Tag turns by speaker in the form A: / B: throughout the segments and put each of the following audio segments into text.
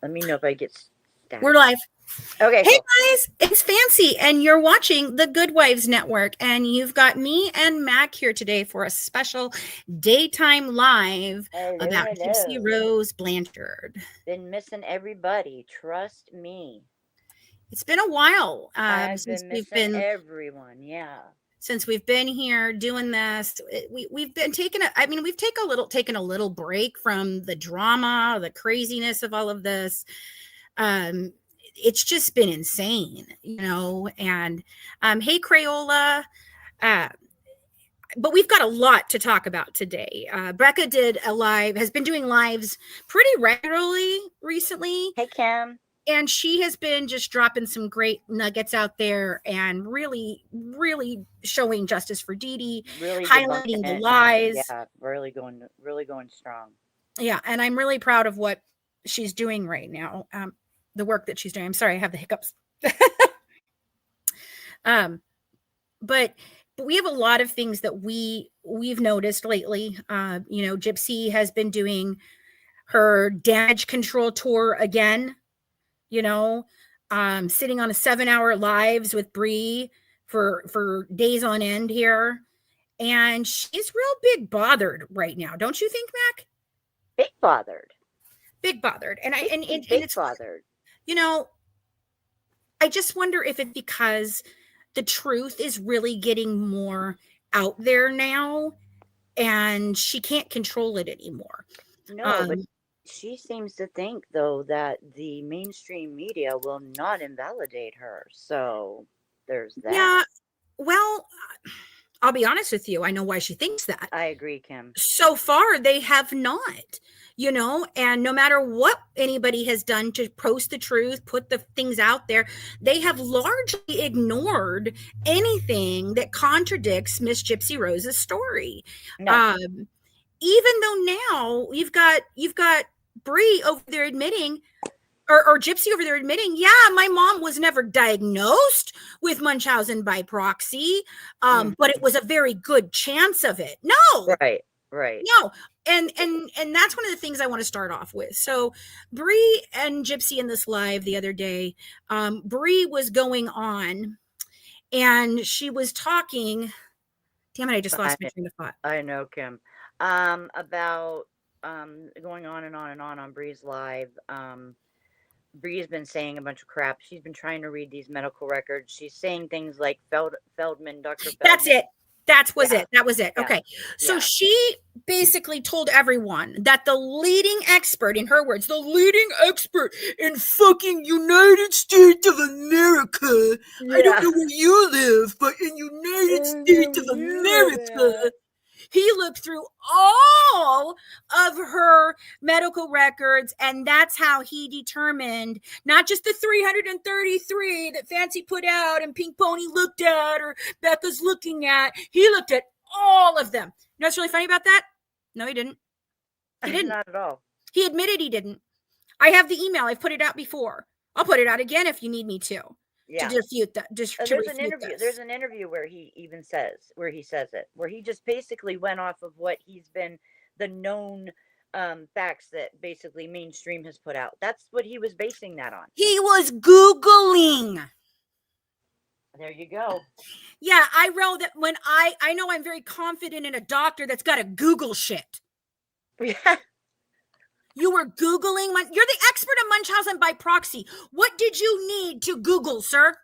A: Let me know if I get
B: We're
A: static.
B: live.
A: Okay,
B: Hey
A: cool.
B: guys, it's Fancy, and you're watching the Good Wives Network. And you've got me and Mac here today for a special daytime live
A: Hello,
B: about Gypsy
A: hello.
B: Rose Blanchard.
A: Been missing everybody. Trust me.
B: It's been a while
A: I've been missing everyone. Yeah.
B: since we've been here doing this. We've been taking we've taken a little break from the drama, the craziness of all of this. Um, it's just been insane, And hey, Crayola. Uh, but we've got a lot to talk about today. Becca has been doing lives pretty regularly recently.
A: Hey, Kim.
B: And she has been just dropping some great nuggets out there and really, really showing justice for Dee Dee,
A: Really
B: highlighting
A: debunking
B: the
A: it, and
B: lies.
A: yeah, really going strong.
B: Yeah, and I'm really proud of what she's doing right now. The work that she's doing. I'm sorry, I have the hiccups. But we have a lot of things that we've noticed lately. Gypsy has been doing her damage control tour again. Sitting on a 7-hour lives with Bree for days on end here, and she's real big bothered right now, don't you think, Mac?
A: Big bothered.
B: Big bothered, and
A: Big bothered.
B: I just wonder if it's because the truth is really getting more out there now, and she can't control it anymore.
A: No, but she seems to think, though, that the mainstream media will not invalidate her. So there's that.
B: Yeah, well, I'll be honest with you. I know why she thinks that.
A: I agree, Kim.
B: So far, they have not, and no matter what anybody has done to post the truth, put the things out there, they have largely ignored anything that contradicts Miss Gypsy Rose's story.
A: No.
B: Even though now you've got Bree over there admitting, or Gypsy over there admitting, yeah, my mom was never diagnosed with Munchausen by proxy, but it was a very good chance of it. No,
A: right.
B: No, and that's one of the things I want to start off with. So Bree and Gypsy in this live the other day, Bree was going on, and she was talking. Damn it! I just lost my train of thought.
A: I know, Kim. About going on and on Bree's live. Bree's been saying a bunch of crap. She's been trying to read these medical records. She's saying things like Feldman, Dr. Feldman.
B: That's it. That was it.
A: Yeah.
B: Okay. So she basically told everyone that the leading expert, in her words, the leading expert in fucking United States of America. I don't know where you live, but in United States of America. He looked through all of her medical records, and that's how he determined not just the 333 that Fancy put out and Pink Pony looked at or Becca's looking at. He looked at all of them. You know what's really funny about that? No, he didn't. He didn't.
A: Not at all.
B: He admitted he didn't. I have the email. I've put it out before. I'll put it out again if you need me to.
A: Yeah.
B: To refute that.
A: There's an interview where he even says it, where he just basically went off of what he's been, the known facts that basically mainstream has put out. That's what he was basing that on.
B: He was Googling.
A: There you go.
B: Yeah, I wrote that when I know I'm very confident in a doctor that's got to Google shit.
A: Yeah.
B: You were Googling. You're the expert of Munchausen by proxy. What did you need to Google, sir?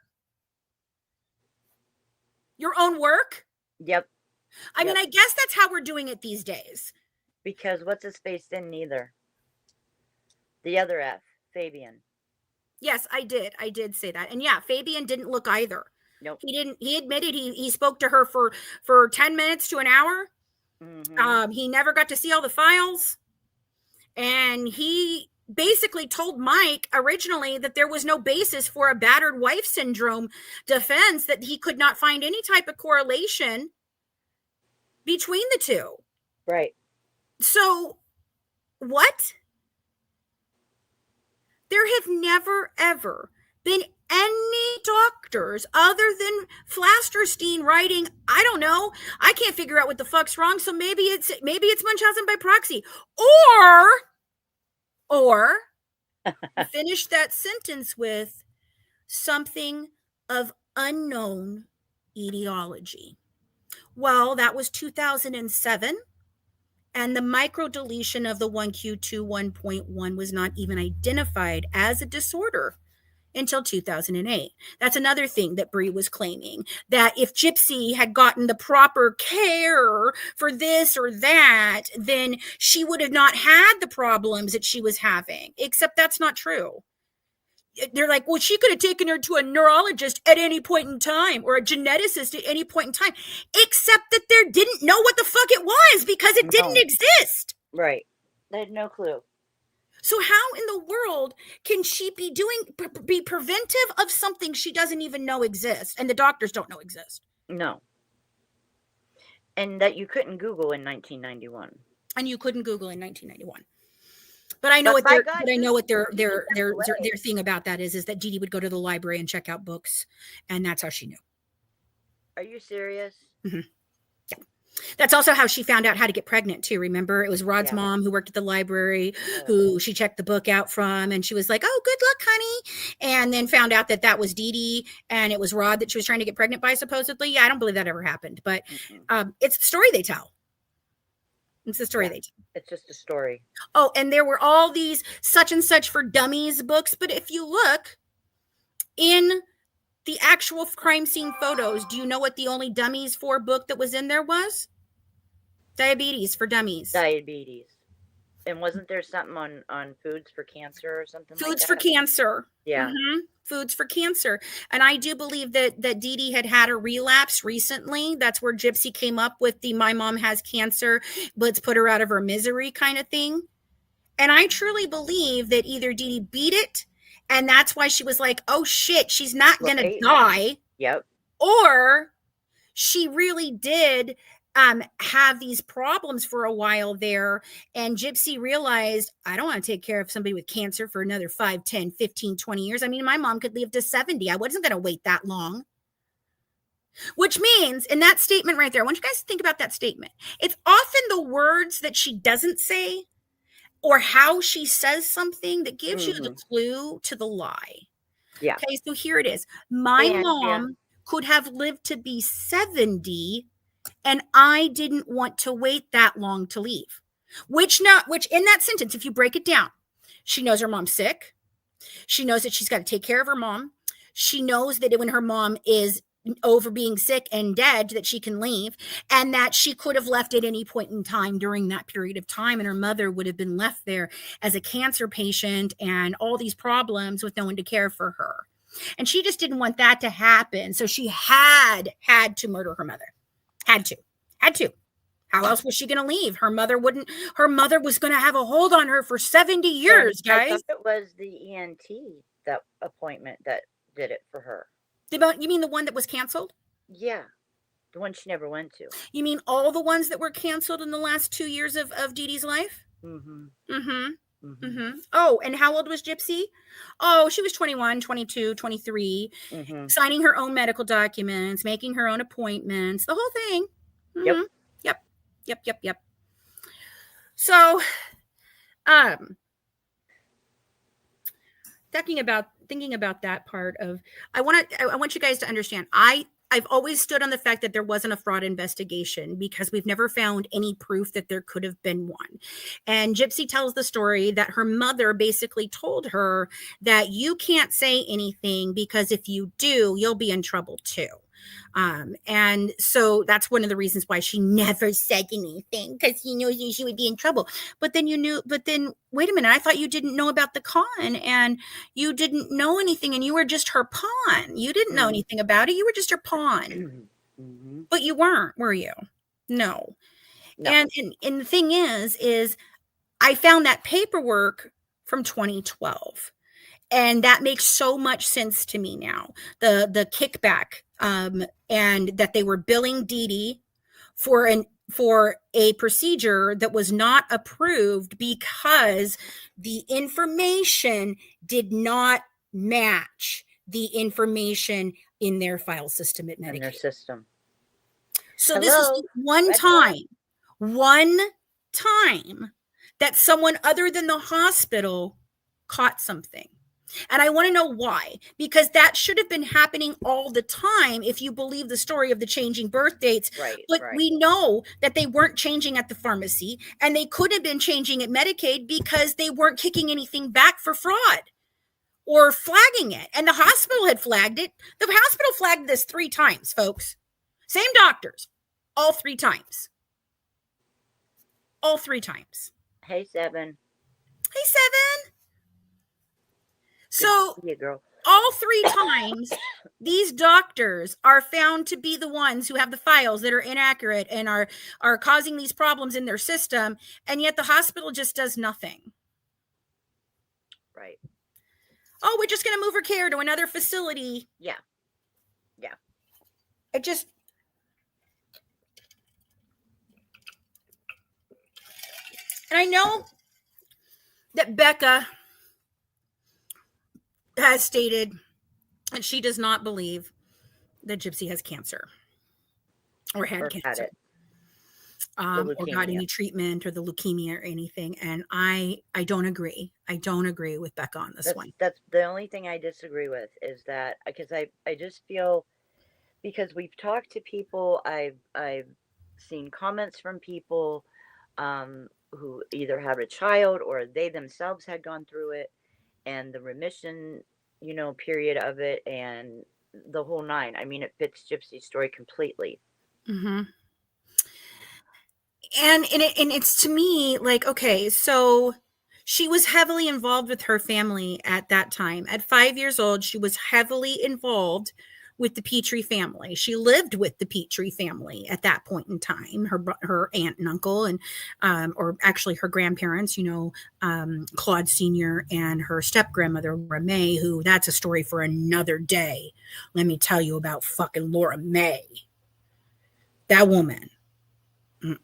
B: Your own work?
A: Yep.
B: I mean, I guess that's how we're doing it these days.
A: Because what's his face didn't either. The other F, Fabian.
B: Yes, I did. I did say that. And yeah, Fabian didn't look either.
A: Nope.
B: He didn't. He admitted he spoke to her for 10 minutes to an hour.
A: Mm-hmm.
B: He never got to see all the files. And he basically told Mike originally that there was no basis for a battered wife syndrome defense, that he could not find any type of correlation between the two.
A: Right.
B: So, what? There have never, ever been any doctors other than Flasterstein writing, I don't know, I can't figure out what the fuck's wrong, so maybe it's Munchausen by proxy. Or He finished that sentence with something of unknown etiology. Well, that was 2007, and the microdeletion of the 1q21.1 was not even identified as a disorder until 2008. That's another thing that Bree was claiming, that if Gypsy had gotten the proper care for this or that, then she would have not had the problems that she was having, except that's not true. They're like, well, she could have taken her to a neurologist at any point in time or a geneticist at any point in time, except that they didn't know what the fuck it was because it didn't
A: No.
B: exist.
A: Right. They had no clue.
B: So how in the world can she be be preventive of something she doesn't even know exists and the doctors don't know exists?
A: No. And that you couldn't Google in 1991.
B: And you couldn't Google in 1991. But I know
A: But
B: what
A: by
B: their
A: God,
B: but I know what
A: Google
B: their thing about that is that Dee Dee would go to the library and check out books, and that's how she knew.
A: Are you serious?
B: Yeah. That's also how she found out how to get pregnant too. Remember, it was Rod's mom who worked at the library, who she checked the book out from, and she was like, "Oh, good luck, honey," and then found out that that was Dee Dee, and it was Rod that she was trying to get pregnant by, supposedly. Yeah, I don't believe that ever happened, but it's the story they tell. It's the story they tell.
A: It's just a story.
B: Oh, and there were all these such and such for dummies books, but if you look in the actual crime scene photos, do you know what the only dummies for book that was in there was? Diabetes for Dummies.
A: Diabetes. And wasn't there something on foods for cancer or something like that?
B: Foods for cancer.
A: Yeah.
B: Foods for cancer. And I do believe that Dee Dee had a relapse recently. That's where Gypsy came up with the "my mom has cancer, let's put her out of her misery" kind of thing. And I truly believe that either Dee Dee beat it, and that's why she was like, oh shit, she's not going to die.
A: Yep.
B: Or she really did have these problems for a while there. And Gypsy realized, I don't want to take care of somebody with cancer for another 5, 10, 15, 20 years. I mean, my mom could live to 70. I wasn't going to wait that long. Which means in that statement right there, I want you guys to think about that statement. It's often the words that she doesn't say or how she says something that gives you the clue to the lie.
A: Yeah.
B: Okay, so here it is. My mom could have lived to be 70, and I didn't want to wait that long to leave. Which in that sentence, if you break it down, she knows her mom's sick. She knows that she's got to take care of her mom. She knows that when her mom is over being sick and dead, that she can leave, and that she could have left at any point in time during that period of time, and her mother would have been left there as a cancer patient and all these problems with no one to care for her. And she just didn't want that to happen. So she had to murder her mother. Had to. How else was she going to leave? Her mother was going to have a hold on her for 70 years, guys.
A: I thought it was the ENT, that appointment that did it for her.
B: You mean the one that was canceled?
A: Yeah. The one she never went to.
B: You mean all the ones that were canceled in the last 2 years of Dee Dee's life? Oh, and how old was Gypsy? Oh, she was 21, 22, 23, signing her own medical documents, making her own appointments, the whole thing. Yep. So, thinking about that part of, I want you guys to understand, I've always stood on the fact that there wasn't a fraud investigation because we've never found any proof that there could have been one. And Gypsy tells the story that her mother basically told her that you can't say anything because if you do, you'll be in trouble too. And so that's one of the reasons why she never said anything, because she knew she would be in trouble. But then wait a minute, I thought you didn't know about the con and you didn't know anything and you were just her pawn. You didn't know anything about it. You were just her pawn. But you weren't, were you? No. And the thing is I found that paperwork from 2012. And that makes so much sense to me now. The kickback, and that they were billing Dee Dee for a procedure that was not approved because the information did not match the information in their file system at Medicaid.
A: In their system.
B: So this is one time that someone other than the hospital caught something. And I want to know why, because that should have been happening all the time if you believe the story of the changing birth dates.
A: Right,
B: But
A: right.
B: we know that they weren't changing at the pharmacy, and they could have been changing at Medicaid because they weren't kicking anything back for fraud or flagging it. And the hospital had flagged it. The hospital flagged this 3 times, folks. Same doctors, all 3 times. All 3 times.
A: Hey, Seven.
B: Hey, Seven.
A: Good
B: So
A: to see you, girl.
B: all 3 times, these doctors are found to be the ones who have the files that are inaccurate and are causing these problems in their system, and yet the hospital just does nothing.
A: Right.
B: Oh, we're just going to move her care to another facility.
A: Yeah. Yeah.
B: It just... And I know that Becca has stated that she does not believe that Gypsy has cancer or had
A: Or had
B: cancer.
A: it.
B: Or got any treatment or the leukemia or anything. And I don't agree. I don't agree with Becca on this one.
A: That's the only thing I disagree with, is that because I just feel, because we've talked to people, I've seen comments from people who either had a child or they themselves had gone through it, and the remission, period of it, and the whole 9. I mean, it fits Gypsy's story completely.
B: Mm-hmm. And it's to me like, okay, so she was heavily involved with her family at that time. At 5 years old, she was heavily involved with the Petrie family. She lived with the Petrie family at that point in time, her aunt and uncle, and or actually her grandparents, Claude Sr. and her step grandmother, Laura May, who, that's a story for another day. Let me tell you about fucking Laura May. That woman.
A: Right,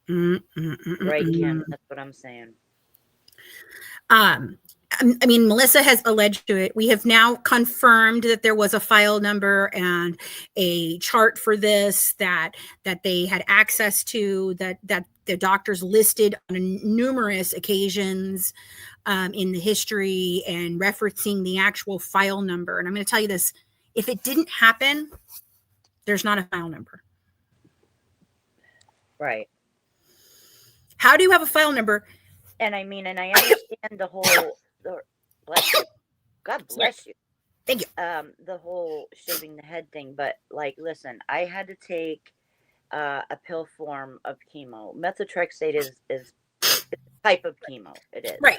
A: Kim, that's what I'm saying.
B: I mean, Melissa has alleged to it. We have now confirmed that there was a file number and a chart for this that they had access to, that the doctors listed on numerous occasions in the history and referencing the actual file number. And I'm going to tell you this: if it didn't happen, there's not a file number.
A: Right.
B: How do you have a file number?
A: And I mean, and I understand the whole, bless you. God bless you.
B: Thank you.
A: The whole shaving the head thing, but like, listen, I had to take a pill form of chemo. Methotrexate is a type of chemo. It is.
B: Right.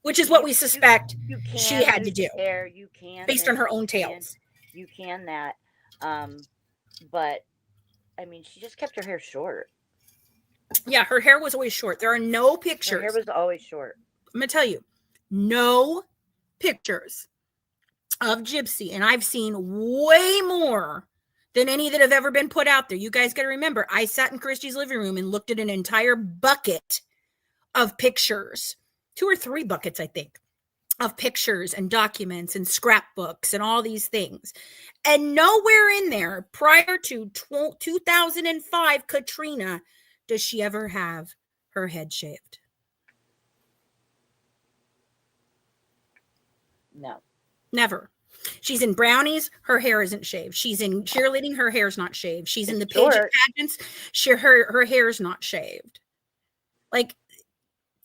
B: Which is what we suspect
A: you can
B: she had to do.
A: Hair, you can,
B: based on her own tales.
A: You can that. But I mean, she just kept her hair short.
B: Yeah, her hair was always short. There are no pictures.
A: Her hair was always short.
B: I'm going to tell you, no pictures of Gypsy. And I've seen way more than any that have ever been put out there. You guys got to remember, I sat in Christy's living room and looked at an entire bucket of pictures, 2 or 3 buckets, I think, of pictures and documents and scrapbooks and all these things. And nowhere in there prior to 2005 Katrina does she ever have her head shaved.
A: No.
B: Never. She's in Brownies, her hair isn't shaved. She's in cheerleading, her hair's not shaved. She's in the pageant pageants, her hair's not shaved. Like,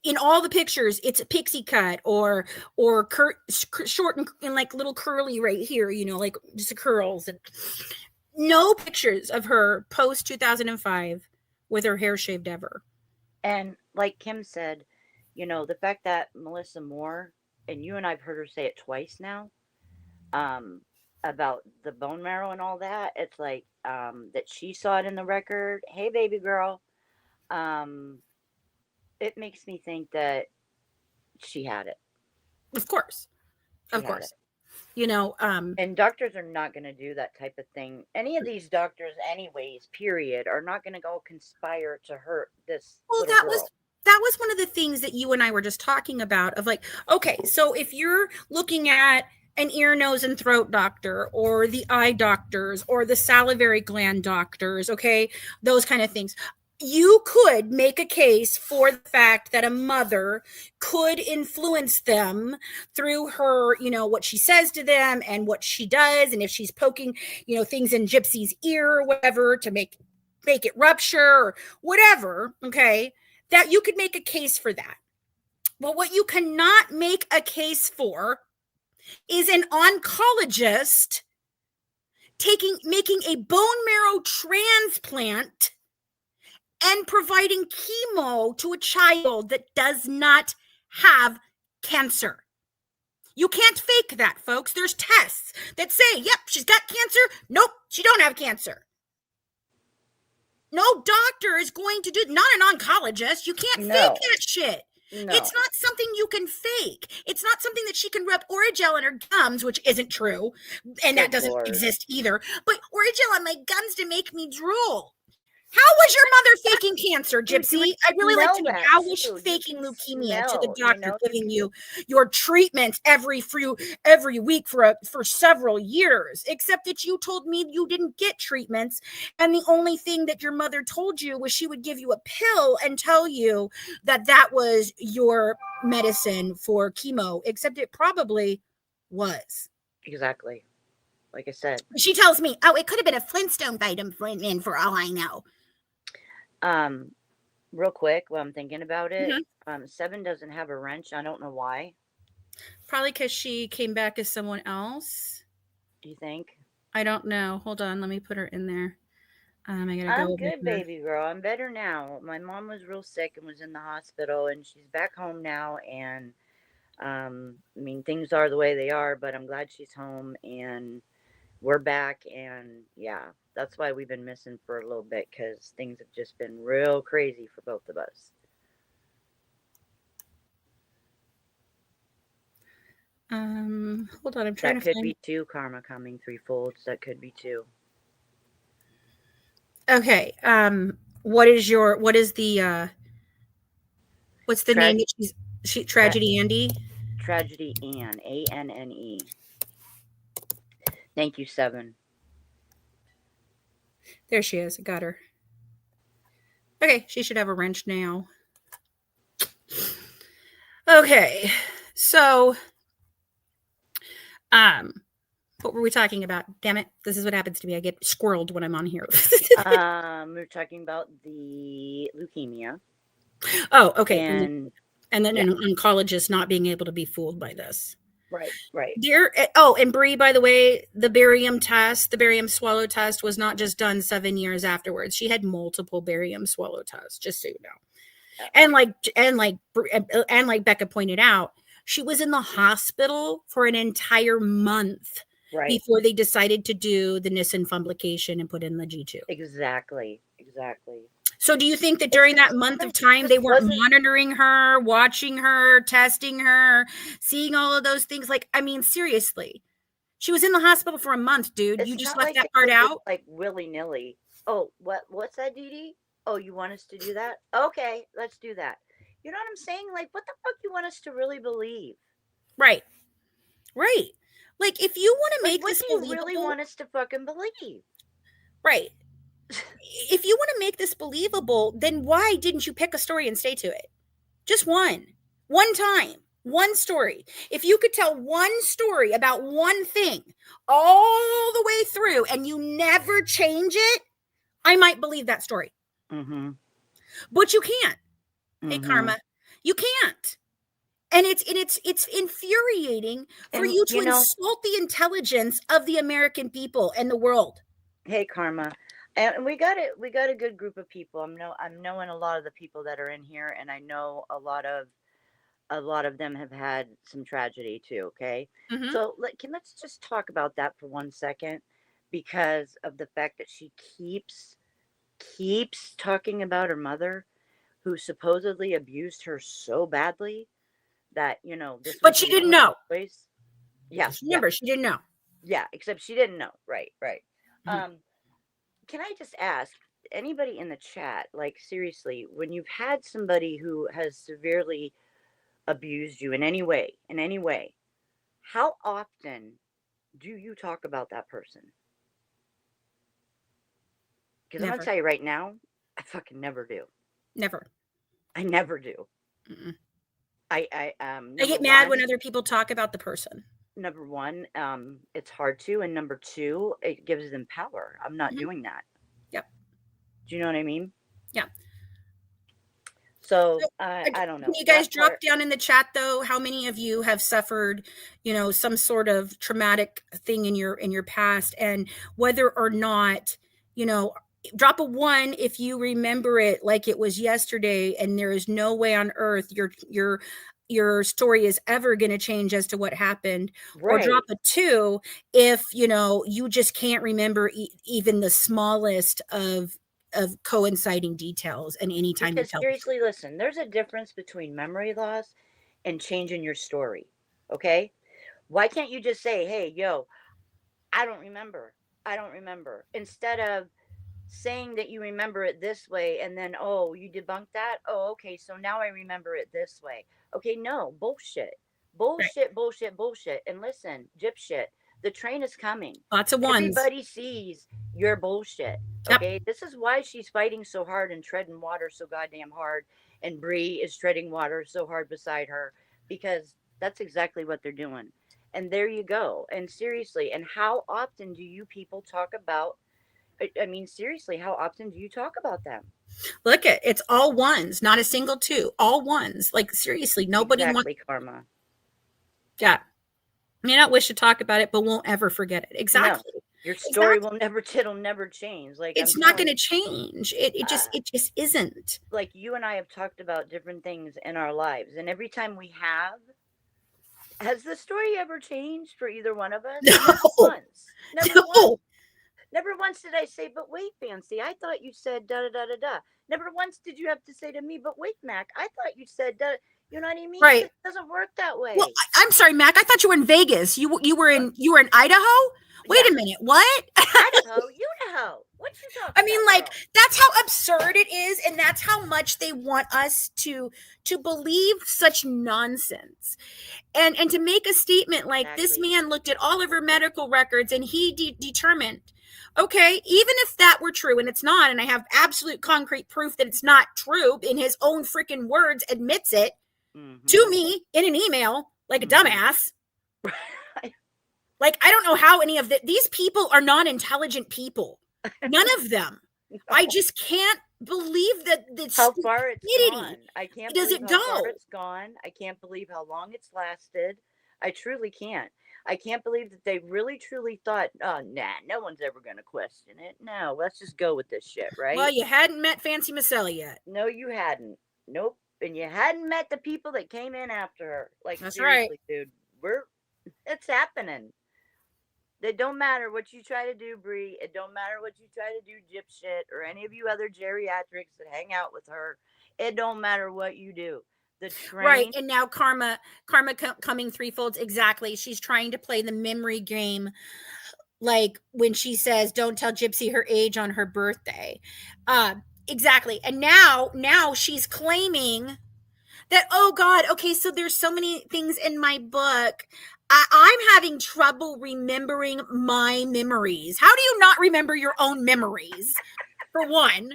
B: in all the pictures, it's a pixie cut or short and like little curly right here, like just the curls. And no pictures of her post 2005 with her hair shaved ever.
A: And like Kim said, the fact that Melissa Moore, and you and I've heard her say it twice now, about the bone marrow and all that, it's like that she saw it in the record. Hey, baby girl. It makes me think that she had it.
B: Of course. Of course.
A: And doctors are not going to do that type of thing. Any of these doctors anyways, period, are not going to go conspire to hurt this little girl.
B: That was one of the things that you and I were just talking about, of like, okay, so if you're looking at an ear, nose, and throat doctor, or the eye doctors, or the salivary gland doctors, okay, those kind of things, you could make a case for the fact that a mother could influence them through her, what she says to them and what she does, and if she's poking, things in Gypsy's ear or whatever to make it rupture or whatever, okay, that you could make a case for that. But what you cannot make a case for is an oncologist making a bone marrow transplant and providing chemo to a child that does not have cancer. You can't fake that, folks. There's tests that say, yep, she's got cancer. Nope, she don't have cancer. No doctor is going to do, not an oncologist. You can't fake that shit. No. It's not something you can fake. It's not something that she can rub Orajel on her gums, which isn't true. And that doesn't exist either. But Orajel on my gums to make me drool. How was your mother faking cancer, Gypsy? I'd really like to know, how was she faking leukemia to the doctor, giving you your treatment every week for several years, except that you told me you didn't get treatments, and the only thing that your mother told you was she would give you a pill and tell you that was your medicine for chemo, except it probably was.
A: Exactly. Like I said.
B: She tells me, oh, it could have been a Flintstone vitamin for all I know.
A: Real quick, while I'm thinking about it, 7 doesn't have a wrench. I don't know why.
B: Probably because she came back as someone else.
A: Do you think?
B: I don't know. Hold on, let me put her in there.
A: I'm good, baby girl. I'm better now. My mom was real sick and was in the hospital, and she's back home now. And I mean, things are the way they are, but I'm glad she's home and we're back. And yeah, that's why we've been missing for a little bit, because things have just been real crazy for both of us.
B: Hold on, I'm trying to
A: find... That could be too, Karma coming threefolds. That could be too.
B: Okay. What's the name that she Tragedy Andy?
A: Tragedy Ann, Anne. Thank you, 7.
B: There she is. I got her. Okay, she should have a wrench now. Okay, so, what were we talking about? Damn it, this is what happens to me. I get squirreled when I'm on here.
A: We're talking about the leukemia.
B: Oh, okay. And then an oncologist not being able to be fooled by this.
A: Right.
B: And Bree, by the way, the barium swallow test was not just done 7 years afterwards. She had multiple barium swallow tests, just so you know. And like Becca pointed out, she was in the hospital for an entire month before they decided to do the Nissen fungication and put in the G2.
A: Exactly.
B: So do you think that during that month of time, they weren't monitoring her, watching her, testing her, seeing all of those things? Like, I mean, seriously, she was in the hospital for a month, dude. You just left that part out?
A: Like willy-nilly. Oh, what's that, Dee Dee? Oh, you want us to do that? Okay, let's do that. You know what I'm saying? Like, what the fuck you want us to really believe?
B: Right. Like, if you want to make this believable,
A: what do you really want us to fucking believe?
B: Right. If you want to make this believable, then why didn't you pick a story and stay to it? Just one time, one story. If you could tell one story about one thing all the way through and you never change it, I might believe that story.
A: Mm-hmm.
B: But you can't. Mm-hmm. Hey, Karma, you can't. And it's infuriating for you to insult the intelligence of the American people and the world.
A: Hey, Karma. And we got a good group of people. I'm knowing a lot of the people that are in here, and I know a lot of them have had some tragedy too. Okay, so let's just talk about that for 1 second, because of the fact that she keeps talking about her mother, who supposedly abused her so badly that this.
B: But she didn't know.
A: Yeah,
B: remember, she didn't know.
A: Yeah, except she didn't know. Right. Mm-hmm. Can I just ask anybody in the chat, like, seriously, when you've had somebody who has severely abused you in any way, how often do you talk about that person? Because I'm going to tell you right now, I fucking never do.
B: Never.
A: I never do.
B: Mm-mm. I
A: Number
B: get mad when
A: one,
B: other people talk about the person.
A: it's hard to, and number two, it gives them power. I'm not
B: Mhm.
A: doing that.
B: Yep.
A: Do you know what I mean?
B: Yeah.
A: So
B: So,
A: I don't
B: can
A: know
B: you guys
A: that
B: drop
A: part.
B: down in the chat though how many of you have suffered, some sort of traumatic thing in your past, and whether or not, you know, drop a 1 if you remember it like it was yesterday and there is no way on earth your story is ever going to change as to what happened, or drop
A: Right.
B: a 2 if, you just can't remember even the smallest of coinciding details and anytime you
A: Because
B: tell the story.
A: seriously, listen, there's a difference between memory loss and changing your story. Okay? Why can't you just say, "Hey, yo, I don't remember. I don't remember." Instead of saying that you remember it this way and then, "Oh, you debunked that? Oh, okay, so now I remember it this way." Okay, no, bullshit.
B: Right.
A: Bullshit, bullshit, bullshit. And listen, dipshit, the train is coming.
B: Lots of ones.
A: Everybody sees your bullshit.
B: Yep.
A: Okay, this is why she's fighting so hard and treading water so goddamn hard, and Bree is treading water so hard beside her, because that's exactly what they're doing. And there you go. And seriously, and how often do you people talk about, I mean, seriously, how often do you talk about them?
B: Look at it's all ones, not a single two, all ones. Like seriously, nobody wants.
A: Exactly, karma.
B: Yeah, may not wish to talk about it, but won't ever forget it.
A: No,
B: Exactly.
A: your story
B: Exactly.
A: will never, it'll never change. Like I'm
B: It's not
A: telling
B: going
A: you,
B: to change. It
A: uh,
B: just it just isn't.
A: like you and I have talked about different things in our lives, and every time we have, has the story ever changed for either one of us? Never
B: No,
A: once. Never once.
B: no.
A: Never once did I say, "But wait, Fancy, I thought you said da da da da da." Never once did you have to say to me, "But wait, Mac, I thought you said da." You know what I mean?
B: Right.
A: It doesn't work that
B: Well,
A: way.
B: I'm sorry, Mac. I thought you were in Vegas.
A: Uh,
B: You were in Idaho. Wait
A: yeah,
B: a minute. What?
A: Idaho, Idaho. What you
B: I
A: talking
B: mean,
A: about,
B: like
A: girl?
B: that's how absurd it is, and that's how much they want us to believe such nonsense. And to make a statement like this
A: Exactly.
B: man looked at all of her medical records and he determined, okay, even if that were true, and it's not, and I have absolute concrete proof that it's not true, in his own freaking words admits it
A: Mm-hmm.
B: to me in an email like a
A: Mm-hmm.
B: dumbass. Like, I don't know how any of these people are non-intelligent people, none of them. I
A: No.
B: just can't believe that the
A: How far it's
B: stupidity.
A: gone. I can't
B: Does
A: believe
B: it
A: how far
B: go?
A: it's gone. I can't believe how long it's lasted. I truly can't. I can't believe that they really truly thought, "Oh, nah, no one's ever going to question it." No, let's just go with this shit,
B: Well,
A: right?
B: you hadn't met Fancy Maselli yet.
A: No, you hadn't. Nope. And you hadn't met the people that came in after her. Like,
B: That's right.
A: seriously, dude, we're, it's happening. It don't matter what you try to do, Bree. It don't matter what you try to do, Gypshit, or any of you other geriatrics that hang out with her. It don't matter what you do. The
B: Right.
A: train,
B: And now coming threefolds. Exactly. She's trying to play the memory game. Like when she says, don't tell Gypsy her age on her birthday. Exactly. And now she's claiming that, oh God, okay, so there's so many things in my book. I'm having trouble remembering my memories. How do you not remember your own memories? For one,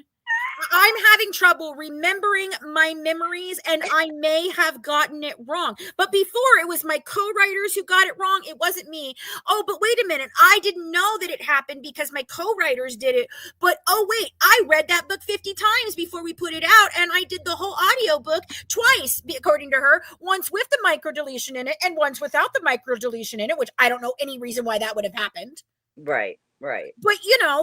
B: I'm having trouble remembering my memories, and I may have gotten it wrong. But before, it was my co-writers who got it wrong. It wasn't me. Oh, but wait a minute. I didn't know that it happened because my co-writers did it. But oh wait, I read that book 50 times before we put it out, and I did the whole audio book twice, according to her, once with the micro deletion in it and once without the micro deletion in it, which I don't know any reason why that would have happened.
A: right, right,
B: But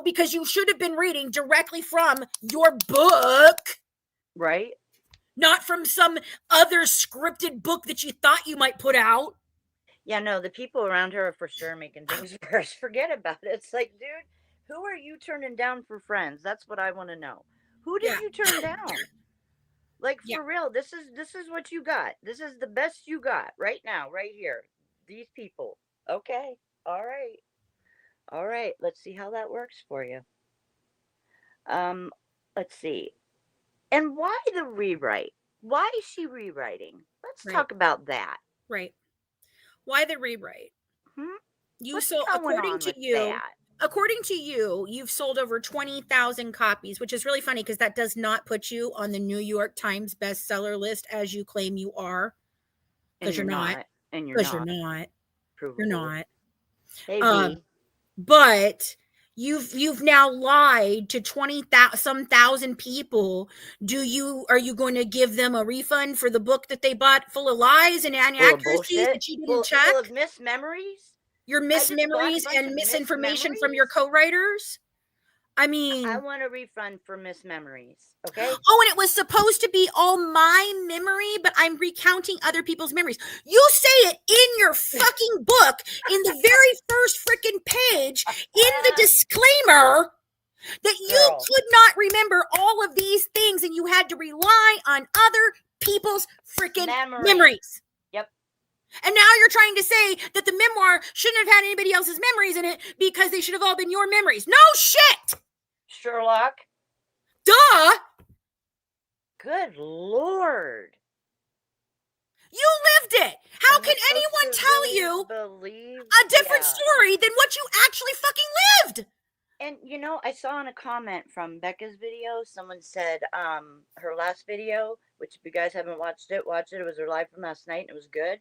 B: because you should have been reading directly from your book,
A: right.
B: not from some other scripted book that you thought you might put out.
A: Yeah, no, the people around her are for sure making things worse. Forget about it. It's like, dude, who are you turning down for friends? That's what I want to know. Who did
B: Yeah.
A: you turn down? Like,
B: Yeah.
A: for real, this is what you got. This is the best you got right now, right here. These people. Okay. All right. All right. Let's see how that works for you. Um, let's see. And why the rewrite? Why is she rewriting? Let's
B: Right.
A: talk about that.
B: Right. Why the rewrite?
A: Hmm?
B: You
A: What's
B: so
A: going
B: according
A: on
B: to
A: with
B: you,
A: that?
B: according to you, you've sold over 20,000 copies, which is really funny because that does not put you on the New York Times bestseller list as you claim you are,
A: And
B: because
A: you're
B: you're not.
A: not. And you're
B: Because you're
A: not.
B: not. You're
A: Provable.
B: not.
A: Hey,
B: Um,
A: V.
B: but you've now lied to 20,000 some thousand people. Are you going to give them a refund for the book that they bought full of lies and
A: Full of
B: inaccuracies
A: bullshit.
B: that you didn't
A: Full of
B: check?
A: mismemories.
B: Your
A: I just bought a
B: mismemories
A: bunch
B: and
A: of
B: misinformation from your
A: mismemories.
B: co-writers? I
A: I
B: mean,
A: want a refund for mismemories. Okay?
B: oh, and it was supposed to be all my memory, but I'm recounting other people's memories. You say it in your fucking book in the very first freaking page in the disclaimer that you
A: Girl.
B: could not remember all of these things and you had to rely on other people's freaking
A: Memory.
B: memories.
A: Yep.
B: And now you're trying to say that the memoir shouldn't have had anybody else's memories in it because they should have all been your memories. No shit.
A: Sherlock.
B: Duh.
A: Good Lord.
B: You lived it. How
A: And we're
B: can
A: supposed
B: anyone
A: to
B: tell
A: really
B: you
A: believe.
B: a different
A: Yeah.
B: story than what you actually fucking lived?
A: And I saw in a comment from Becca's video, someone said her last video, which if you guys haven't watched it, watch it. It was her live from last night and it was good.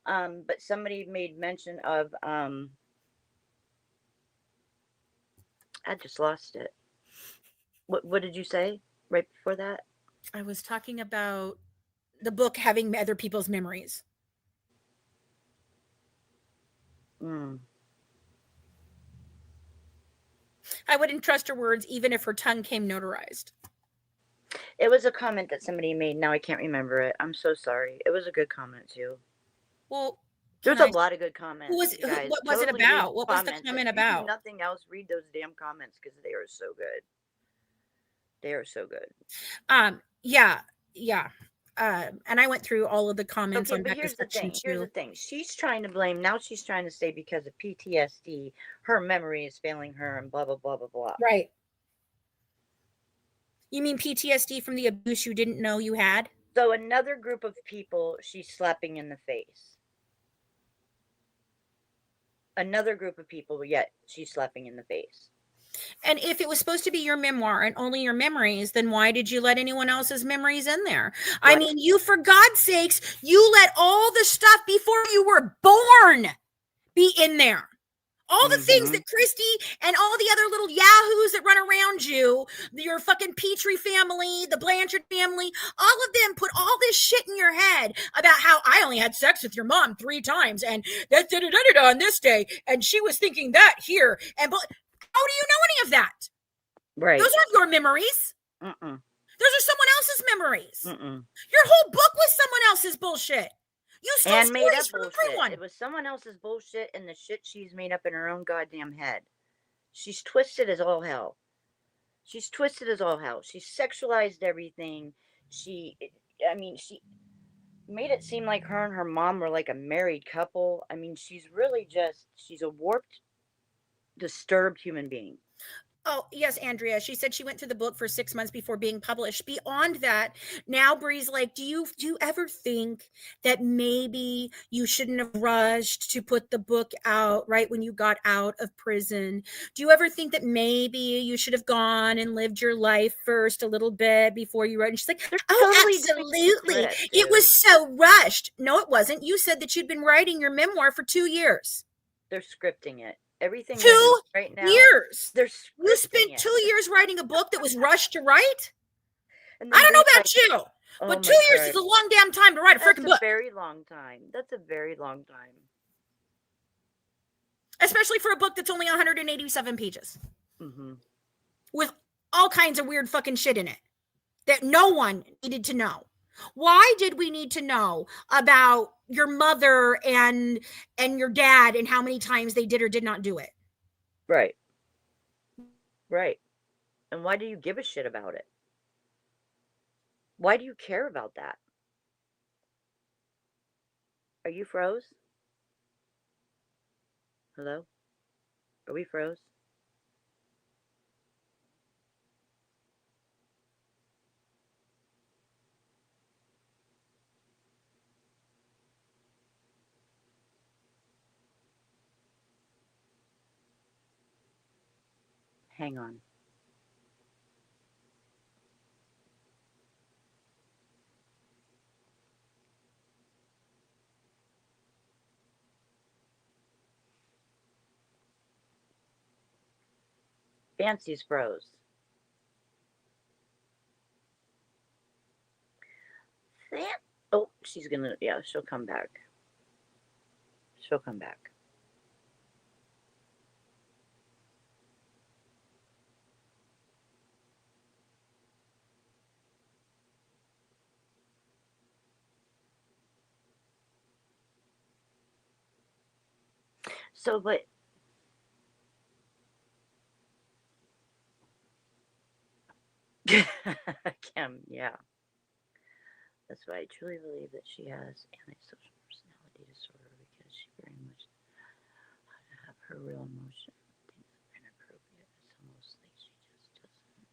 A: But somebody made mention of I just lost it. What did you say right before that?
B: I was talking about the book having other people's memories.
A: Mm.
B: I wouldn't trust her words even if her tongue came notarized.
A: It was a comment that somebody made. Now I can't remember it. I'm so sorry. It was a good comment too.
B: Well,
A: There's a lot of good comments, you guys.
B: what was it
A: Totally read
B: about? What was the
A: comments. If
B: comment
A: you do
B: about?
A: nothing else, read those damn comments because they are so good. They are so good.
B: Yeah. And I went through all of the comments
A: Okay,
B: on
A: but
B: Becca's section
A: Here's the
B: too.
A: thing. She's trying to blame. Now she's trying to say because of PTSD, her memory is failing her and blah, blah, blah, blah, blah.
B: Right. You mean PTSD from the abuse you didn't know you had?
A: So another group of people she's slapping in the face. Another group of people, yet she's slapping in the face.
B: And if it was supposed to be your memoir and only your memories, then why did you let anyone else's memories in there? I
A: Right.
B: mean, you, for God's sakes, you let all the stuff before you were born be in there. All the things that Christy and all the other little yahoos that run around you, your fucking Petrie family, the Blanchard family, all of them put all this shit in your head about how I only had sex with your mom 3 times and that on this day, and she was thinking that here. And but how do you know any of that?
A: Right.
B: Those aren't your memories.
A: Mm-mm.
B: Those are someone else's memories.
A: Mm-mm.
B: Your whole book was someone else's bullshit. You stole
A: And made up
B: stories from
A: bullshit.
B: everyone.
A: It was someone else's bullshit and the shit she's made up in her own goddamn head. She's twisted as all hell. She's twisted as all hell. She sexualized everything. She made it seem like her and her mom were like a married couple. I mean, she's a warped, disturbed human being.
B: Oh, yes, Andrea. She said she went through the book for 6 months before being published. Beyond that, now Bree's like, do you ever think that maybe you shouldn't have rushed to put the book out right when you got out of prison? Do you ever think that maybe you should have gone and lived your life first a little bit before you wrote? And she's like, oh,
A: Totally
B: absolutely.
A: script,
B: It was so rushed. No, it wasn't. You said that you'd been writing your memoir for 2 years.
A: They're scripting it. Everything they're
B: 2
A: doing right now,
B: years.
A: they're scripting
B: You spent
A: it.
B: 2 years writing a book that was rushed to write?
A: And
B: I don't know
A: Bree's
B: about
A: like,
B: you,
A: oh
B: but
A: my
B: 2 years
A: God.
B: is a long damn time to write a freaking book.
A: That's a very long time. That's a very long time.
B: Especially for a book that's only 187 pages.
A: Mm-hmm.
B: With all kinds of weird fucking shit in it that no one needed to know. Why did we need to know about your mother and your dad and how many times they did or did not do it?
A: Right. Right. And why do you give a shit about it? Why do you care about that? Are you froze? Hello? Are we froze? Hang on. Fancy's froze. Fan- oh, she's gonna, yeah, she'll come back. She'll come back. So, but Kim, yeah. That's why I truly believe that she has antisocial personality disorder because she very much have her real emotion. Things are inappropriate, so mostly she just doesn't.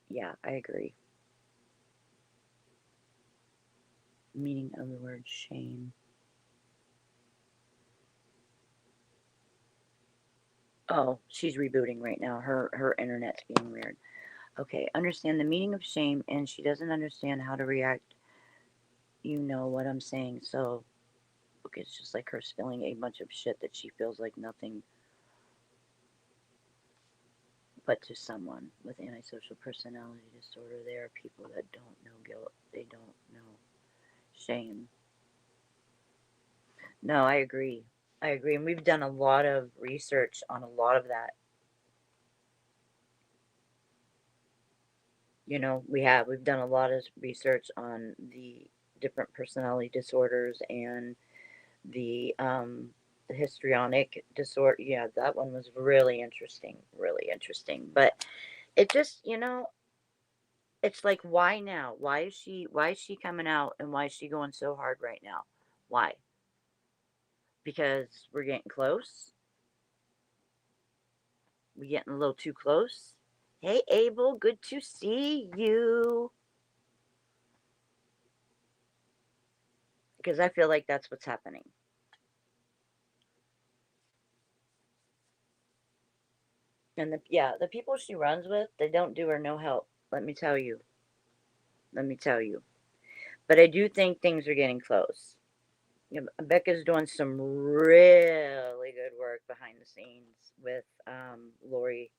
A: Yeah, I agree. Meaning of the word shame. Oh, she's rebooting right now. Her internet's being weird. Okay, understand the meaning of shame, and she doesn't understand how to react. You know what I'm saying? So, okay, it's just like her spilling a bunch of shit that she feels like nothing but to someone with antisocial personality disorder. There are people that don't know guilt. They don't know shame. No, I agree. I agree. And we've done a lot of research on a lot of that. We've done a lot of research on the different personality disorders and the histrionic disorder. Yeah, that one was really interesting, really interesting. But it just, it's like, why now? Why is she coming out, and why is she going so hard right now? Why? Because we're getting close. We getting a little too close. Hey, Abel, good to see you. Because I feel like that's what's happening. And the people she runs with, they don't do her no help. Let me tell you. Let me tell you. But I do think things are getting close. Becca's doing some really good work behind the scenes with Lori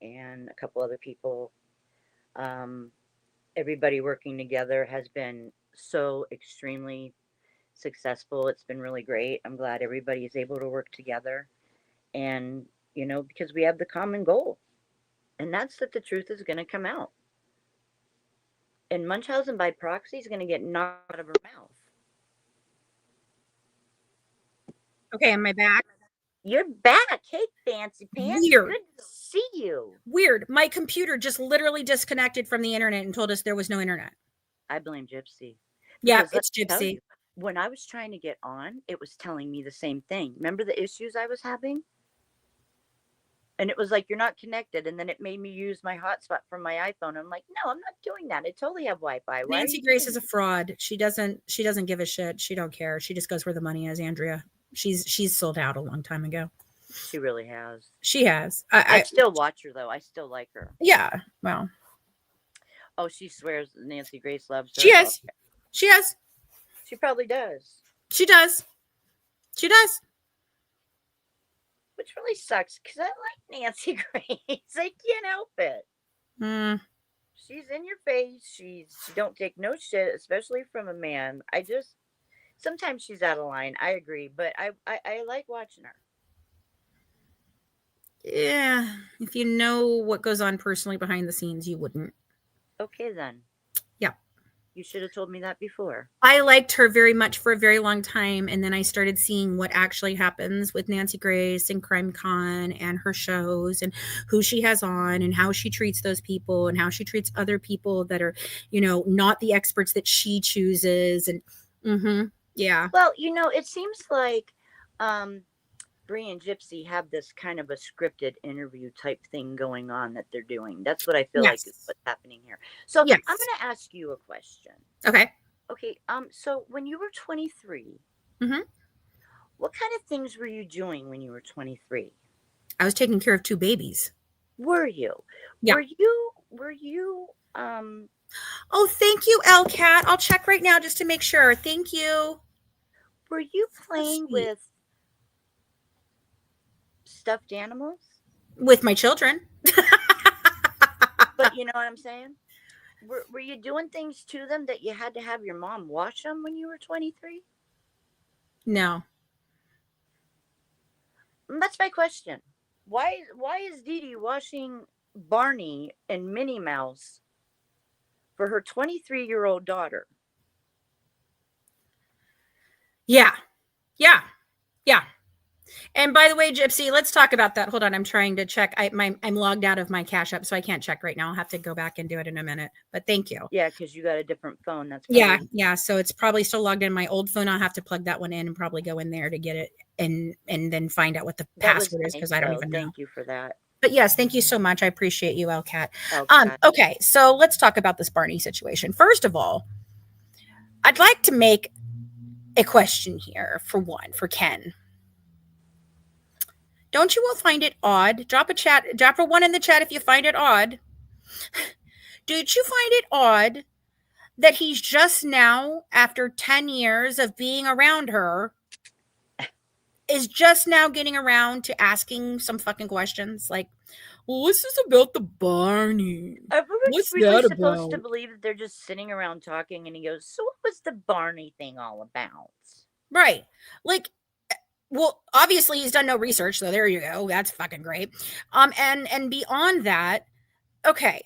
A: and a couple other people. Um, Everybody working together has been so extremely successful. It's been really great. I'm glad everybody is able to work together, and because we have the common goal, and that's that the truth is going to come out. And Munchausen by proxy is going to get knocked out of her mouth.
B: Okay, am I back?
A: You're back. Hey, Fancy Pants.
B: Weird.
A: Good to see you.
B: Weird. My computer just literally disconnected from the internet and told us there was no internet.
A: I blame Gypsy.
B: Yeah,
A: Because let
B: it's
A: me tell
B: Gypsy.
A: you, when I was trying to get on, it was telling me the same thing. Remember the issues I was having? And it was like, you're not connected. And then it made me use my hotspot from my iPhone. I'm like, no, I'm not doing that. I totally have Wi Fi. Why are
B: Nancy
A: you
B: Grace
A: doing
B: is a
A: that?
B: fraud. She doesn't give a shit. She don't care. She just goes where the money is, Andrea. She's sold out a long time ago.
A: She really has.
B: She has.
A: I still watch her, though. I still like her.
B: Yeah. Well,
A: Oh, she swears Nancy Grace loves
B: she
A: her. Oh,
B: has. She has.
A: she probably does.
B: She does. She does.
A: Which really sucks because I like Nancy Grace. I can't help it.
B: Mm,
A: She's in your face. She don't take no shit, especially from a man. I just sometimes she's out of line. I agree, but I like watching her.
B: yeah. If you know what goes on personally behind the scenes, you wouldn't.
A: Okay then,
B: Yeah.
A: you should have told me that before.
B: I liked her very much for a very long time. And then I started seeing what actually happens with Nancy Grace and Crime Con and her shows and who she has on and how she treats those people and how she treats other people that are, not the experts that she chooses. And yeah.
A: Well, it seems like Bree and Gypsy have this kind of a scripted interview type thing going on that they're doing. That's what I feel like is
B: Yes.
A: what's happening here. So I'm
B: Yes.
A: going to ask you a question.
B: Okay.
A: Okay, so when you were 23,
B: hmm
A: What kind of things were you doing when you were 23?
B: I was taking care of 2 babies.
A: Were you?
B: Yeah.
A: Were you
B: Oh, thank you, LCAT. I'll check right now just to make sure. Thank you.
A: were you
B: So
A: playing
B: sweet.
A: with stuffed animals?
B: With my children.
A: But you know what I'm saying? Were you doing things to them that you had to have your mom wash them when you were 23?
B: No.
A: That's my question. Why is Dee Dee washing Barney and Minnie Mouse for her 23-year-old daughter?
B: Yeah. Yeah. Yeah. And by the way, Gypsy, let's talk about that. Hold on, I'm trying to check. I'm logged out of my Cash App, so I can't check right now. I'll have to go back and do it in a minute. But thank you.
A: Yeah, because you got a different phone. That's
B: Yeah,
A: probably
B: yeah. So it's probably still logged in my old phone. I'll have to plug that one in and probably go in there to get it and then find out what the
A: that was
B: password is because
A: nice
B: I don't
A: though.
B: even know.
A: Thank you for that.
B: But yes, thank you so much. I appreciate you, LCAT.
A: Okay.
B: Okay, so let's talk about this Barney situation. First of all, I'd like to make a question here for Ken. Don't you all find it odd? Drop a 1 in the chat if you find it odd. Did you find it odd that he's just now, after 10 years of being around her, is just now getting around to asking some fucking questions? Like, well, what's this about the Barney?
A: Are we
B: What's
A: really
B: that
A: supposed to
B: about?
A: believe that they're just sitting around talking and he goes, "So what was the Barney thing all about?"
B: Right. Like, well, obviously he's done no research, so there you go. That's fucking great. And beyond that, okay,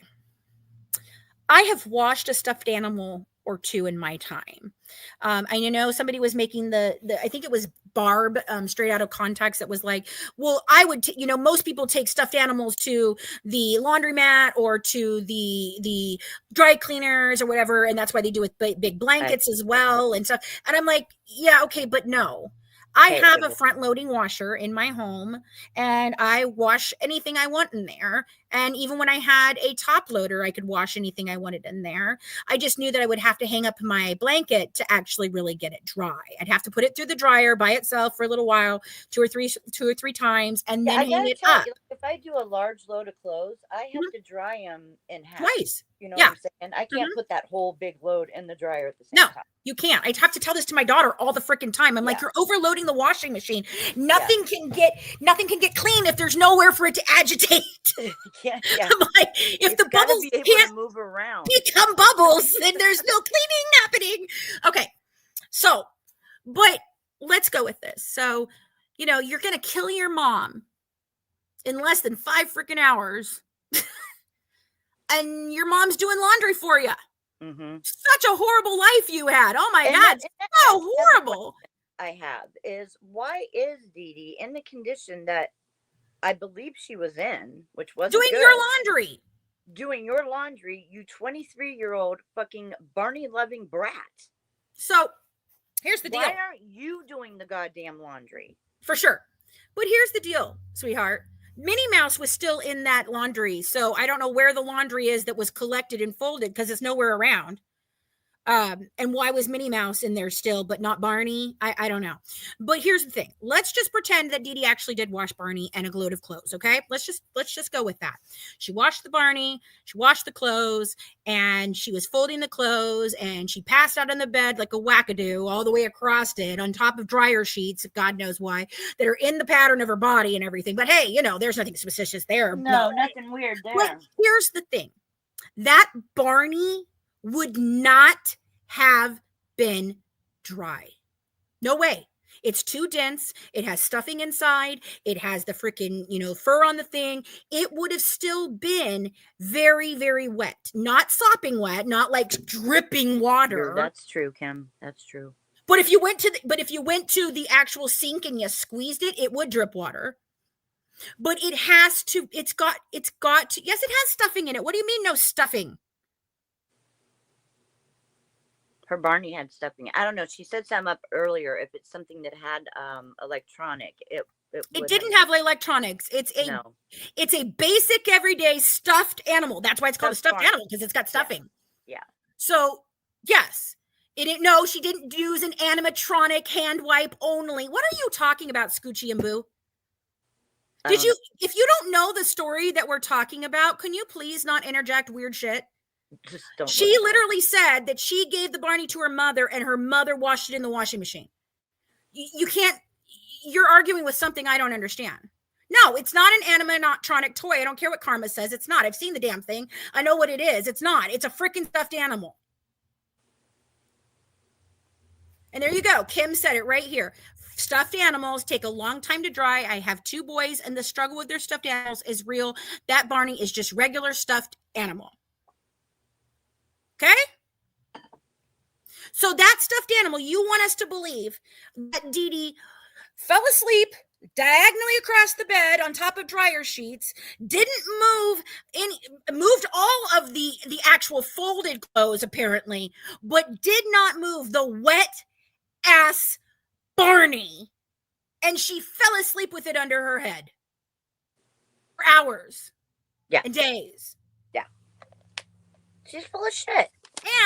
B: I have washed a stuffed animal or two in my time. I know somebody was making I think it was Barb, straight out of context, that was like, well, I would, most people take stuffed animals to the laundromat or to the dry cleaners or whatever, and that's why they do with big
A: I
B: blankets as well and stuff. And I'm like, yeah, okay, but no. I
A: hey,
B: have a front loading washer in my home and I wash anything I want in there. And even when I had a top loader, I could wash anything I wanted in there. I just knew that I would have to hang up my blanket to actually really get it dry. I'd have to put it through the dryer by itself for a little while, two or three times, and
A: yeah,
B: then
A: I
B: hang
A: gotta
B: it
A: tell
B: up.
A: you, like, if I do a large load of clothes, I have
B: Mhm.
A: to dry them in half.
B: Twice.
A: You know what
B: Yeah.
A: I'm saying? I can't
B: Mhm.
A: put that whole big load in the dryer at the
B: No,
A: same time.
B: you can't. I have to tell this to my daughter all the freaking time. I'm like,
A: Yeah,
B: you're overloading the washing machine.
A: yeah,
B: Nothing can get clean if there's nowhere for it to agitate.
A: yeah, yeah.
B: I'm like, if
A: It's
B: the
A: got to
B: bubbles
A: be able to
B: can't
A: move around.
B: become bubbles, then there's no cleaning happening. Okay. So, but let's go with this. So, you're going to kill your mom in less than 5 freaking hours, and your mom's doing laundry for you.
A: Mm-hmm.
B: Such a horrible life you had. Oh my
A: And
B: God. So
A: that's the
B: horrible.
A: question I have is why is Dee Dee in the condition that I believe she was in, which wasn't
B: Doing your
A: good,
B: laundry.
A: doing your laundry, you 23-year-old fucking Barney loving brat?
B: So here's the
A: Why
B: deal.
A: aren't you doing the goddamn laundry?
B: For sure. But here's the deal, sweetheart. Minnie Mouse was still in that laundry. So I don't know where the laundry is that was collected and folded because it's nowhere around. And why was Minnie Mouse in there still, but not Barney? I don't know. But here's the thing. Let's just pretend that Dee Dee actually did wash Barney and a load of clothes. Okay. Let's just go with that. She washed the Barney, she washed the clothes, and she was folding the clothes, and she passed out on the bed like a wackadoo all the way across it on top of dryer sheets, God knows why, that are in the pattern of her body and everything. But hey, there's nothing suspicious there.
A: No, nothing weird
B: But
A: there.
B: here's the thing. That Barney would not have been dry. No way. It's too dense. It has stuffing inside. It has the freaking, fur on the thing. It would have still been very, very wet. Not sopping wet, not like dripping water.
A: That's true, Kim. That's true.
B: But if you went to the actual sink and you squeezed it, it would drip water. But it's got to, yes, it has stuffing in it. What do you mean no stuffing?
A: Her Barney had stuffing. I don't know. She said some up earlier. If it's something that had electronic,
B: It didn't have electronics.
A: No
B: It's a basic everyday stuffed animal. That's why it's called a stuffed
A: Barney.
B: animal, because it's got stuffing.
A: Yeah.
B: So, yes. It didn't. No, she didn't use an animatronic hand wipe only. What are you talking about, Scoochie and Boo?
A: I
B: Did
A: don't
B: you? If you don't know the story that we're talking about, can you please not interject weird shit?
A: just don't
B: She
A: look.
B: literally said that she gave the Barney to her mother, and her mother washed it in the washing machine. You can't. You're arguing with something I don't understand. No, it's not an animatronic toy. I don't care what Karma says. It's not. I've seen the damn thing. I know what it is. It's not. It's a freaking stuffed animal. And there you go. Kim said it right here. Stuffed animals take a long time to dry. I have 2 boys, and the struggle with their stuffed animals is real. That Barney is just regular stuffed animal. Okay? So that stuffed animal, you want us to believe that Dee Dee fell asleep diagonally across the bed on top of dryer sheets, didn't move any, moved all of the actual folded clothes apparently, but did not move the wet ass Barney, and she fell asleep with it under her head for hours and days.
A: Yeah. She's full of shit.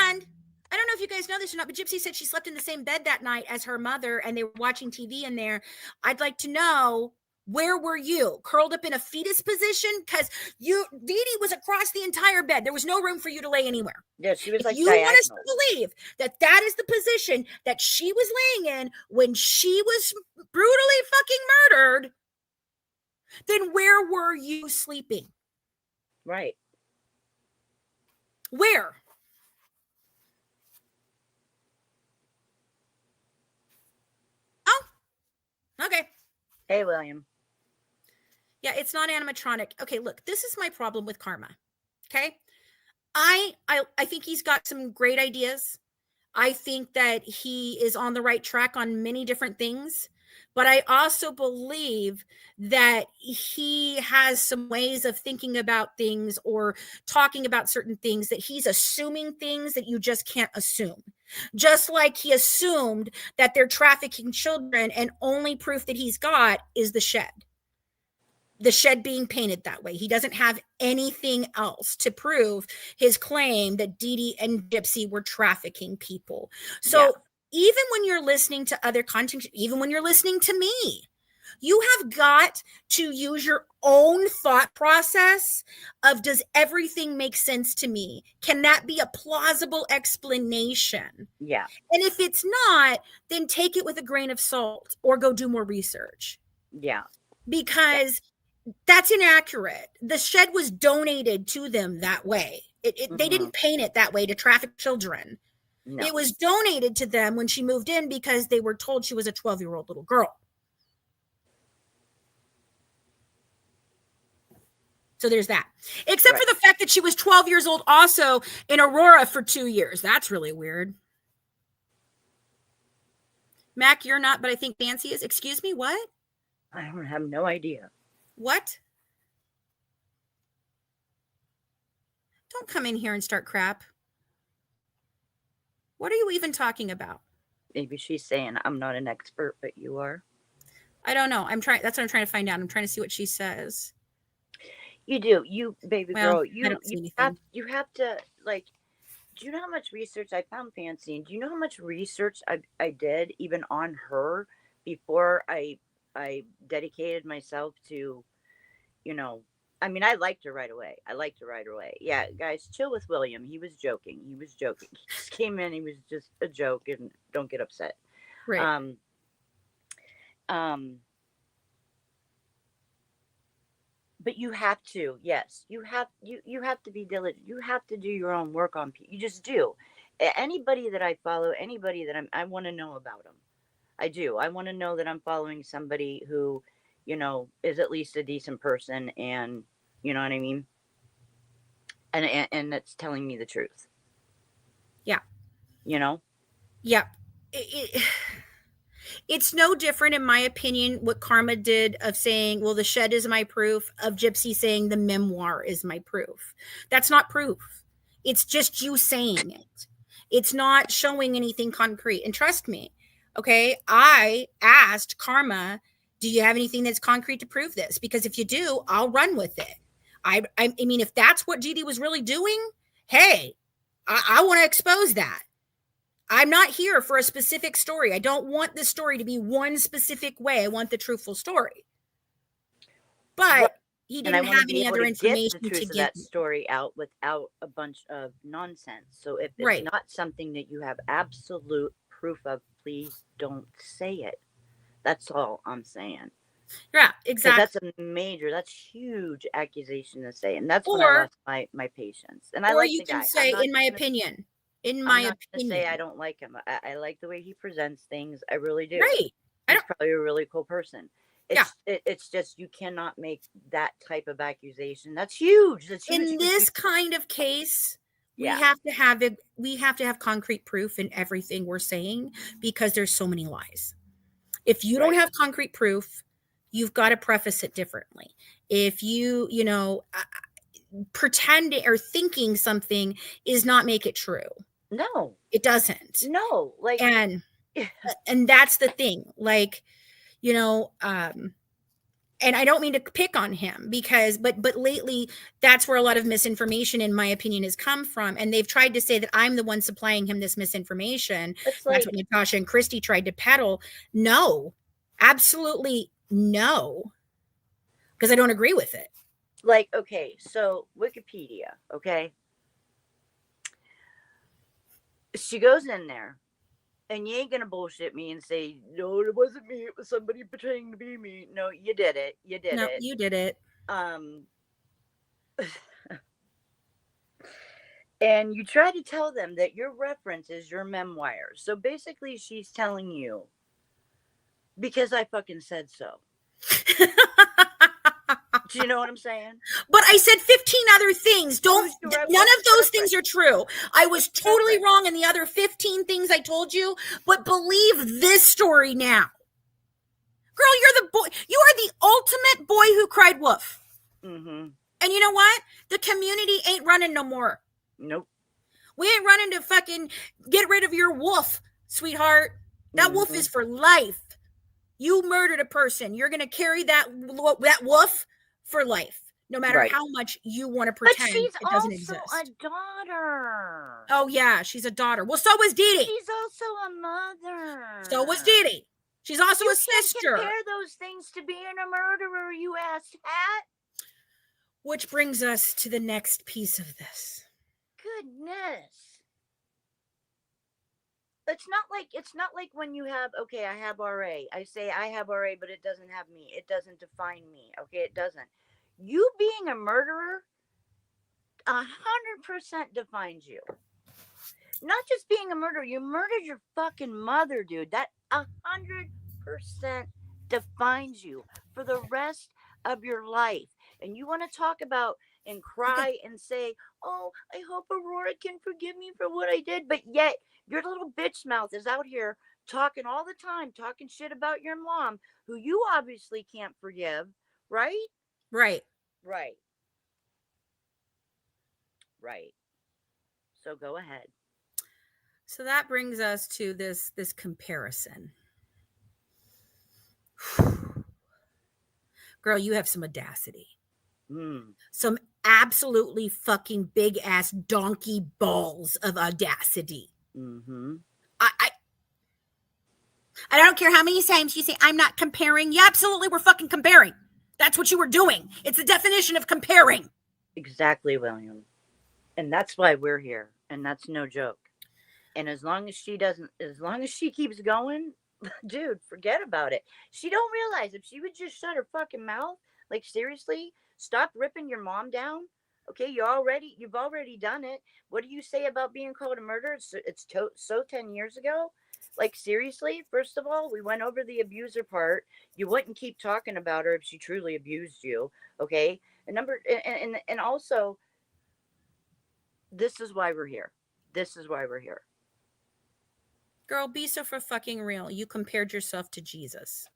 B: And I don't know if you guys know this or not, but Gypsy said she slept in the same bed that night as her mother, and they were watching TV in there. I'd like to know, where were you? Curled up in a fetus position? Because Dee Dee was across the entire bed. There was no room for you to lay anywhere.
A: Yeah, she was
B: if
A: like
B: you
A: diagonal.
B: Want us to believe that that is the position that she was laying in when she was brutally fucking murdered, then where were you sleeping?
A: Right.
B: Where? Oh, okay.
A: Hey, William.
B: Yeah, it's not animatronic. Okay, look, this is my problem with Karma. Okay. I think he's got some great ideas. I think that he is on the right track on many different things, but I also believe that he has some ways of thinking about things or talking about certain things that he's assuming things that you just can't assume. Just like he assumed that they're trafficking children, and only proof that he's got is the shed being painted that way. He doesn't have anything else to prove his claim that Dee Dee and Gypsy were trafficking people. So even when you're listening to other content, even when you're listening to me, you have got to use your own thought process of, does everything make sense to me? Can that be a plausible explanation?
A: Yeah.
B: And if it's not, then take it with a grain of salt or go do more research.
A: Yeah.
B: Because that's inaccurate. The shed was donated to them that way. They didn't paint it that way to traffic children. No. It was donated to them when she moved in because they were told she was a 12-year-old little girl. So there's that. Except for the fact that she was 12 years old also in Aurora for 2 years. That's really weird. Mac, you're not, but I think Nancy is. Excuse me, what?
A: I have no idea.
B: What? Don't come in here and start crap. What are you even talking about?
A: Maybe she's saying I'm not an expert, but you are.
B: I don't know. That's what I'm trying to find out. I'm trying to see what she says.
A: You do. You, baby girl, you have to, like, do you know how much research I found Fancy? Do you know how much research I did even on her before I dedicated myself to, I mean, I liked her right away. Yeah, guys, chill with William. He was joking. He just came in. He was just a joke, and don't get upset.
B: Right.
A: But you have to, yes, you have to be diligent. You have to do your own work on people. You just do. Anybody that I follow, anybody that I want to know about them. I do. I want to know that I'm following somebody who, is at least a decent person, and you know what I mean? And that's telling me the truth.
B: Yeah.
A: Yeah.
B: It's no different, in my opinion, what Karma did of saying, well, the shed is my proof, of Gypsy saying the memoir is my proof. That's not proof. It's just you saying it. It's not showing anything concrete. And trust me, okay, I asked Karma, do you have anything that's concrete to prove this? Because if you do, I'll run with it. I mean, if that's what Dee Dee was really doing, hey, I want to expose that. I'm not here for a specific story. I don't want this story to be one specific way. I want the truthful story.
A: Right.
B: But he
A: And I
B: didn't
A: want to
B: have
A: be
B: any
A: able
B: other
A: to get the
B: information to
A: truth of
B: give
A: that
B: me.
A: story out without a bunch of nonsense. So if it's
B: Right.
A: not something that you have absolute proof of, please don't say it. That's all I'm saying.
B: Yeah,
A: Because that's
B: exactly.
A: that's huge accusation to say. And that's when I
B: Or
A: lost my patience. And I
B: or
A: like
B: you
A: the
B: can
A: guy.
B: say, in my opinion. In my
A: I'm not gonna say I
B: opinion.
A: don't like him. I like the way he presents things. I really do.
B: Right. I
A: He's
B: don't
A: probably a really cool person.
B: yeah.
A: It's just you cannot make that type of accusation. That's huge. That's huge,
B: In
A: huge, huge.
B: this kind of case,
A: Yeah.
B: we have to have concrete proof in everything we're saying because there's so many lies. If you don't
A: Right.
B: have concrete proof, you've got to preface it differently. If pretending or thinking something is not make it true.
A: No.
B: It doesn't.
A: No. Like
B: And and that's the thing. Like, you know, and I don't mean to pick on him because but lately that's where a lot of misinformation in my opinion has come from, and they've tried to say that I'm the one supplying him this misinformation.
A: it's
B: That's what
A: like
B: Natasha and Christy tried to peddle. No, absolutely no, because I don't agree with it.
A: okay, so Wikipedia, okay? She goes in there and you ain't gonna bullshit me and say, no, it wasn't me, it was somebody pretending to be me. No, you did it. You did
B: No,
A: it.
B: you did it.
A: Um and you try to tell them that your reference is your memoir. So basically she's telling you because I fucking said so. Do you know what I'm saying?
B: But I said 15 other things. Don't,
A: Who's your
B: none
A: what's
B: of
A: your
B: those things
A: reference?
B: are true. I was
A: What's your
B: totally
A: reference?
B: wrong in the other 15 things I told you, but believe this story now. Girl, you're the boy. You are the ultimate boy who cried wolf.
A: Mm-hmm.
B: And you know what? The community ain't running no more.
A: Nope.
B: We ain't running to fucking get rid of your wolf, sweetheart. That wolf
A: Mm-hmm.
B: is for life. You murdered a person. You're going to carry that wolf for life, no matter
A: Right.
B: how much you want to
A: But
B: pretend
A: she's
B: it doesn't
A: also a
B: exist.
A: daughter.
B: Oh, yeah, she's a daughter. Well, so was Dee Dee.
A: She's also a
B: So was Dee
A: mother.
B: Dee. She's also
A: You
B: a
A: can't
B: sister.
A: compare those things to being a murderer, you ass hat.
B: Which brings us to the next piece of this.
A: Goodness. It's not like when you have okay, I have RA. I say I have RA, but it doesn't have me. It doesn't define me. Okay, it doesn't. You being a murderer 100% defines you. Not just being a murderer, you murdered your fucking mother, dude. That 100% defines you for the rest of your life. And you want to talk about and
B: Okay.
A: cry and say, oh, I hope Aurora can forgive me for what I did. But yet, your little bitch mouth is out here talking all the time, talking shit about your mom, who you obviously can't forgive, right?
B: Right.
A: Right, right. So go ahead.
B: So that brings us to this comparison. Girl, you have some audacity.
A: Mm.
B: Some absolutely fucking big ass donkey balls of audacity.
A: Mm-hmm.
B: I, I I don't care how many times you say I'm not comparing. Yeah, absolutely, we're fucking comparing. That's what you were doing. It's the definition of comparing.
A: Exactly, William. And that's why we're here. And that's no joke. And as long as she keeps going, dude, forget about it. She don't realize if she would just shut her fucking mouth, like seriously, stop ripping your mom down. Okay, you've already done it. What do you say about being called a murderer? So 10 years ago. Like seriously, first of all, we went over the abuser part. You wouldn't keep talking about her if she truly abused you. Okay, and also, this is why we're here. This is why we're here.
B: Girl, be so for fucking real. You compared yourself to Jesus.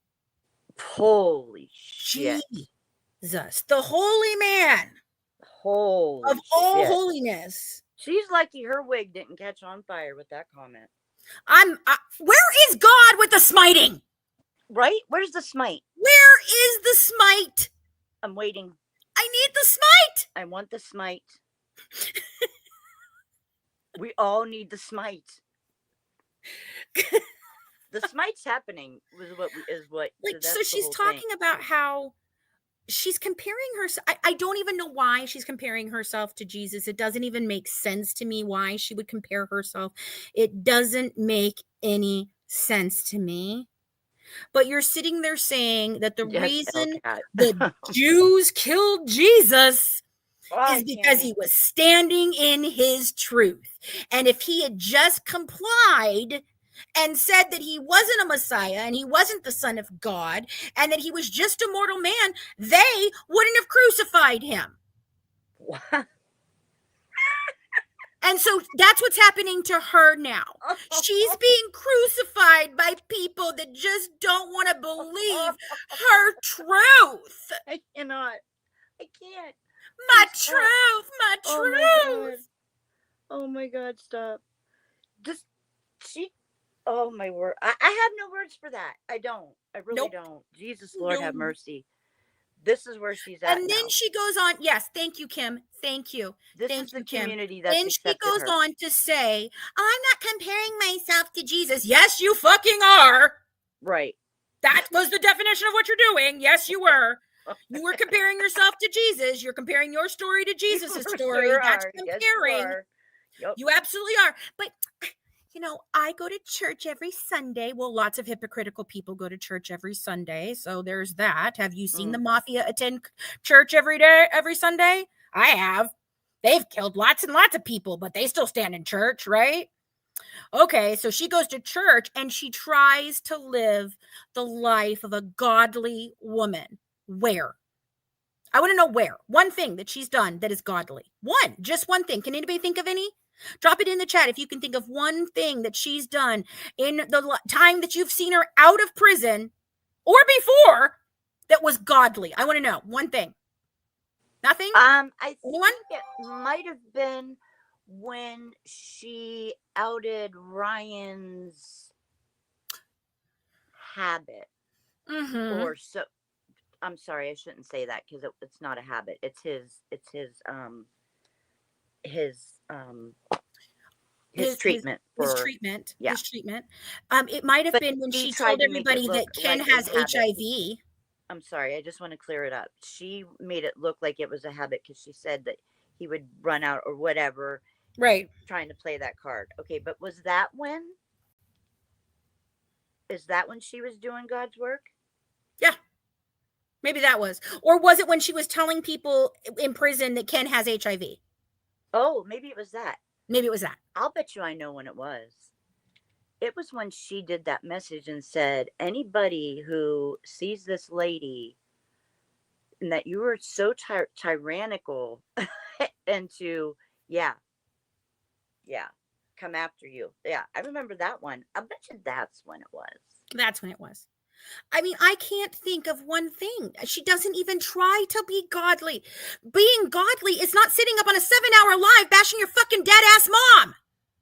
A: Holy shit.
B: Jesus, the holy man of
A: Holy
B: all
A: shit.
B: holiness.
A: She's lucky her wig didn't catch on fire with that comment.
B: Where is God with the smiting?
A: Right? Where's the smite?
B: Where is the smite?
A: I'm waiting.
B: I need the smite.
A: I want the smite. We all need the smite. The smite's happening is what
B: Like, so
A: that's the
B: she's
A: whole thing.
B: talking about how she's comparing herself. I don't even know why she's comparing herself to Jesus. It doesn't even make sense to me why she would compare herself. It doesn't make any sense to me. But you're sitting there saying that the
A: Yes,
B: reason
A: Hellcat.
B: the Jews killed Jesus
A: Oh,
B: is
A: I can't
B: because
A: even.
B: he was standing in his truth. And if he had just complied and said that he wasn't a Messiah and he wasn't the Son of God and that he was just a mortal man, they wouldn't have crucified him.
A: What?
B: And so that's what's happening to her now. She's being crucified by people that just don't want to believe her truth.
A: I cannot. I can't.
B: My
A: Please stop.
B: truth, my
A: Oh my god.
B: truth.
A: Oh my god, stop. Just she oh my word. I have no words for that. I don't. I really
B: Nope.
A: don't. Jesus Lord have
B: No.
A: mercy. This is where she's at
B: And then
A: now.
B: she goes on, yes, thank you, Kim. Thank you.
A: This is
B: Thank
A: the
B: you, Kim.
A: community that's
B: Then she
A: accepted
B: goes
A: her.
B: on to say, I'm not comparing myself to Jesus. Yes, you fucking are.
A: Right.
B: That was the definition of what you're doing. Yes, you were. You were comparing yourself to Jesus. You're comparing your story to
A: You
B: Jesus' story.
A: sure
B: That's
A: are. Yes, you
B: comparing.
A: are. Yep.
B: You absolutely are. But I go to church every Sunday. Well, lots of hypocritical people go to church every Sunday. So there's that. Have you seen the
A: Mm.
B: mafia attend church every day, every Sunday? I have. They've killed lots and lots of people, but they still stand in church, right? Okay, so she goes to church and she tries to live the life of a godly woman. Where? I want to know where. One thing that she's done that is godly. One, just one thing. Can anybody think of any? Drop it in the chat if you can think of one thing that she's done in the time that you've seen her out of prison or before that was godly. I want to know one thing. Nothing?
A: I
B: Anyone?
A: think it might have been when she outed Ryan's habit
B: Mm-hmm.
A: or so I'm sorry, I shouldn't say that because it's not a habit. His um his
B: His his
A: treatment
B: his
A: for
B: treatment.
A: yeah.
B: His treatment. It might have
A: But
B: been when
A: she
B: she
A: tried
B: told
A: to make it
B: everybody
A: look
B: that Ken
A: like a
B: has
A: habit.
B: HIV.
A: I'm sorry, I just want to clear it up. She made it look like it was a habit because she said that he would run out or whatever
B: Right.
A: trying to play that card. Okay, but was that when? Is that when she was doing God's work?
B: Yeah. Maybe that was. Or was it when she was telling people in prison that Ken has HIV?
A: Oh, maybe it was that.
B: Maybe it was that.
A: I'll bet you I know when it was. It was when she did that message and said, anybody who sees this lady and that you were so tyrannical and to, yeah, yeah, come after you. Yeah, I remember that one. I bet you that's when it was.
B: That's when it was. I mean, I can't think of one thing. She doesn't even try to be godly. Being godly is not sitting up on a 7-hour live bashing your fucking dead ass mom.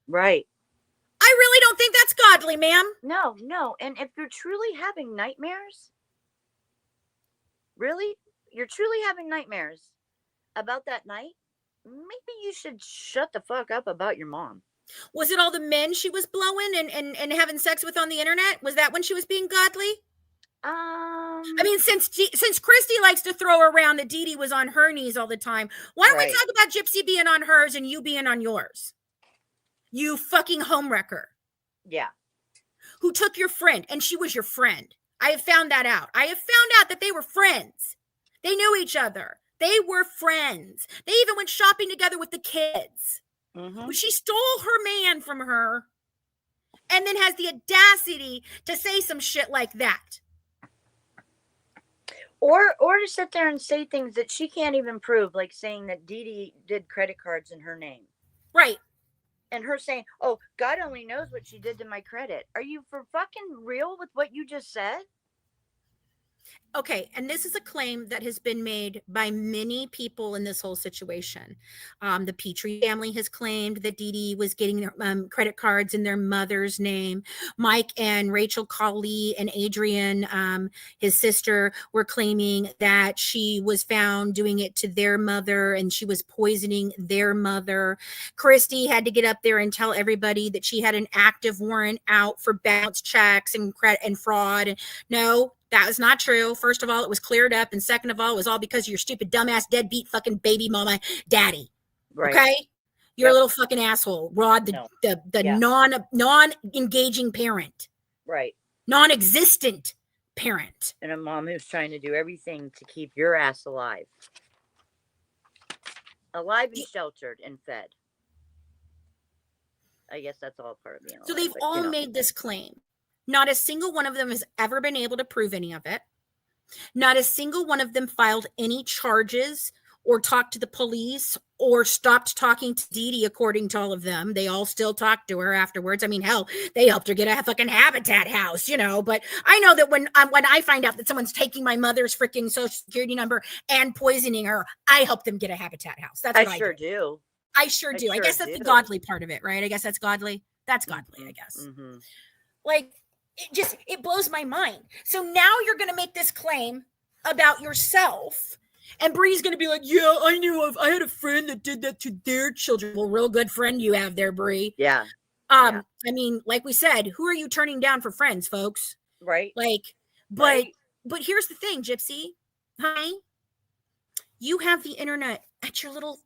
A: Right.
B: I really don't think that's godly, ma'am.
A: No, no. And if you're truly having nightmares, really, you're truly having nightmares about that night, maybe you should shut the fuck up about your mom.
B: Was it all the men she was blowing and having sex with on the internet? Was that when she was being godly? I mean, since Christy likes to throw around that Dee Dee was on her knees all the time, why don't we
A: right.
B: talk about Gypsy being on hers and you being on yours? You fucking homewrecker.
A: Yeah.
B: Who took your friend, and she was your friend. I have found that out. I have found out that they were friends. They knew each other. They were friends. They even went shopping together with the kids.
A: Mm-hmm.
B: But she stole her man from her and then has the audacity to say some shit like that.
A: Or to sit there and say things that she can't even prove, like saying that Dee Dee did credit cards in her name.
B: Right.
A: And her saying, oh, God only knows what she did to my credit. Are you for fucking real with what you just said?
B: Okay, and this is a claim that has been made by many people in this whole situation. The Petrie family has claimed that Dee Dee was getting credit cards in their mother's name. Mike and Rachel Colley and Adrian, his sister, were claiming that she was found doing it to their mother and she was poisoning their mother. Christy had to get up there and tell everybody that she had an active warrant out for bounce checks and credit and fraud. No, that was not true. First of all, it was cleared up. And second of all, it was all because of your stupid, dumbass, deadbeat fucking baby mama daddy.
A: Right.
B: Okay? You're a
A: Yep.
B: little fucking asshole. Rod,
A: No.
B: the
A: Yeah.
B: non-engaging parent.
A: Right.
B: Non-existent parent.
A: And a mom who's trying to do everything to keep your ass alive. Alive and sheltered and fed. I guess that's all part of being alive.
B: So they've all made this claim. Not a single one of them has ever been able to prove any of it. Not a single one of them filed any charges or talked to the police or stopped talking to Dee Dee, according to all of them. They all still talked to her afterwards. I mean, hell, they helped her get a fucking Habitat house, you know. But I know that when I find out that someone's taking my mother's freaking social security number and poisoning her, I help them get a Habitat house. That's what I
A: sure do.
B: I sure do. I guess that's the godly part of it, right? I guess that's godly. That's godly, I guess.
A: Mm-hmm.
B: Like, it blows my mind. So now you're going to make this claim about yourself, and Bree's going to be like, yeah, I had a friend that did that to their children. Well, real good friend you have there, Bree.
A: Yeah.
B: I mean, like we said, who are you turning down for friends, folks?
A: Right.
B: Like, but here's the thing, Gypsy, honey, you have the internet at your little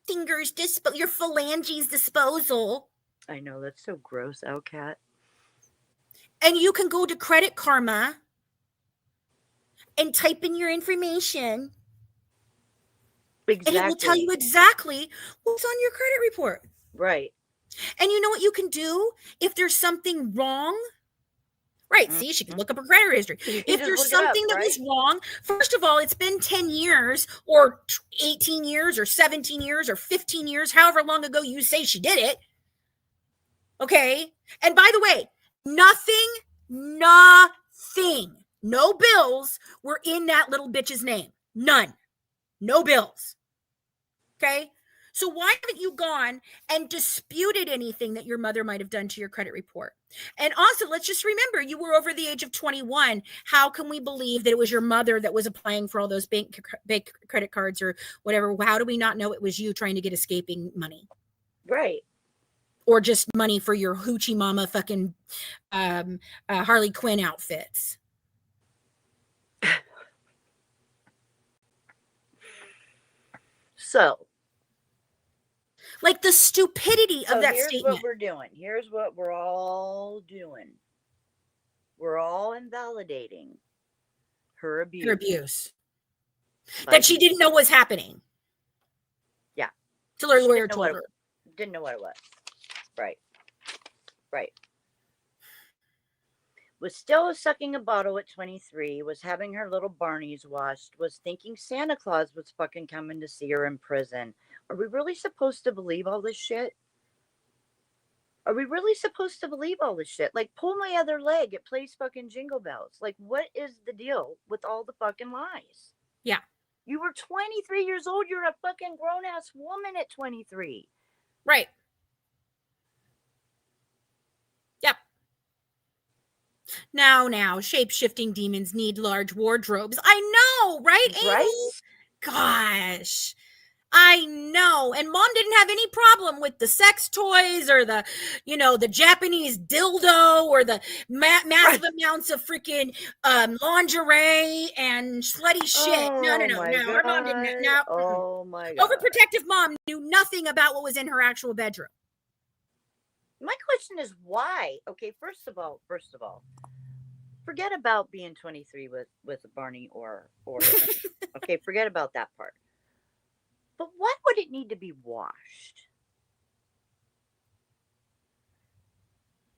B: fingers, your phalanges disposal.
A: I know, that's so gross, Cat.
B: And you can go to Credit Karma and type in your information.
A: Exactly.
B: And it will tell you exactly what's on your credit report.
A: Right.
B: And you know what you can do if there's something wrong? Right. See, she can look up her credit history. If there's something that was wrong, first of all, it's been 10 years or 18 years or 17 years or 15 years, however long ago you say she did it. Okay. And by the way, nothing, no bills were in that little bitch's name. None. No bills. Okay. So why haven't you gone and disputed anything that your mother might have done to your credit report? And also, let's just remember, you were over the age of 21. How can we believe that it was your mother that was applying for all those bank credit cards or whatever? How do we not know it was you trying to get escaping money?
A: Right.
B: Or just money for your hoochie mama fucking Harley Quinn outfits.
A: So.
B: Like the stupidity of that statement.
A: Here's what we're doing. Here's what we're all doing. We're all invalidating her abuse.
B: Her abuse. That she didn't know was happening.
A: Yeah.
B: Till her lawyer told her.
A: Didn't know what it was. Right. Right. Was still sucking a bottle at 23, was having her little Barneys washed, was thinking Santa Claus was fucking coming to see her in prison. Are we really supposed to believe all this shit? Are we really supposed to believe all this shit? Like, pull my other leg, it plays fucking Jingle Bells. Like, what is the deal with all the fucking lies?
B: Yeah.
A: You were 23 years old. You're a fucking grown-ass woman at 23.
B: Right. Yep. Now, shape-shifting demons need large wardrobes. I know, right, Amy?
A: Right?
B: Gosh. I know. And mom didn't have any problem with the sex toys or the, the Japanese dildo or the massive amounts of freaking lingerie and slutty shit. No. Our mom didn't. No.
A: Oh my God.
B: Overprotective mom knew nothing about what was in her actual bedroom.
A: My question is why? Okay, first of all, forget about being 23 with a Barney or okay, forget about that part. But why would it need to be washed?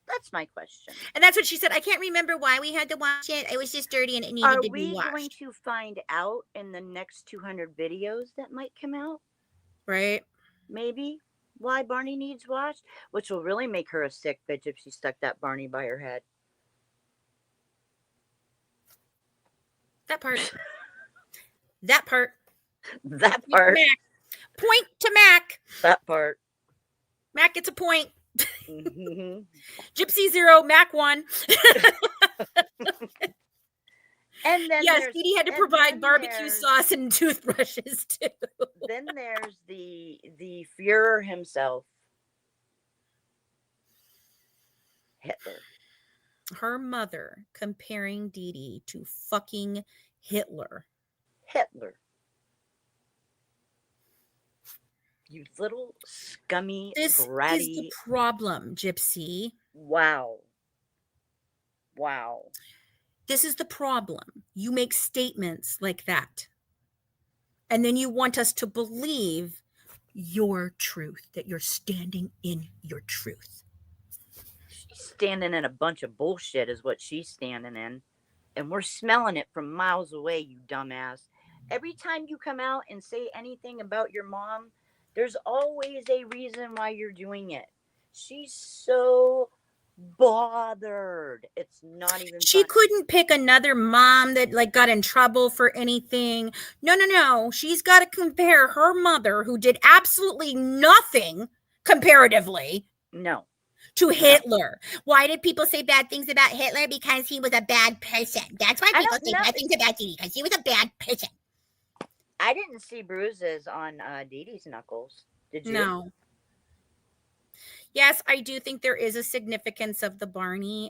A: That's my question.
B: And that's what she said. I can't remember why we had to wash it. It was just dirty and it needed to be washed.
A: Are we going to find out in the next 200 videos that might come out?
B: Right.
A: Maybe why Barney needs washed, which will really make her a sick bitch if she stuck that Barney by her head.
B: That part. That part.
A: That
B: Point to
A: part.
B: Mac. Point to Mac.
A: That part.
B: Mac gets a point.
A: Mm-hmm.
B: Gypsy 0, Mac 1.
A: And then
B: Yes,
A: there's
B: Dee Dee had to
A: and
B: provide
A: then
B: barbecue
A: there's
B: sauce and toothbrushes too.
A: then there's the Führer himself, Hitler.
B: Her mother comparing Dee Dee to fucking Hitler.
A: Hitler. You little scummy
B: This is the
A: bratty.
B: problem, Gypsy.
A: Wow. Wow.
B: This is the problem. You make statements like that. And then you want us to believe your truth, that you're standing in your truth.
A: She's standing in a bunch of bullshit, is what she's standing in. And we're smelling it from miles away, you dumbass. Every time you come out and say anything about your mom, there's always a reason why you're doing it. She's so bothered. It's not even
B: She
A: funny.
B: couldn't pick another mom that like got in trouble for anything. No. She's got to compare her mother, who did absolutely nothing comparatively,
A: No.
B: to
A: No.
B: Hitler. Why did people say bad things about Hitler? Because he was a bad person. That's why
A: I
B: people
A: don't
B: say
A: know.
B: bad things about Dee Dee, because he was a bad person.
A: I didn't see bruises on Dee Dee's knuckles. Did you?
B: No. Yes, I do think there is a significance of the Barney.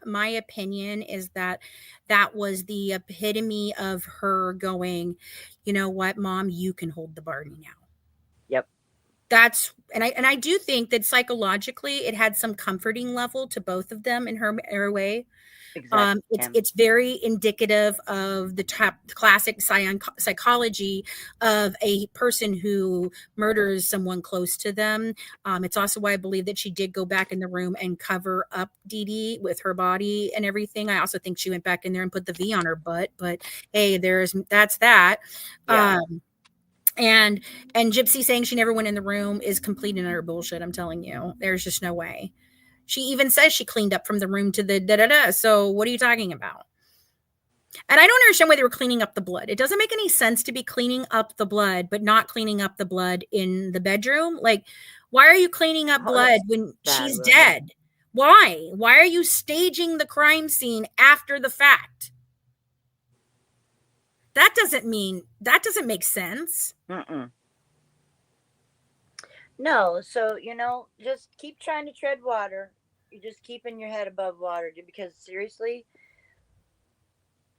B: My opinion is that that was the epitome of her going, you know what, Mom, you can hold the Barney now.
A: Yep.
B: That's and I do think that psychologically it had some comforting level to both of them in her way.
A: Exactly.
B: It's very indicative of the classic psychology of a person who murders someone close to them. It's also why I believe that she did go back in the room and cover up Dee Dee with her body and everything. I also think she went back in there and put the V on her butt. But hey, that's that.
A: Yeah.
B: And Gypsy saying she never went in the room is complete and utter bullshit. I'm telling you, there's just no way. She even says she cleaned up from the room to the da-da-da. So what are you talking about? And I don't understand why they were cleaning up the blood. It doesn't make any sense to be cleaning up the blood, but not cleaning up the blood in the bedroom. Like, why are you cleaning up blood when she's dead? Why? Why are you staging the crime scene after the fact? That doesn't make sense.
A: Mm-mm. No, so just keep trying to tread water. You're just keeping your head above water, because seriously,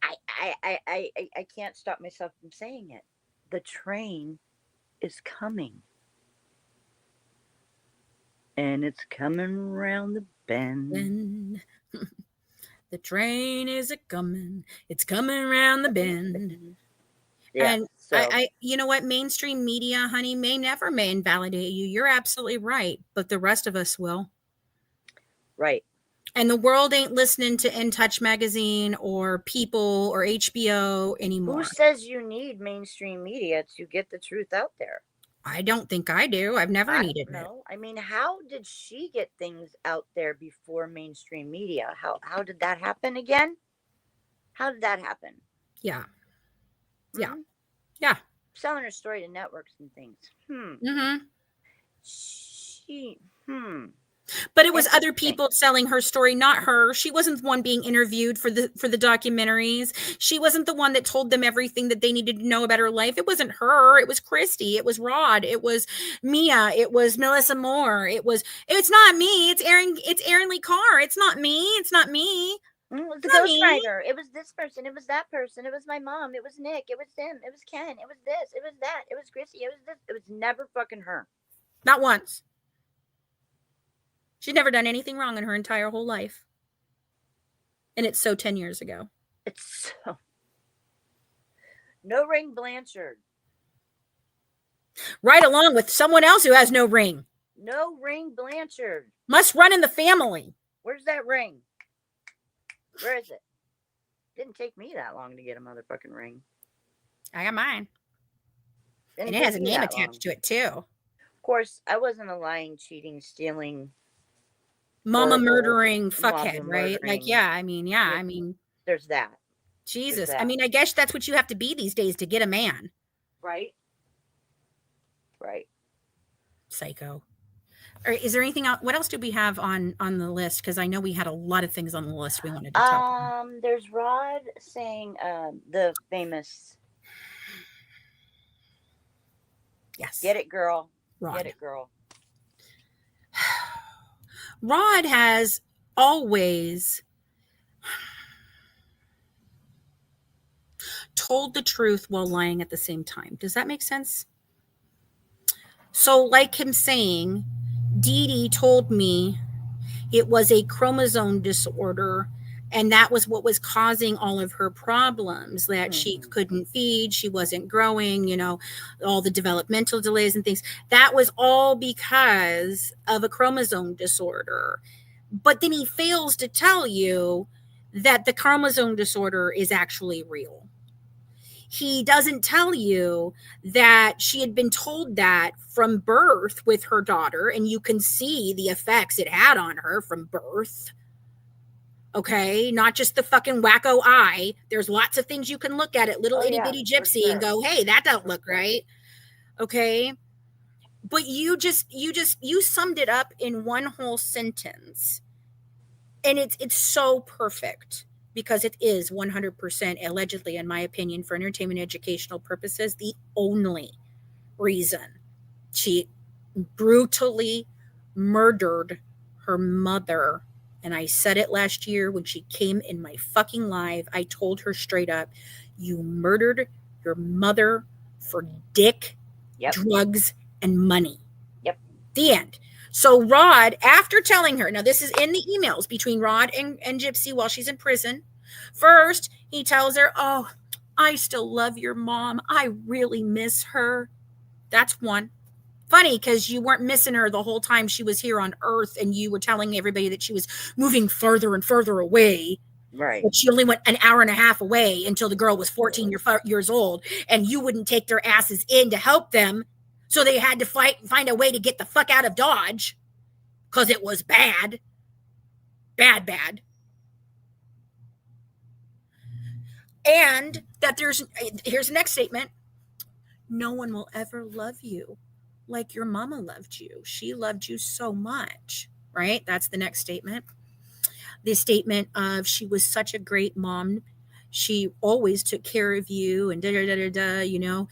A: I can't stop myself from saying it. The train is coming, and it's coming around the bend.
B: The train is a coming. It's coming around the bend.
A: Yeah.
B: And
A: So
B: I you know what? Mainstream media, honey, may invalidate you. You're absolutely right, but the rest of us will.
A: right.
B: And the world ain't listening to In Touch magazine or People or HBO anymore.
A: Who says you need mainstream media to get the truth out there?
B: I don't think I do. I've never needed it.
A: No. I mean, how did she get things out there before mainstream media? How did that happen again? How did that happen?
B: Yeah. Yeah.
A: Mhm.
B: Yeah.
A: Selling her story to networks and things.
B: Mm-hmm.
A: She
B: But it was other people selling her story, not her. She wasn't the one being interviewed for the documentaries. She wasn't the one that told them everything that they needed to know about her life. It wasn't her. It was Christy. It was Rod. It was Mia. It was Melissa Moore. It's not me. It's Aaron Lee Carr. It's not me. It's not me.
A: It was the ghostwriter. It was this person. It was that person. It was my mom. It was Nick. It was him. It was Ken. It was this. It was that. It was Chrissy. It was this. It was never fucking her.
B: Not once. She's never done anything wrong in her entire whole life. And it's so 10 years ago.
A: It's so. No ring Blanchard.
B: Right along with someone else who has no ring.
A: No ring Blanchard.
B: Must run in the family.
A: Where's that ring? Where is it? Didn't take me that long to get a motherfucking ring.
B: I got mine. And it has a name attached to it, too.
A: Of course, I wasn't a lying, cheating, stealing,
B: mama murdering fuckhead, right? Like, yeah, I mean, there's
A: that. There's
B: Jesus. I
A: that.
B: mean, I guess that's what you have to be these days to get a man.
A: Right? Right.
B: Psycho. Or is there anything else? What else do we have on the list? Because I know we had a lot of things on the list we wanted to talk about.
A: There's Rod saying the famous
B: Yes.
A: "Get it, girl.
B: Rod.
A: Get it, girl."
B: Rod has always told the truth while lying at the same time. Does that make sense? So, like him saying, Dee Dee told me it was a chromosome disorder, and that was what was causing all of her problems, that she couldn't feed, she wasn't growing, all the developmental delays and things. That was all because of a chromosome disorder. But then he fails to tell you that the chromosome disorder is actually real. He doesn't tell you that she had been told that from birth with her daughter, and you can see the effects it had on her from birth. Okay, not just the fucking wacko eye. There's lots of things you can look at little itty bitty Gypsy and go, hey, that don't look right. Okay, but you summed it up in one whole sentence, and it's so perfect. Because it is 100% allegedly, in my opinion, for entertainment educational purposes, the only reason she brutally murdered her mother. And I said it last year when she came in my fucking live. I told her straight up, you murdered your mother for dick, drugs, and money.
A: Yep.
B: The end. So Rod, after telling her, now this is in the emails between Rod and Gypsy while she's in prison. First, he tells her, oh, I still love your mom. I really miss her. That's one. Funny, because you weren't missing her the whole time she was here on Earth, and you were telling everybody that she was moving further and further away.
A: Right.
B: But she only went an hour and a half away until the girl was 14 years old, and you wouldn't take their asses in to help them. So they had to find a way to get the fuck out of Dodge because it was bad. Bad. And that here's the next statement. No one will ever love you like your mama loved you. She loved you so much, right? That's the next statement. The statement of she was such a great mom. She always took care of you and da.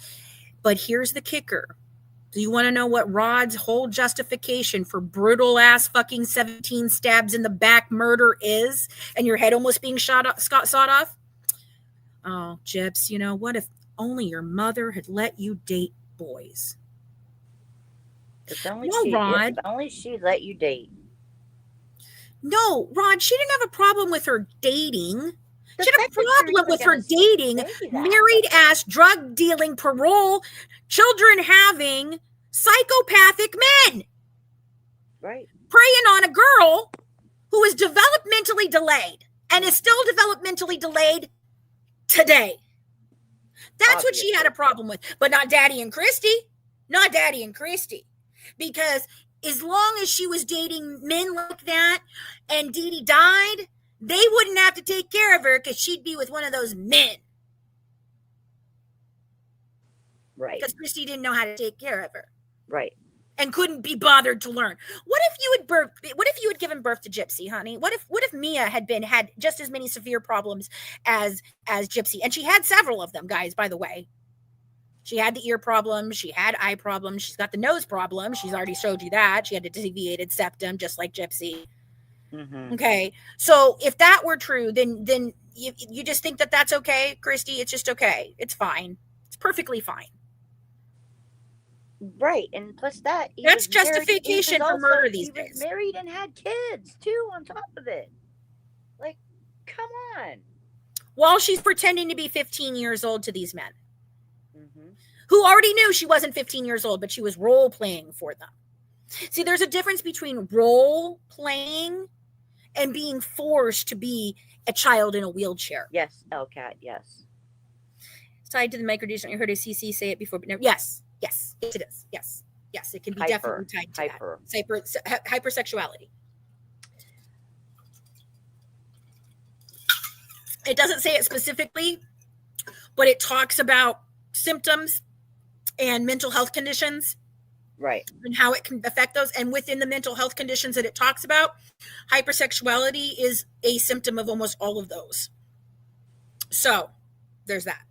B: But here's the kicker. Do you want to know what Rod's whole justification for brutal ass fucking 17 stabs in the back murder is? And your head almost being sawed off? Oh, Gyps, what if only your mother had let you date boys?
A: If only she let you date.
B: No, Rod, she didn't have a problem with her dating. She had a problem with her dating married ass, drug dealing, parole, children having psychopathic men.
A: Right.
B: Preying on a girl who is developmentally delayed and is still developmentally delayed today. That's what she had a problem with. But not Daddy and Christy. Not Daddy and Christy. Because as long as she was dating men like that and Dee Dee died, they wouldn't have to take care of her because she'd be with one of those men.
A: Right.
B: Because Christy didn't know how to take care of her.
A: Right.
B: And couldn't be bothered to learn. What if you had given birth to Gypsy, honey? What if Mia had just as many severe problems as Gypsy? And she had several of them, guys, by the way. She had the ear problem. She had eye problems. She's got the nose problem. She's already showed you that. She had a deviated septum, just like Gypsy.
A: Mm-hmm.
B: Okay. So if that were true, then you just think that that's okay, Christy? It's just okay. It's fine. It's perfectly fine.
A: Right. And plus
B: that's justification for murder these days.
A: He was married and had kids, too, on top of it. Like, come on.
B: While she's pretending to be 15 years old to these men. Who already knew she wasn't 15 years old, but she was role playing for them. See, there's a difference between role playing and being forced to be a child in a wheelchair.
A: Yes, Elcat, yes.
B: Tied to the microdosing. I heard a CC say it before, but no. Yes, it is. Yes, it can be definitely tied to that. Hypersexuality. It doesn't say it specifically, but it talks about symptoms and mental health conditions.
A: Right.
B: And how it can affect those. And within the mental health conditions that it talks about, hypersexuality is a symptom of almost all of those. So there's that.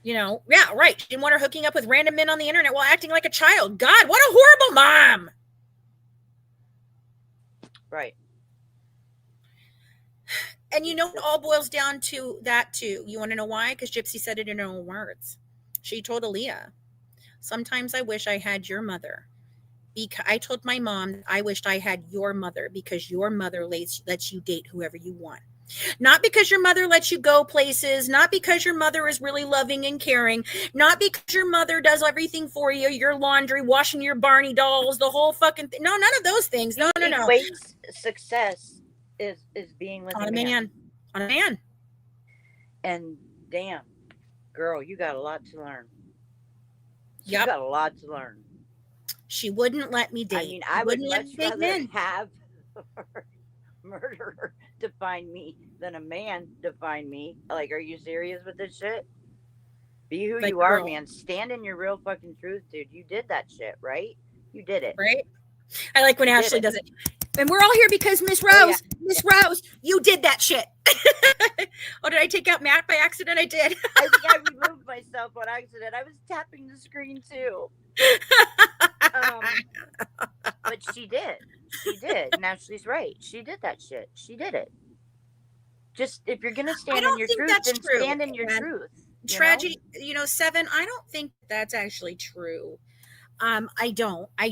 B: Yeah, right. She didn't want her hooking up with random men on the internet while acting like a child. God, what a horrible mom.
A: Right.
B: And it all boils down to that too. You want to know why? Because Gypsy said it in her own words. She told Aaliyah, sometimes I wish I had your mother. I told my mom I wished I had your mother because your mother lets you date whoever you want. Not because your mother lets you go places, not because your mother is really loving and caring, not because your mother does everything for you, your laundry, washing your Barney dolls, the whole fucking thing. No, none of those things. No.
A: Equates success is being with
B: On a man. On a man.
A: And damn, girl, you got a lot to learn. You
B: Yep.
A: got a lot to learn.
B: She wouldn't let me date.
A: I mean, I would much rather have a murderer define me than a man define me. Like, are you serious with this shit? Be who you are, man. Stand in your real fucking truth, dude. You did that shit, right? You did it.
B: Right? I like when Ashley does it. And we're all here because Miss Rose, Rose, you did that shit. Oh, did I take out Matt by accident? I did.
A: I think I removed myself on accident. I was tapping the screen too. But she did. She did. And Ashley's right. She did that shit. She did it. Just if you're gonna stand in your truth, then stand in your truth.
B: Tragedy, 7. I don't think that's actually true. I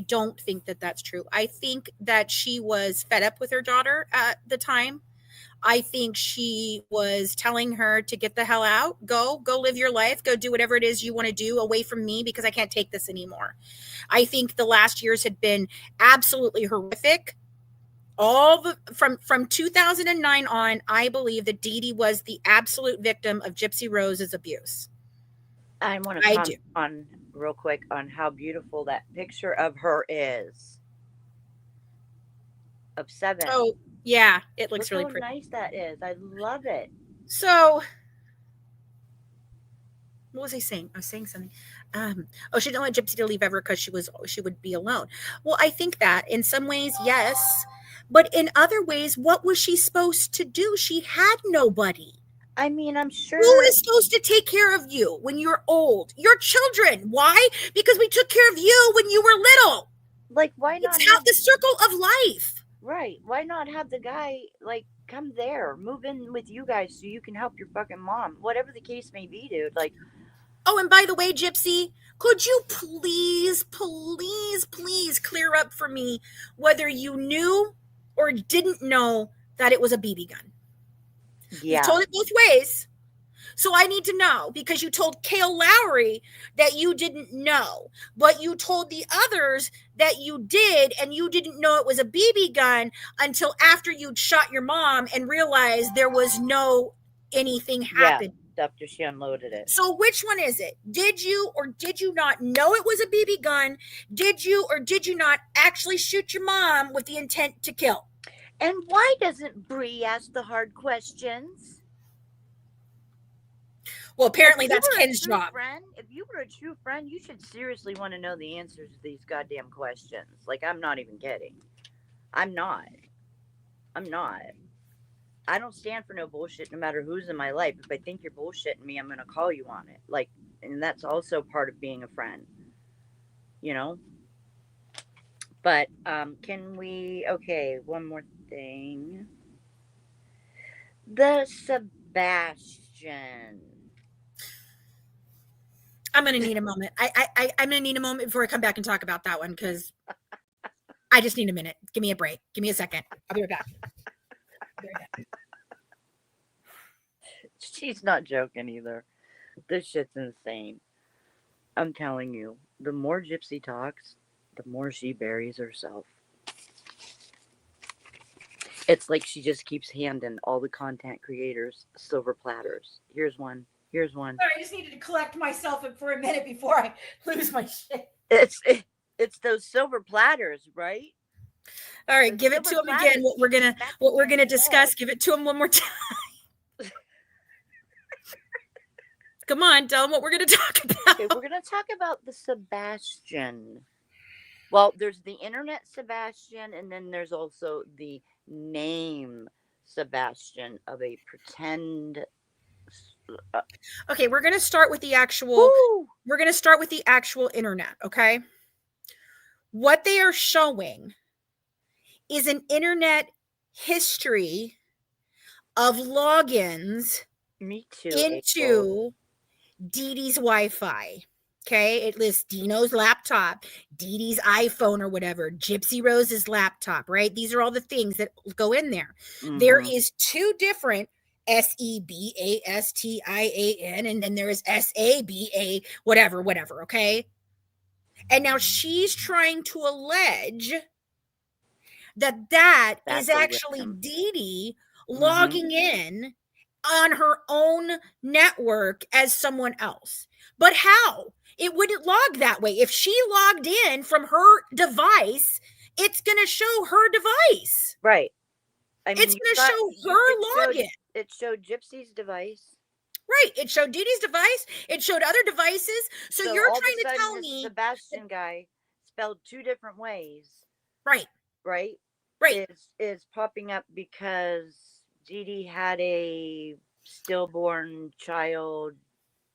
B: don't think that that's true. I think that she was fed up with her daughter at the time. I think she was telling her to get the hell out, go live your life, go do whatever it is you want to do away from me because I can't take this anymore. I think the last years had been absolutely horrific. From 2009 on, I believe that Dee Dee was the absolute victim of Gypsy Rose's abuse.
A: I want to comment on real quick on how beautiful that picture of her is. Of 7.
B: Oh, yeah. It looks really pretty.
A: How nice that is. I love it.
B: So, what was I saying? I was saying something. She didn't want Gypsy to leave ever because she would be alone. Well, I think that in some ways, yes. But in other ways, what was she supposed to do? She had nobody.
A: I mean, I'm sure.
B: Who is supposed to take care of you when you're old? Your children. Why? Because we took care of you when you were little.
A: Like, why not?
B: It's half the circle of life.
A: Right. Why not have the guy, come there, move in with you guys so you can help your fucking mom? Whatever the case may be, dude.
B: Oh, and by the way, Gypsy, could you please clear up for me whether you knew or didn't know that it was a BB gun?
A: Yeah.
B: You told it both ways. So I need to know because you told Kale Lowry that you didn't know, but you told the others that you did, and you didn't know it was a BB gun until after you'd shot your mom and realized there was no anything happened.
A: Yeah, after she unloaded it.
B: So which one is it? Did you or did you not know it was a BB gun? Did you or did you not actually shoot your mom with the intent to kill?
A: And why doesn't Bree ask the hard questions?
B: Well, apparently that's Ken's job.
A: If you were a true friend, you should seriously want to know the answers to these goddamn questions. I'm not even kidding. I'm not. I don't stand for no bullshit no matter who's in my life. If I think you're bullshitting me, I'm going to call you on it. And that's also part of being a friend. But can we... Okay, one more thing. The Sebastian...
B: I'm going to need a moment. I'm going to need a moment before I come back and talk about that one because I just need a minute. Give me a break. Give me a second. I'll be right back.
A: She's not joking either. This shit's insane. I'm telling you, the more Gypsy talks, the more she buries herself. It's like she just keeps handing all the content creators silver platters. Here's one. Sorry,
B: I just needed to collect myself for a minute before I lose my shit.
A: It's those silver platters, right?
B: All right,
A: The
B: give it
A: silver
B: to him again.
A: platters
B: What we're
A: keep
B: gonna
A: smacking you in the
B: discuss.
A: head.
B: Give it to him one more time. Come on, tell him what we're gonna talk about.
A: Okay, we're gonna talk about the Sebastian. Well, there's the internet Sebastian, and then there's also the name Sebastian of a pretend. Uh,
B: Okay, we're gonna start with the actual.
A: Woo!
B: We're gonna start with the actual internet. Okay, what they are showing is an internet history of logins
A: Me too, April.
B: into Dee Dee's Wi-Fi. Okay, it lists Dino's laptop, Dee Dee's iPhone or whatever, Gypsy Rose's laptop, right? These are all the things that go in there. There
A: Mm-hmm.
B: is two different Sebastian, and then there is Saba, whatever, okay? And now she's trying to allege that is
A: That's a
B: actually
A: rhythm.
B: Dee Dee
A: Mm-hmm.
B: logging in on her own network as someone else. But how? It wouldn't log that way. If she logged in from her device, it's going to show her device.
A: Right. I mean,
B: It's
A: you
B: going to
A: got
B: show
A: you.
B: her login.
A: It showed Gypsy's device.
B: Right. It showed Dee Dee's device. It showed other devices. So you're
A: all of a
B: trying to
A: sudden,
B: tell
A: this
B: me.
A: Sebastian guy, spelled two different ways,
B: Right.
A: right?
B: Right.
A: Is popping up because Dee Dee had a stillborn child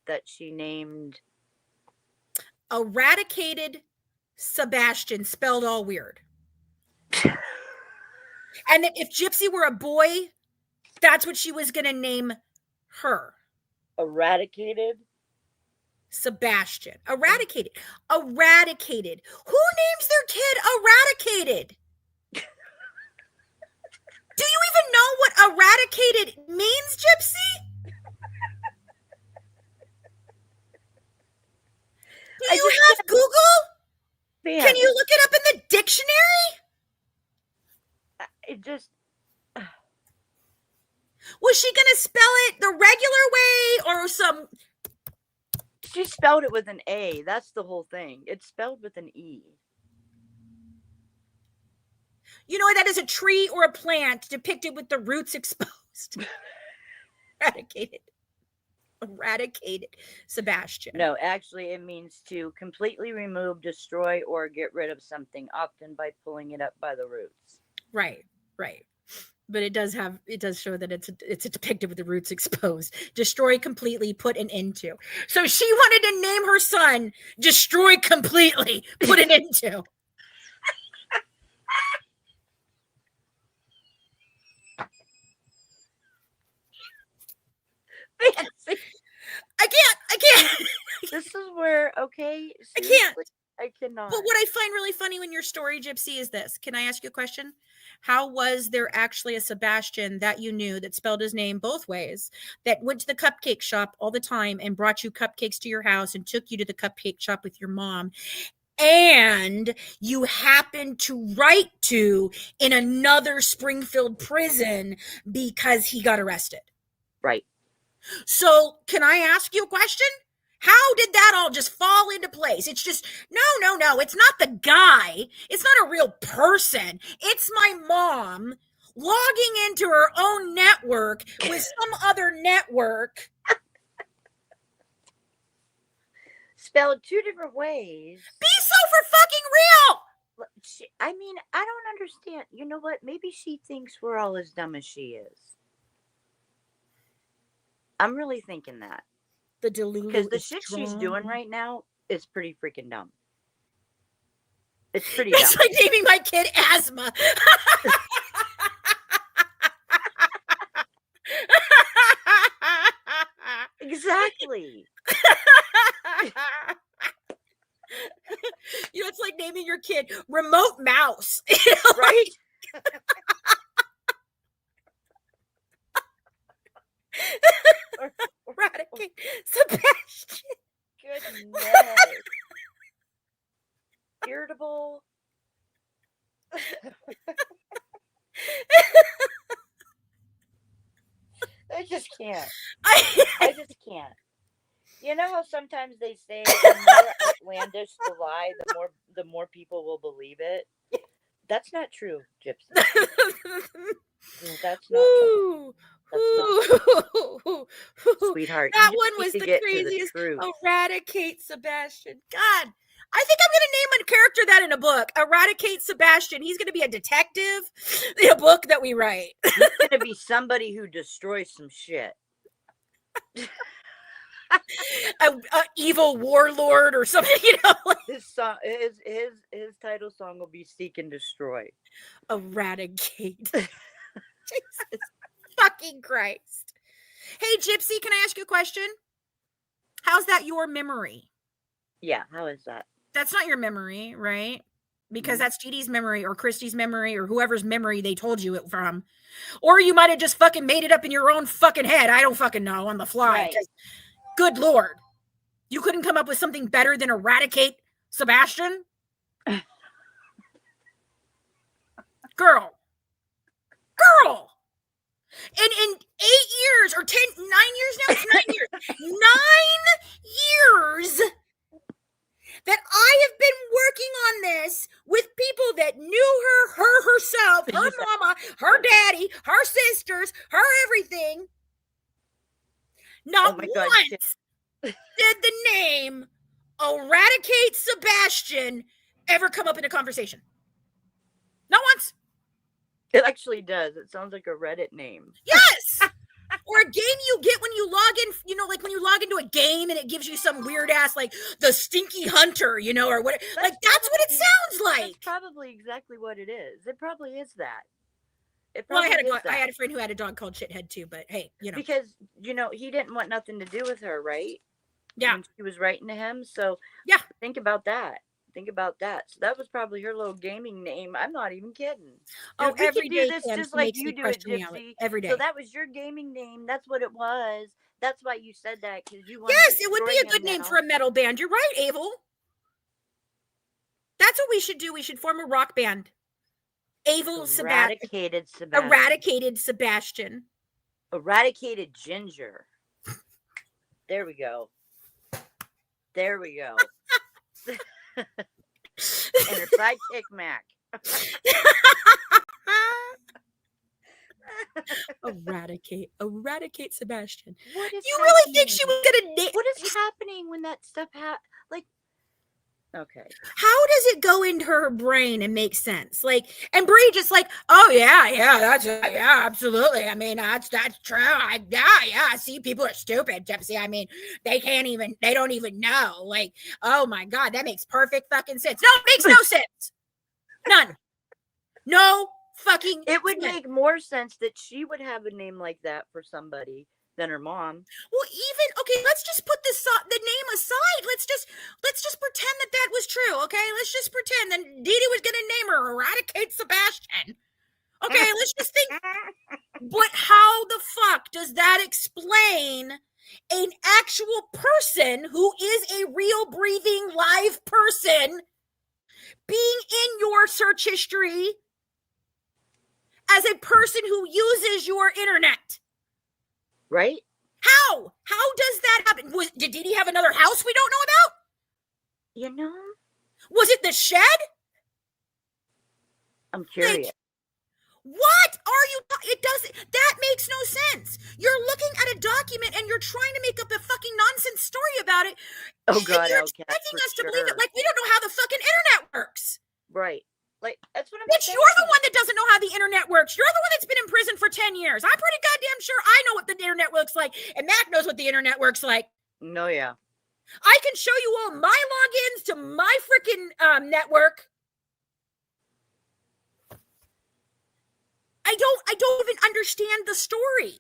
A: that she named
B: Eradicated Sebastian, spelled all weird. And that if Gypsy were a boy, that's what she was going to name her.
A: Eradicated.
B: Sebastian. Eradicated. Eradicated. Who names their kid Eradicated? Do you even know what eradicated means, Gypsy? Do you have Google?
A: Man,
B: Can you look it up in the dictionary?
A: it just.
B: Was she going to spell it the regular way or some?
A: She spelled it with an A. That's the whole thing. It's spelled with an E.
B: You know, that is a tree or a plant depicted with the roots exposed. Eradicated Sebastian.
A: No, actually, it means to completely remove, destroy, or get rid of something, often by pulling it up by the roots.
B: Right. But it does show that it's depicted with the roots exposed. Destroy completely, put an end to. So she wanted to name her son Destroy Completely, put an end to. I can't.
A: This is where, okay,
B: I can't.
A: I cannot.
B: But what I find really funny in your story, Gypsy, is this. Can I ask you a question? How was there actually a Sebastian that you knew that spelled his name both ways, that went to the cupcake shop all the time and brought you cupcakes to your house and took you to the cupcake shop with your mom, and you happened to write to in another Springfield prison because he got arrested?
A: Right.
B: So can I ask you a question? How did that all just fall into place? It's just, no. It's not the guy. It's not a real person. It's my mom logging into her own network with some other network.
A: Spelled two different ways.
B: Be so for fucking real.
A: I mean, I don't understand. You know what? Maybe she thinks we're all as dumb as she is. I'm really thinking that.
B: The Delulu,
A: because the shit she's doing right now is pretty freaking dumb. It's pretty dumb.
B: It's like naming my kid Asthma.
A: Exactly.
B: You know, it's like naming your kid Remote Mouse.
A: Right?
B: Eradicate Sebastian.
A: Goodness. Irritable. I just can't. I just can't. You know how sometimes they say the more outlandish the lie, the more people will believe it? That's not true, Gypsy. That's not true.
B: Woo.
A: That's not
B: Woo.
A: sweetheart. You
B: That
A: just
B: one
A: need
B: was
A: to
B: the
A: get to the
B: craziest.
A: truth.
B: Eradicate Sebastian. God, I think I'm going to name a character that in a book. Eradicate Sebastian. He's going to be a detective in a book that we write.
A: He's gonna be somebody who destroys some shit.
B: a evil warlord or something, you know.
A: His song, his title song will be "Seek and Destroy."
B: Eradicate. Jesus fucking Christ. Hey, Gypsy, can I ask you a question? How's that your memory?
A: Yeah, how is that?
B: That's not your memory, right? Because that's Dee memory or Christy's memory or whoever's memory they told you it from. Or you might have just fucking made it up in your own fucking head. I don't fucking know on the fly.
A: Right.
B: Good Lord. You couldn't come up with something better than eradicate Sebastian? Girl. And in 8 years or 9 years now, it's 9 years. 9 years that I have been working on this with people that knew her herself, her mama, her daddy, her sisters, her everything. Not once did the name Eradicate Sebastian ever come up in a conversation. Not once.
A: It actually does. It sounds like a Reddit name.
B: Yes. Or a game you get when you log in, you know, like when you log into a game and it gives you some weird ass, like the Stinky Hunter, you know, or what. Like that's what it sounds like.
A: That's probably exactly what it is. It probably is that.
B: Well, I had a friend who had a dog called Shithead too, but hey, you know.
A: Because, you know, he didn't want nothing to do with her, right?
B: Yeah.
A: When she was writing to him. So
B: yeah,
A: think about that. Think about that. So that was probably her little gaming name. I'm not even kidding.
B: Oh,
A: we
B: every day
A: do this just like you do it, Gypsy.
B: Every day.
A: So that was your gaming name. That's what it was. That's why you said that, because you wanted.
B: Yes, it would be a good name for a metal band. You're right, Abel. That's what we should do. We should form a rock band.
A: Eradicated Sebastian.
B: Eradicated Sebastian.
A: Eradicated Ginger. There we go. There we go. And her sidekick Mac.
B: Eradicate Sebastian.
A: What is
B: you really think she was gonna name?
A: What is happening when that stuff like? Okay.
B: How does it go into her brain and make sense? Like, and Bree just like, oh yeah, absolutely. I mean, that's true. Yeah. See, people are stupid, Gypsy. I mean, they don't even know. Like, oh my God, that makes perfect fucking sense. No, it makes no sense. None. No fucking
A: It would make more sense that she would have a name like that for somebody than her mom.
B: Well, okay, let's just put the name aside. Let's just pretend that was true, okay? Let's just pretend that Dee Dee was gonna name her Eradicate Sebastian. Okay, let's just think. But how the fuck does that explain an actual person who is a real breathing live person being in your search history as a person who uses your internet?
A: Right?
B: How does that happen? Did Dee Dee have another house we don't know about?
A: You know?
B: Was it the shed?
A: I'm curious.
B: Like, what are you? That makes no sense. You're looking at a document and you're trying to make up a fucking nonsense story about it.
A: Oh God,
B: you're expecting us to believe it. Like we don't know how the fucking internet works.
A: Right. Like, that's what I'm
B: saying. You're the one that doesn't know how the internet works. You're the one that's been in prison for 10 years. I'm pretty goddamn sure I know what the internet looks like. And Mac knows what the internet works like.
A: No, yeah.
B: I can show you all my logins to my freaking network. I don't even understand the story.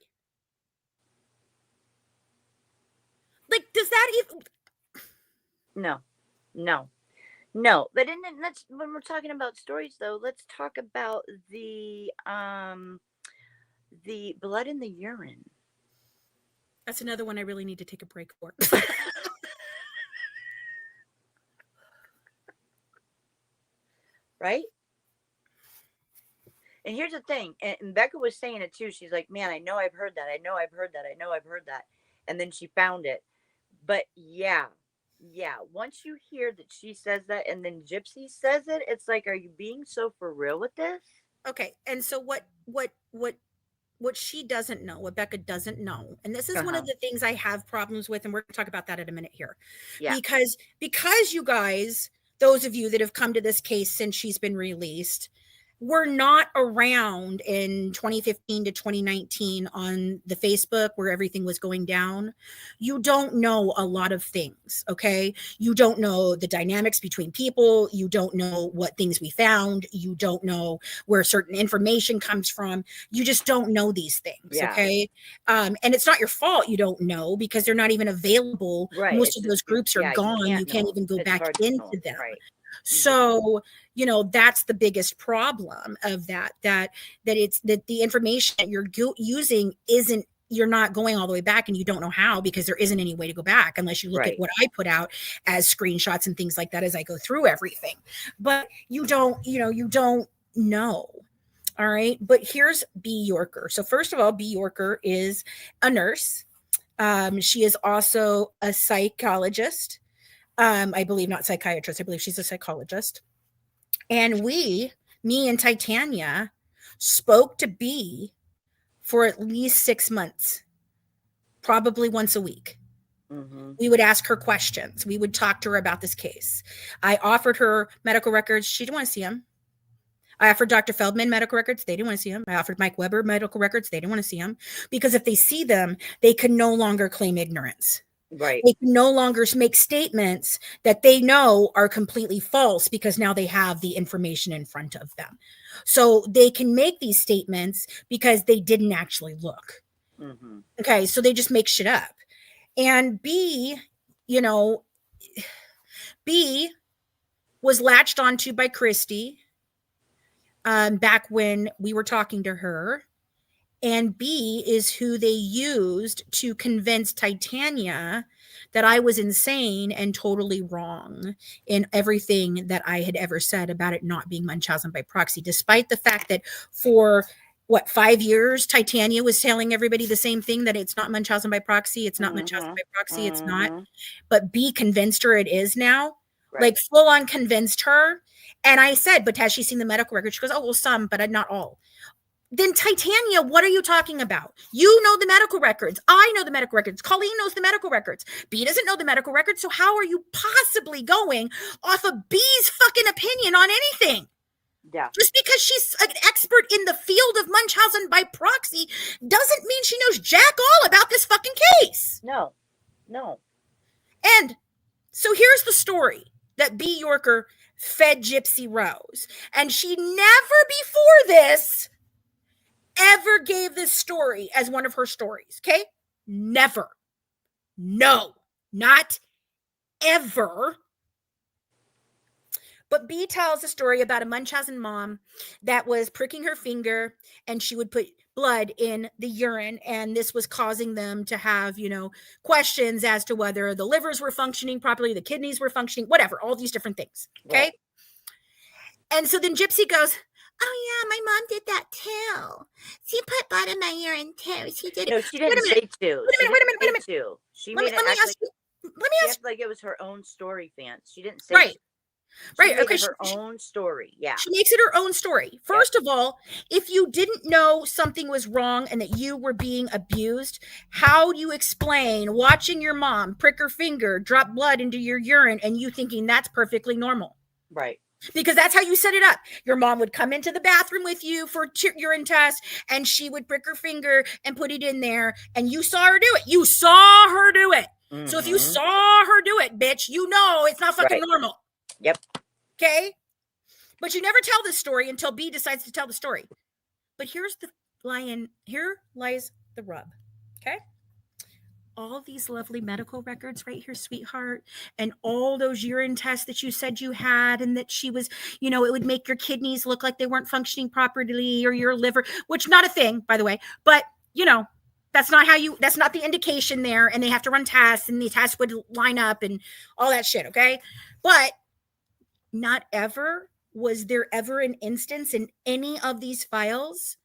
B: Like, does that even...
A: No, but let's, when we're talking about stories, though, let's talk about the blood in the urine.
B: That's another one I really need to take a break for.
A: Right? And here's the thing, and Becca was saying it too. She's like, man, I know I've heard that. And then she found it. But yeah, Yeah, once you hear that she says that and then Gypsy says it, it's like, are you being so for real with this?
B: Okay, and so what she doesn't know, what Becca doesn't know, and this is one of
A: Uh-huh.
B: the things I have problems with, and we're gonna talk about that in a minute here.
A: Yeah.
B: Because you guys, those of you that have come to this case since she's been released, were not around in 2015 to 2019 on the Facebook where everything was going down. You don't know a lot of things, okay? You don't know the dynamics between people. You don't know what things we found. You don't know where certain information comes from. You just don't know these things,
A: Yeah.
B: okay? And it's not your fault you don't know because they're not even available.
A: Right.
B: Most
A: It's
B: of
A: just
B: those
A: you,
B: groups are
A: yeah, you
B: gone. You
A: can't
B: can't
A: know.
B: even go
A: It's
B: back
A: hard to
B: into
A: know.
B: them.
A: Right. Mhm.
B: So, that's the biggest problem of that it's that the information that you're using isn't, you're not going all the way back, and you don't know how because there isn't any way to go back unless you look at
A: Right.
B: what I put out as screenshots and things like that as I go through everything. But you don't, you don't know. All right. But here's B. Yorker. So first of all, B. Yorker is a nurse. She is also a psychologist. I believe not psychiatrist. I believe she's a psychologist. And me and Titania, spoke to B for at least 6 months, probably once a week.
A: Mhm.
B: We would ask her questions. We would talk to her about this case. I offered her medical records. She didn't want to see them. I offered Dr. Feldman medical records. They didn't want to see them. I offered Mike Weber medical records. They didn't want to see them because if they see them, they can no longer claim ignorance.
A: Right.
B: They can no longer make statements that they know are completely false because now they have the information in front of them. So they can make these statements because they didn't actually look.
A: Mhm.
B: Okay, so they just make shit up. And B, you know, B was latched onto by Christy back when we were talking to her. And B is who they used to convince Titania that I was insane and totally wrong in everything that I had ever said about it not being Munchausen by proxy, despite the fact that for 5 years, Titania was telling everybody the same thing, that it's not Munchausen by proxy, it's not Munchausen
A: Mhm.
B: by proxy, it's not.
A: Mhm.
B: But B convinced her it is now,
A: Right.
B: like full on convinced her. And I said, but has she seen the medical record? She goes, oh, well, some, but not all. Then Titania, what are you talking about? You know the medical records. I know the medical records. Colleen knows the medical records. B doesn't know the medical records. So how are you possibly going off of B's fucking opinion on anything?
A: Yeah.
B: Just because she's an expert in the field of Munchausen by proxy doesn't mean she knows jack all about this fucking case.
A: No. No.
B: And so here's the story that B. Yorker fed Gypsy Rose. And she never before this ever gave this story as one of her stories. Okay? Never. No, not ever. But B tells a story about a Munchausen mom that was pricking her finger and she would put blood in the urine. And this was causing them to have, questions as to whether the livers were functioning properly, the kidneys were functioning, whatever, all these different things. Okay?
A: Right.
B: And so then Gypsy goes, oh, yeah, my mom did that too. She put blood in my urine too. She did it.
A: No, she
B: Wait
A: didn't
B: a minute.
A: say to.
B: Wait a
A: She
B: minute. Wait
A: didn't
B: a minute. Wait a
A: say
B: minute.
A: to. She
B: Let me
A: made it
B: let me
A: act
B: ask
A: like
B: you. Let me
A: she
B: ask
A: acted like it was her own story, fans. She didn't
B: you.
A: say
B: Right.
A: she
B: Right.
A: made
B: Okay.
A: it her own story. Yeah.
B: She makes it her own story.
A: Yep.
B: First of all, if you didn't know something was wrong and that you were being abused, how do you explain watching your mom prick her finger, drop blood into your urine, and you thinking that's perfectly normal?
A: Right.
B: Because that's how you set it up. Your mom would come into the bathroom with you for urine test, and she would prick her finger and put it in there, and you saw her do it. You saw her do it. So if you
A: Mhm.
B: saw her do it, bitch, you know it's not fucking
A: Right.
B: normal.
A: Yep.
B: Okay? But you never tell this story until B decides to tell the story. But here's the here lies the rub. Okay? All these lovely medical records right here, sweetheart, and all those urine tests that you said you had, and that she was, it would make your kidneys look like they weren't functioning properly, or your liver, which not a thing, by the way, but that's not the indication there, and they have to run tests, and the tests would line up and all that shit, okay? But not ever was there ever an instance in any of these files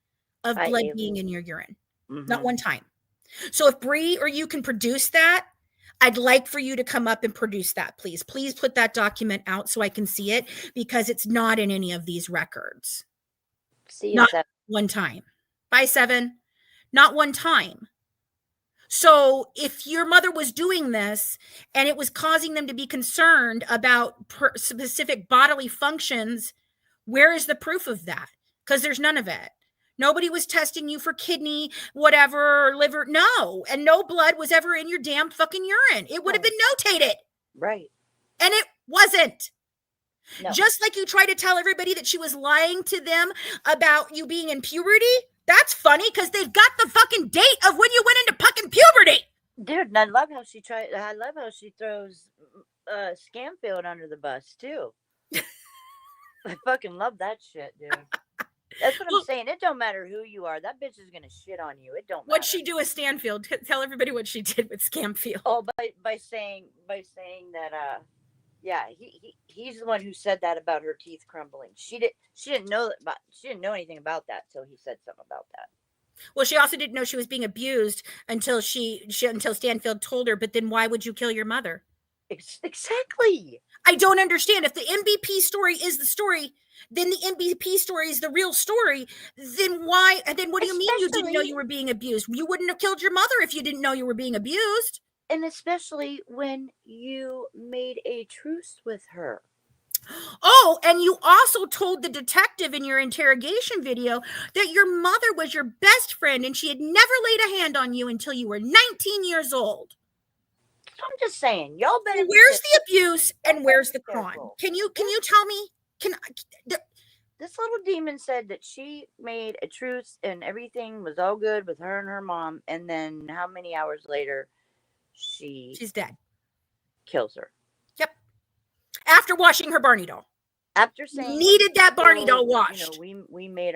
B: of blood being in your urine. Not
A: Mhm.
B: one time. So if Bree or you can produce that, I'd like for you to come up and produce that, please. Please put that document out so I can see it, because it's not in any of these records.
A: See you,
B: Not
A: Seth.
B: one time. Bye, 7. Not one time. So if your mother was doing this and it was causing them to be concerned about specific bodily functions, where is the proof of that? Because there's none of it. Nobody was testing you for kidney, whatever, or liver. No. And no blood was ever in your damn fucking urine. It would have been notated.
A: Right.
B: And it wasn't.
A: No.
B: Just like you try to tell everybody that she was lying to them about you being in puberty. That's funny because they've got the fucking date of when you went into fucking puberty.
A: Dude, and I love how she throws Scamfield under the bus too. I fucking love that shit, dude. That's what I'm saying. It don't matter who you are. That bitch is gonna shit on you. It don't matter.
B: What'd she do with Stanfield? Tell everybody what she did with Scamfield.
A: Oh, by saying that yeah, he's the one who said that about her teeth crumbling. She didn't know anything about that till he said something about that.
B: Well, she also didn't know she was being abused until until Stanfield told her. But then why would you kill your mother?
A: Exactly.
B: I don't understand. If the MVP story is the story, then the MVP story is the real story. Then why? And then what do you mean you didn't know you were being abused? You wouldn't have killed your mother if you didn't know you were being abused.
A: And especially when you made a truce with her.
B: Oh, and you also told the detective in your interrogation video that your mother was your best friend and she had never laid a hand on you until you were 19 years old.
A: I'm just saying, y'all better.
B: Where's the abuse and where's the crime? Can you tell me?
A: This little demon said that she made a truce and everything was all good with her and her mom, and then how many hours later she's
B: dead.
A: Kills her.
B: Yep. After washing her Barney doll.
A: After saying
B: needed that Barney doll washed.
A: We made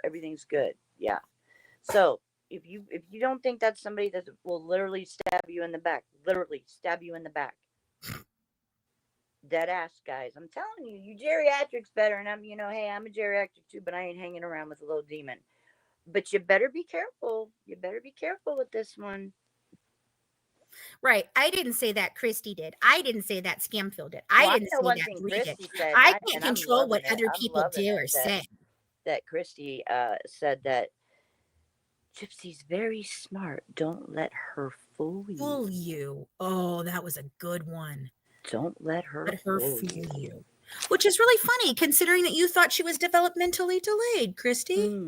A: everything's good. Yeah. So if you don't think that's somebody that will literally stab you in the back, dead ass, guys. I'm telling you, geriatrics better, and I'm a geriatric too, but I ain't hanging around with a little demon. But you better be careful. You better be careful with this one.
B: Right. I didn't say that. Christy did. I didn't say that. Scamfield did. I didn't say that. Bree did. I can't control what other people do or say.
A: That Christy said that Gypsy's very smart. Don't let her fool you.
B: Fool you. Oh, that was a good one.
A: Don't let her fool you.
B: Which is really funny, considering that you thought she was developmentally delayed, Christy.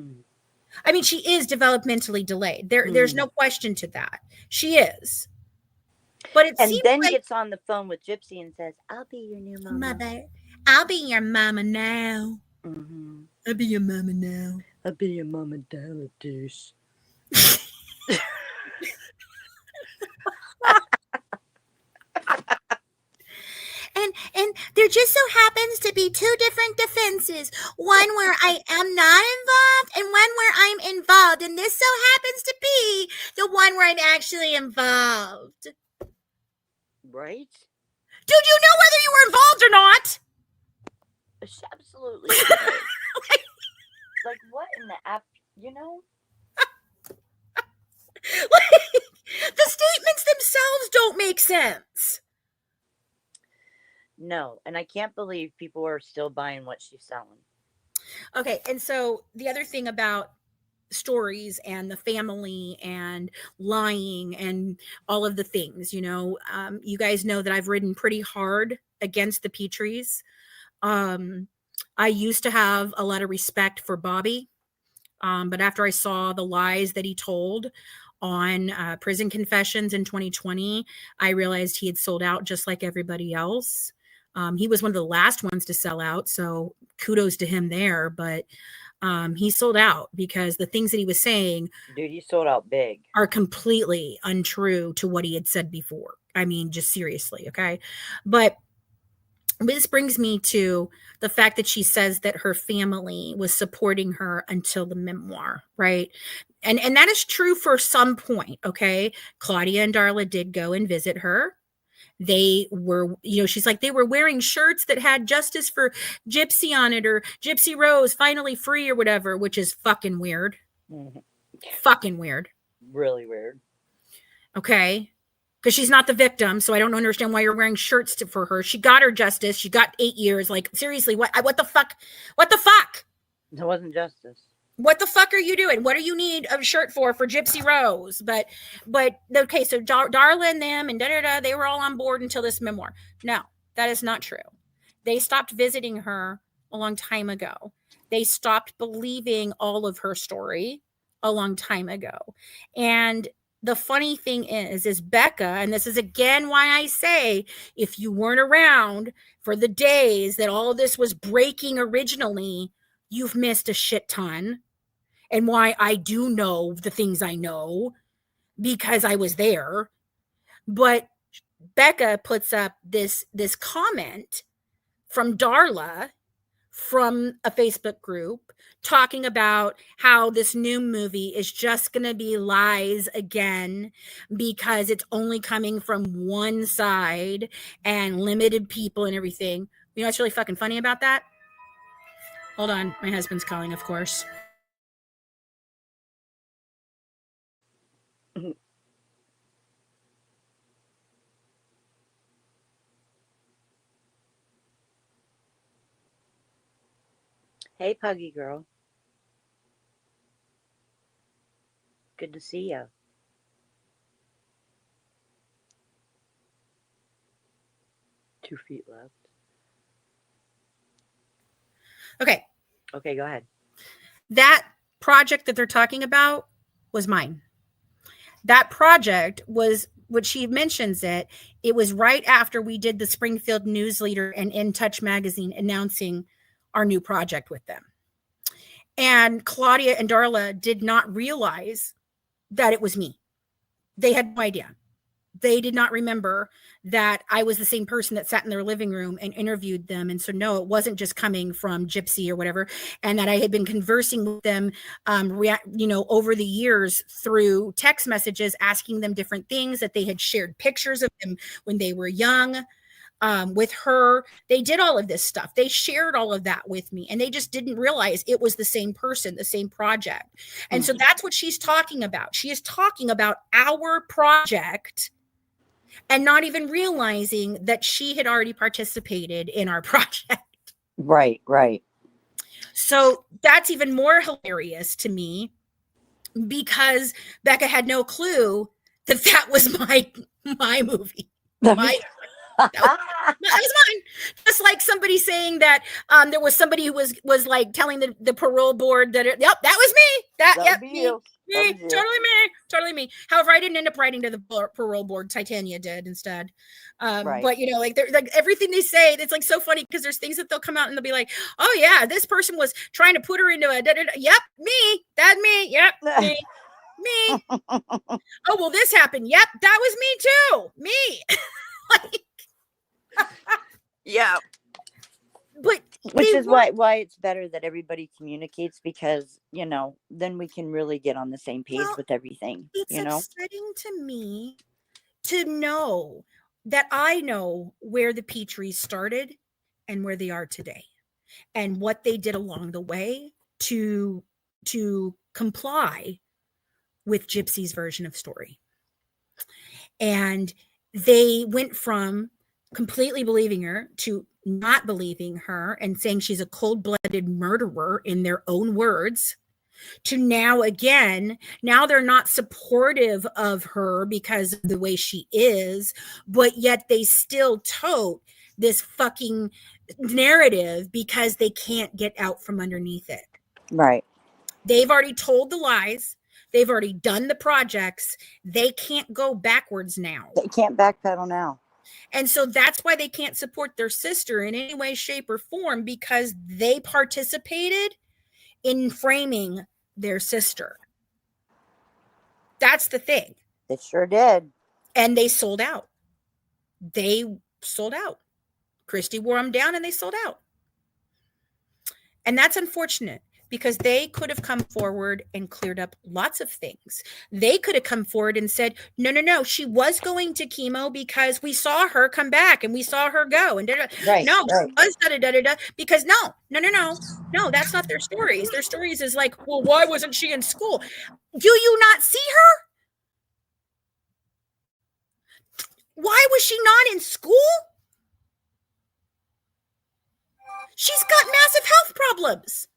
B: I mean, she is developmentally delayed. There's no question to that. She is. But it
A: and then gets on the phone with Gypsy and says, "I'll be your new
B: mother. I'll be your mama now.
A: Mm-hmm.
B: I'll be your mama now.
A: I'll be your mama Daladish."
B: And there just so happens to be two different defenses. One where I am not involved and one where I'm involved. And this so happens to be the one where I'm actually involved.
A: Right?
B: Dude, you know whether you were involved or not?
A: Absolutely. Like, what in the app,
B: the statements themselves don't make sense.
A: No, and I can't believe people are still buying what she's selling.
B: Okay, and so the other thing about stories and the family and lying and all of the things, you guys know that I've ridden pretty hard against the Petries. I used to have a lot of respect for Bobby, but after I saw the lies that he told on Prison Confessions in 2020, I realized he had sold out just like everybody else. He was one of the last ones to sell out, so kudos to him there, but he sold out because the things that he was saying,
A: dude, he sold out big,
B: are completely untrue to what he had said before. I mean, just seriously, okay? But this brings me to the fact that she says that her family was supporting her until the memoir, right? And that is true for some point, okay? Claudia and Darla did go and visit her. They were, she's like, they were wearing shirts that had justice for Gypsy on it, or Gypsy Rose finally free or whatever, which is fucking weird.
A: Mm-hmm.
B: Fucking weird.
A: Really weird.
B: Okay. because she's not the victim. So I don't understand why you're wearing shirts for her. She got her justice. She got 8 years. Like, seriously, what the fuck? What the fuck?
A: It wasn't justice.
B: What the fuck are you doing? What do you need a shirt for Gypsy Rose? But okay, so Darla and them and they were all on board until this memoir. No, that is not true. They stopped visiting her a long time ago. They stopped believing all of her story a long time ago. And the funny thing is Becca, and this is again why I say, if you weren't around for the days that all of this was breaking originally, you've missed a shit ton. And why I do know the things I know because I was there. But Becca puts up this comment from Darla from a Facebook group talking about how this new movie is just going to be lies again because it's only coming from one side and limited people and everything. You know what's really fucking funny about that? Hold on, my husband's calling, of course.
A: Hey, Puggy girl. Good to see you. Two feet left.
B: Okay.
A: Okay, go ahead.
B: That project that they're talking about was mine. That project was what she mentions it was right after we did the Springfield Newsleader and In Touch magazine announcing our new project with them. And Claudia and Darla did not realize that it was me. They had no idea. They did not remember that I was the same person that sat in their living room and interviewed them. And so, no, it wasn't just coming from Gypsy or whatever. And that I had been conversing with them, over the years through text messages, asking them different things, that they had shared pictures of them when they were young with her. They did all of this stuff. They shared all of that with me, and they just didn't realize it was the same person, the same project. And so that's what she's talking about. She is talking about our project and not even realizing that she had already participated in our project.
A: Right.
B: So that's even more hilarious to me because Becca had no clue that was my movie. That was mine. Just like somebody saying that there was somebody who was like telling the parole board that yep, that was me. Totally me. However, I didn't end up writing to the parole board. Titania did instead.
A: Right.
B: But like everything they say, it's like so funny because there's things that they'll come out and they'll be like, oh yeah, this person was trying to put her into a yep, me, that me, yep, me. Oh well, this happened. Yep, that was me too. Me. Like,
A: yeah.
B: But
A: which is why it's better that everybody communicates, because then we can really get on the same page with everything.
B: It's upsetting to me to know that I know where the Petries started and where they are today and what they did along the way to comply with Gypsy's version of story. And they went from completely believing her to not believing her and saying she's a cold-blooded murderer in their own words, to now they're not supportive of her because of the way she is, but yet they still tote this fucking narrative because they can't get out from underneath it.
A: Right.
B: They've already told the lies. They've already done the projects. They can't go backwards now.
A: They can't backpedal now.
B: And so that's why they can't support their sister in any way, shape, or form, because they participated in framing their sister. That's the thing.
A: They sure did.
B: And they sold out. Christy wore them down and they sold out. And that's unfortunate, because they could have come forward and cleared up lots of things. They could have come forward and said, no, she was going to chemo because we saw her come back and we saw her go. And
A: right,
B: no,
A: right.
B: Was because no, that's not their stories. Their stories is like, well, why wasn't she in school? Do you not see her? Why was she not in school? She's got massive health problems.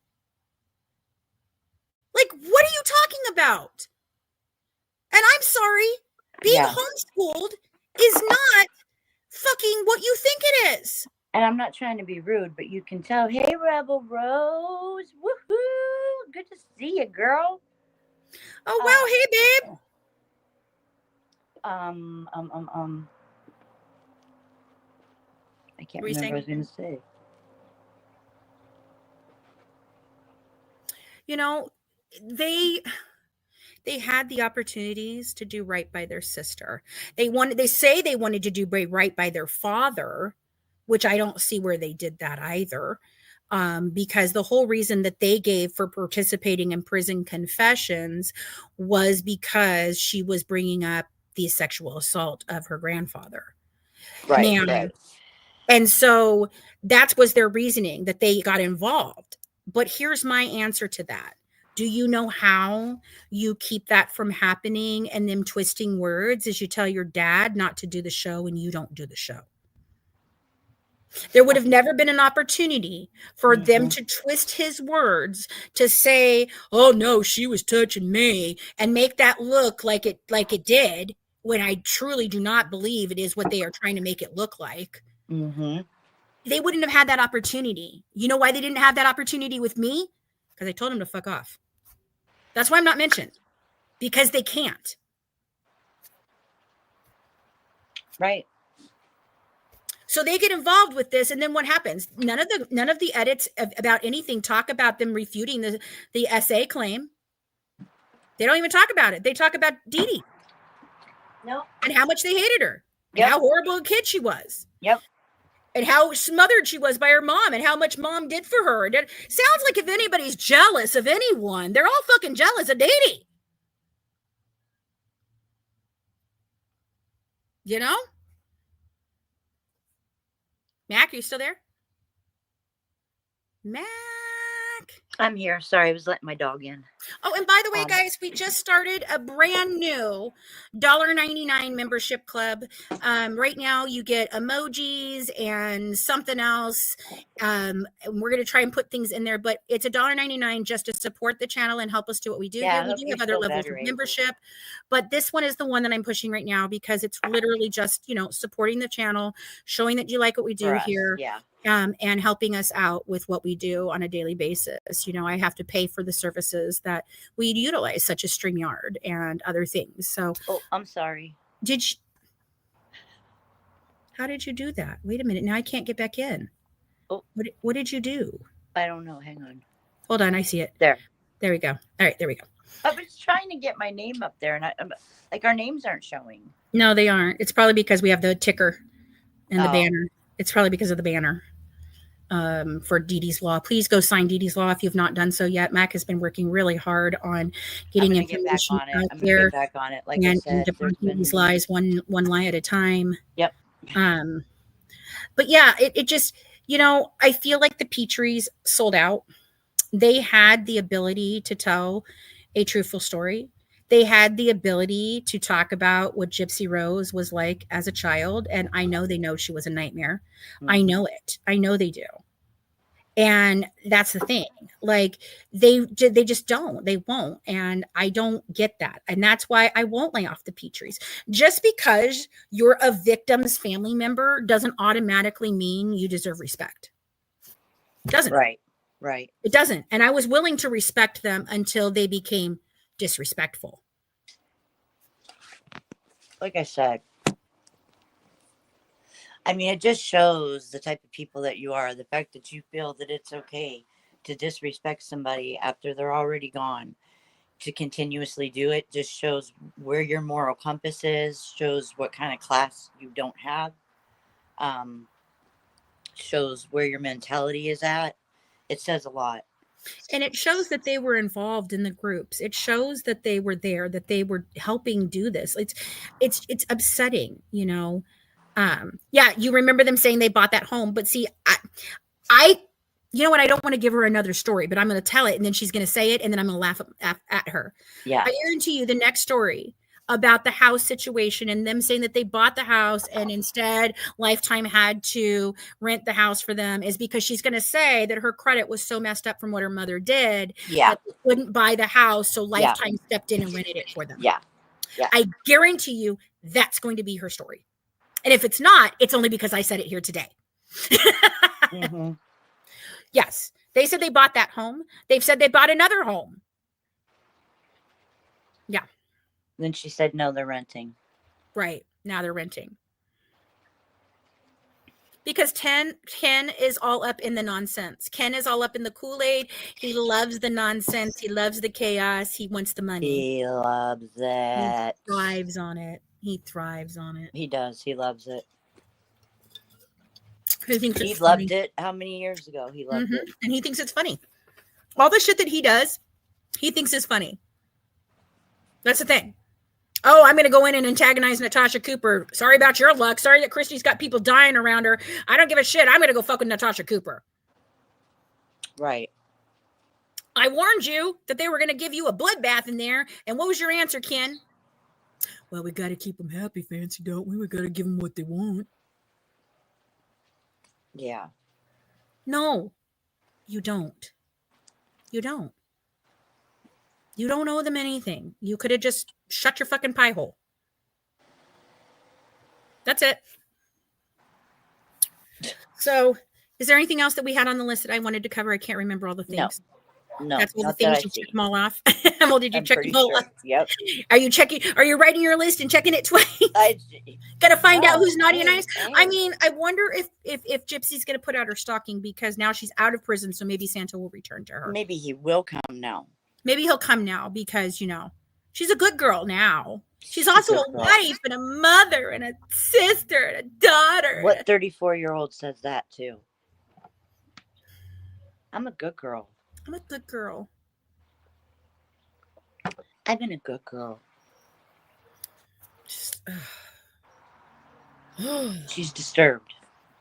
B: Like, what are you talking about? And I'm sorry, being
A: Yeah.
B: homeschooled is not fucking what you think it is.
A: And I'm not trying to be rude, but you can tell, hey, Rebel Rose, woohoo, good to see you, girl.
B: Oh, wow, hey, babe.
A: I can't
B: What are you
A: remember
B: saying?
A: what I was going to say.
B: You know, they had the opportunities to do right by their sister. They say they wanted to do right by their father, which I don't see where they did that either. Because the whole reason that they gave for participating in prison confessions was because she was bringing up the sexual assault of her grandfather.
A: Right,
B: Now,
A: right.
B: and so that was their reasoning that they got involved. But here's my answer to that. Do you know how you keep that from happening and them twisting words is you tell your dad not to do the show and you don't do the show? There would have never been an opportunity for them to twist his words to say, "Oh no, she was touching me," and make that look like it did, when I truly do not believe it is what they are trying to make it look like.
A: Mm-hmm.
B: They wouldn't have had that opportunity. You know why they didn't have that opportunity with me? Because I told them to fuck off. That's why I'm not mentioned. Because they can't.
A: Right.
B: So they get involved with this, and then what happens? None of the edits about anything talk about them refuting the SA claim. They don't even talk about it. They talk about Dee Dee.
A: No.
B: And how much they hated her. And
A: Yep.
B: how horrible a kid she was.
A: Yep.
B: And how smothered she was by her mom, and how much mom did for her. It sounds like if anybody's jealous of anyone, they're all fucking jealous of Dee Dee. You know? Mac, are you still there? Mac.
A: I'm here. Sorry, I was letting my dog in.
B: Oh, and by the way, guys, we just started a brand new $1.99 membership club. Right now, you get emojis and something else. And we're going to try and put things in there, but it's $1.99 just to support the channel and help us do what we do here. We do have other levels of membership, but this one is the one that I'm pushing right now because it's literally just, supporting the channel, showing that you like what we do here.
A: Yeah.
B: And helping us out with what we do on a daily basis. I have to pay for the services that we utilize, such as StreamYard and other things. So,
A: I'm sorry.
B: How did you do that? Wait a minute. Now I can't get back in.
A: Oh,
B: what did you do?
A: I don't know. Hang on.
B: Hold on. I see it.
A: There
B: we go. All right. There we go.
A: I was trying to get my name up there, and our names aren't showing.
B: No, they aren't. It's probably because we have the ticker and the banner. It's probably because of the banner. For Dee Dee's Law. Please go sign Dee Dee's Law if you've not done so yet. Mac has been working really hard on getting information out there.
A: Get back on it. Like I said,
B: debunking these lies one lie at a time.
A: Yep.
B: But yeah, it just, I feel like the Petries sold out. They had the ability to tell a truthful story. They had the ability to talk about what Gypsy Rose was like as a child. And I know they know she was a nightmare. I know it. I know they do. And that's the thing. Like they just don't. They won't. And I don't get that. And that's why I won't lay off the Petries. Just because you're a victim's family member doesn't automatically mean you deserve respect. It doesn't.
A: Right.
B: It doesn't. And I was willing to respect them until they became disrespectful.
A: Like I said, I mean, it just shows the type of people that you are. The fact that you feel that it's okay to disrespect somebody after they're already gone, to continuously do it, just shows where your moral compass is, shows what kind of class you don't have, shows where your mentality is at. It says a lot.
B: And it shows that they were involved in the groups. It shows that they were there, that they were helping do this. It's upsetting, Yeah, you remember them saying they bought that home, but see, I you know what? I don't want to give her another story, but I'm going to tell it, and then she's going to say it, and then I'm going to laugh at her.
A: Yeah.
B: I guarantee you, the next story, about the house situation and them saying that they bought the house and instead Lifetime had to rent the house for them is because she's going to say that her credit was so messed up from what her mother did
A: Yeah.
B: that they couldn't buy the house, so
A: Yeah.
B: Lifetime stepped in and rented it for them.
A: Yeah. Yeah.
B: I guarantee you that's going to be her story. And if it's not, it's only because I said it here today.
A: Mm-hmm.
B: Yes. They said they bought that home. They've said they bought another home. Yeah.
A: Then she said, no, they're renting.
B: Right. Now they're renting. Because Ken is all up in the nonsense. Ken is all up in the Kool-Aid. He loves the nonsense. He loves the chaos. He wants the money.
A: He loves it.
B: He thrives on it. He thrives on it.
A: He does. He loves it.
B: He thinks
A: He
B: it's
A: loved
B: funny.
A: it. How many years ago? He loved it.
B: And he thinks it's funny. All the shit that he does, he thinks is funny. That's the thing. Oh, I'm going to go in and antagonize Natasha Cooper. Sorry about your luck. Sorry that Christy's got people dying around her. I don't give a shit. I'm going to go fuck with Natasha Cooper.
A: Right.
B: I warned you that they were going to give you a bloodbath in there. And what was your answer, Ken? Well, we got to keep them happy, Fancy, don't we? We got to give them what they want.
A: Yeah.
B: No, you don't. You don't. You don't owe them anything. You could have just shut your fucking pie hole. That's it. So, is there anything else that we had on the list that I wanted to cover? I can't remember all the things.
A: No.
B: That's all the
A: not
B: things
A: that
B: you
A: I see.
B: check them all off. Well, did you
A: I'm
B: check
A: pretty
B: them all
A: sure.
B: off?
A: Yep.
B: Are you writing your list and checking it twice? Gotta find out who's naughty and nice. I mean, I wonder if Gypsy's gonna put out her stocking because now she's out of prison, so maybe Santa will return to her.
A: Maybe he will come now.
B: Maybe he'll come now because, you know, she's a good girl now. She's also a wife and a mother and a sister and a daughter.
A: What 34-year-old says that too? I'm a good girl.
B: I'm a good girl.
A: I've been a good girl.
B: Just,
A: she's disturbed.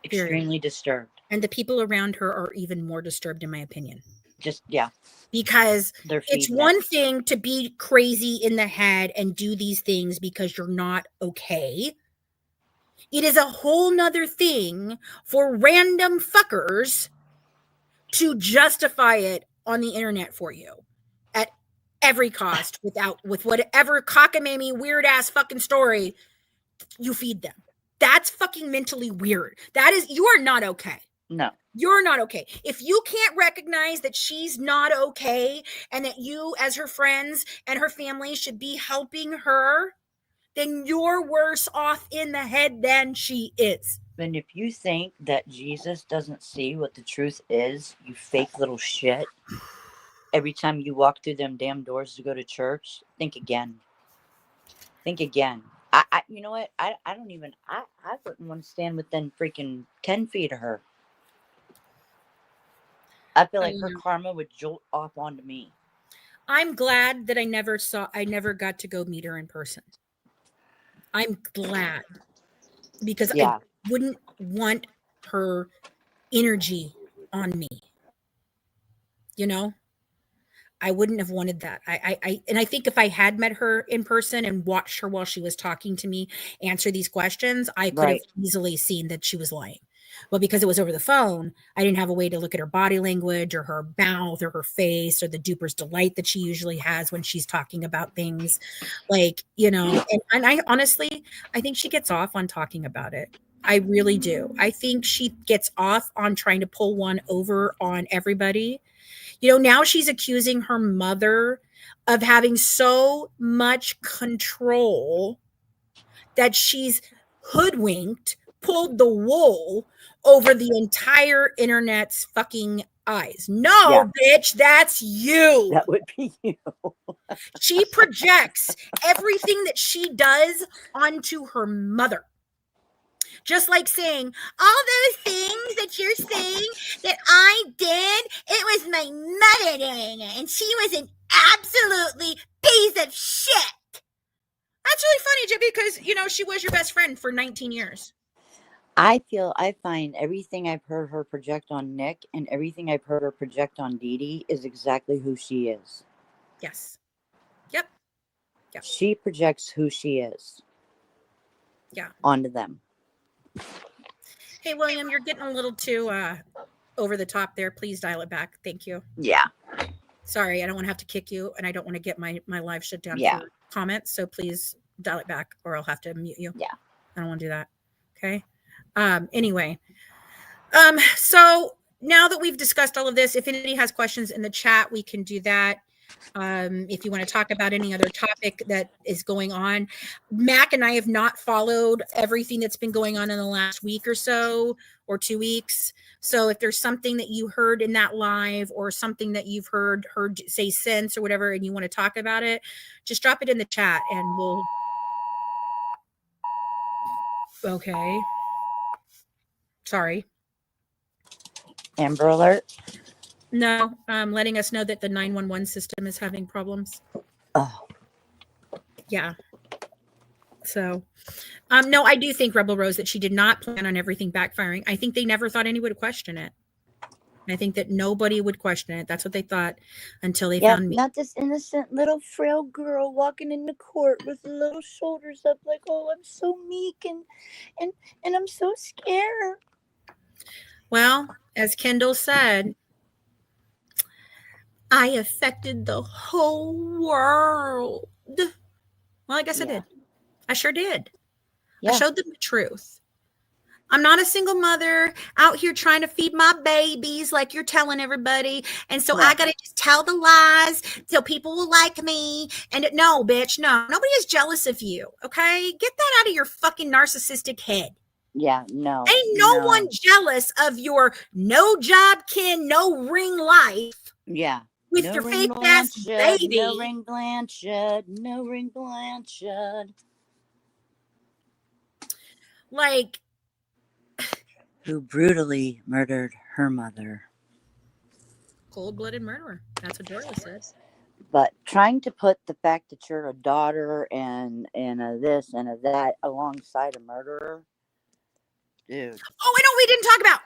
A: Extremely disturbed.
B: And the people around her are even more disturbed, in my opinion.
A: Just, yeah.
B: Because it's one thing to be crazy in the head and do these things because you're not okay. It is a whole nother thing for random fuckers to justify it on the internet for you at every cost with whatever cockamamie weird ass fucking story you feed them. That's fucking mentally weird. You are not okay.
A: No.
B: You're not okay. If you can't recognize that she's not okay and that you as her friends and her family should be helping her, then you're worse off in the head than she is.
A: And if you think that Jesus doesn't see what the truth is, you fake little shit, every time you walk through them damn doors to go to church, think again. Think again. You know what? I wouldn't want to stand within freaking 10 feet of her. I feel like her karma would jolt off onto me.
B: I'm glad that I never got to go meet her in person. I'm glad because I wouldn't want her energy on me. You know, I wouldn't have wanted that. And I think if I had met her in person and watched her while she was talking to me answer these questions, I could have easily seen that she was lying. But because it was over the phone, I didn't have a way to look at her body language or her mouth or her face or the duper's delight that she usually has when she's talking about things. Like, you know, and I honestly, I think she gets off on talking about it. I really do. I think she gets off on trying to pull one over on everybody. You know, now she's accusing her mother of having so much control that she's hoodwinked, pulled the wool over the entire internet's fucking eyes. No, bitch, that's you.
A: That would be you.
B: She projects everything that she does onto her mother. Just like saying, all those things that you're saying that I did, it was my mother doing it, and she was an absolutely piece of shit. That's really funny, Jim, because, you know, she was your best friend for 19 years.
A: I find everything I've heard her project on Nick and everything I've heard her project on Dee Dee is exactly who she is.
B: Yes. Yep. Yeah.
A: She projects who she is.
B: Yeah.
A: Onto them.
B: Hey, William, you're getting a little too over the top there. Please dial it back. Thank you.
A: Yeah.
B: Sorry, I don't want to have to kick you, and I don't want to get my live shut down
A: Yeah.
B: for comments. So please dial it back, or I'll have to mute you.
A: Yeah.
B: I don't want to do that. Okay. Anyway, so now that we've discussed all of this, if anybody has questions in the chat, we can do that. If you want to talk about any other topic that is going on, Mac and I have not followed everything that's been going on in the last week or so, or 2 weeks. So if there's something that you heard in that live, or something that you've heard say since or whatever, and you want to talk about it, just drop it in the chat and we'll. Okay. Sorry.
A: Amber Alert.
B: No, letting us know that the 911 system is having problems.
A: Oh.
B: Yeah. So, no, I do think, Rebel Rose, that she did not plan on everything backfiring. I think they never thought anyone would question it. I think that nobody would question it. That's what they thought until they found me.
A: Not this innocent little frail girl walking into court with little shoulders up like, oh, I'm so meek and I'm so scared.
B: Well, as Kendall said, I affected the whole world. Well, I guess I did. I sure did. Yeah. I showed them the truth. I'm not a single mother out here trying to feed my babies like you're telling everybody. And so I got to just tell the lies so people will like me. And no, bitch, no. Nobody is jealous of you, okay? Get that out of your fucking narcissistic head.
A: Yeah, no.
B: Ain't no one jealous of your no job kin, no ring life.
A: Yeah.
B: With
A: no
B: your fake ass baby.
A: No ring Blanchard. No ring Blanchard.
B: Like,
A: who brutally murdered her mother.
B: Cold-blooded murderer. That's what Doris says.
A: But trying to put the fact that you're a daughter and a this and a that alongside a murderer, dude.
B: Oh, I know we didn't talk about.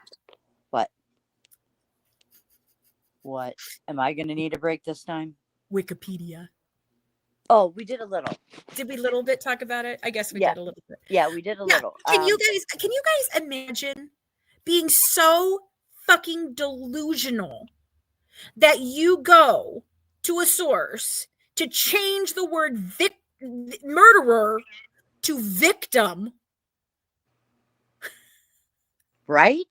A: What? Am I going to need a break this time?
B: Wikipedia.
A: Oh, we did a little.
B: Did we a little bit talk about it? I guess we did a little bit.
A: Yeah, we did a little.
B: Can you guys imagine being so fucking delusional that you go to a source to change the word murderer to victim?
A: Right?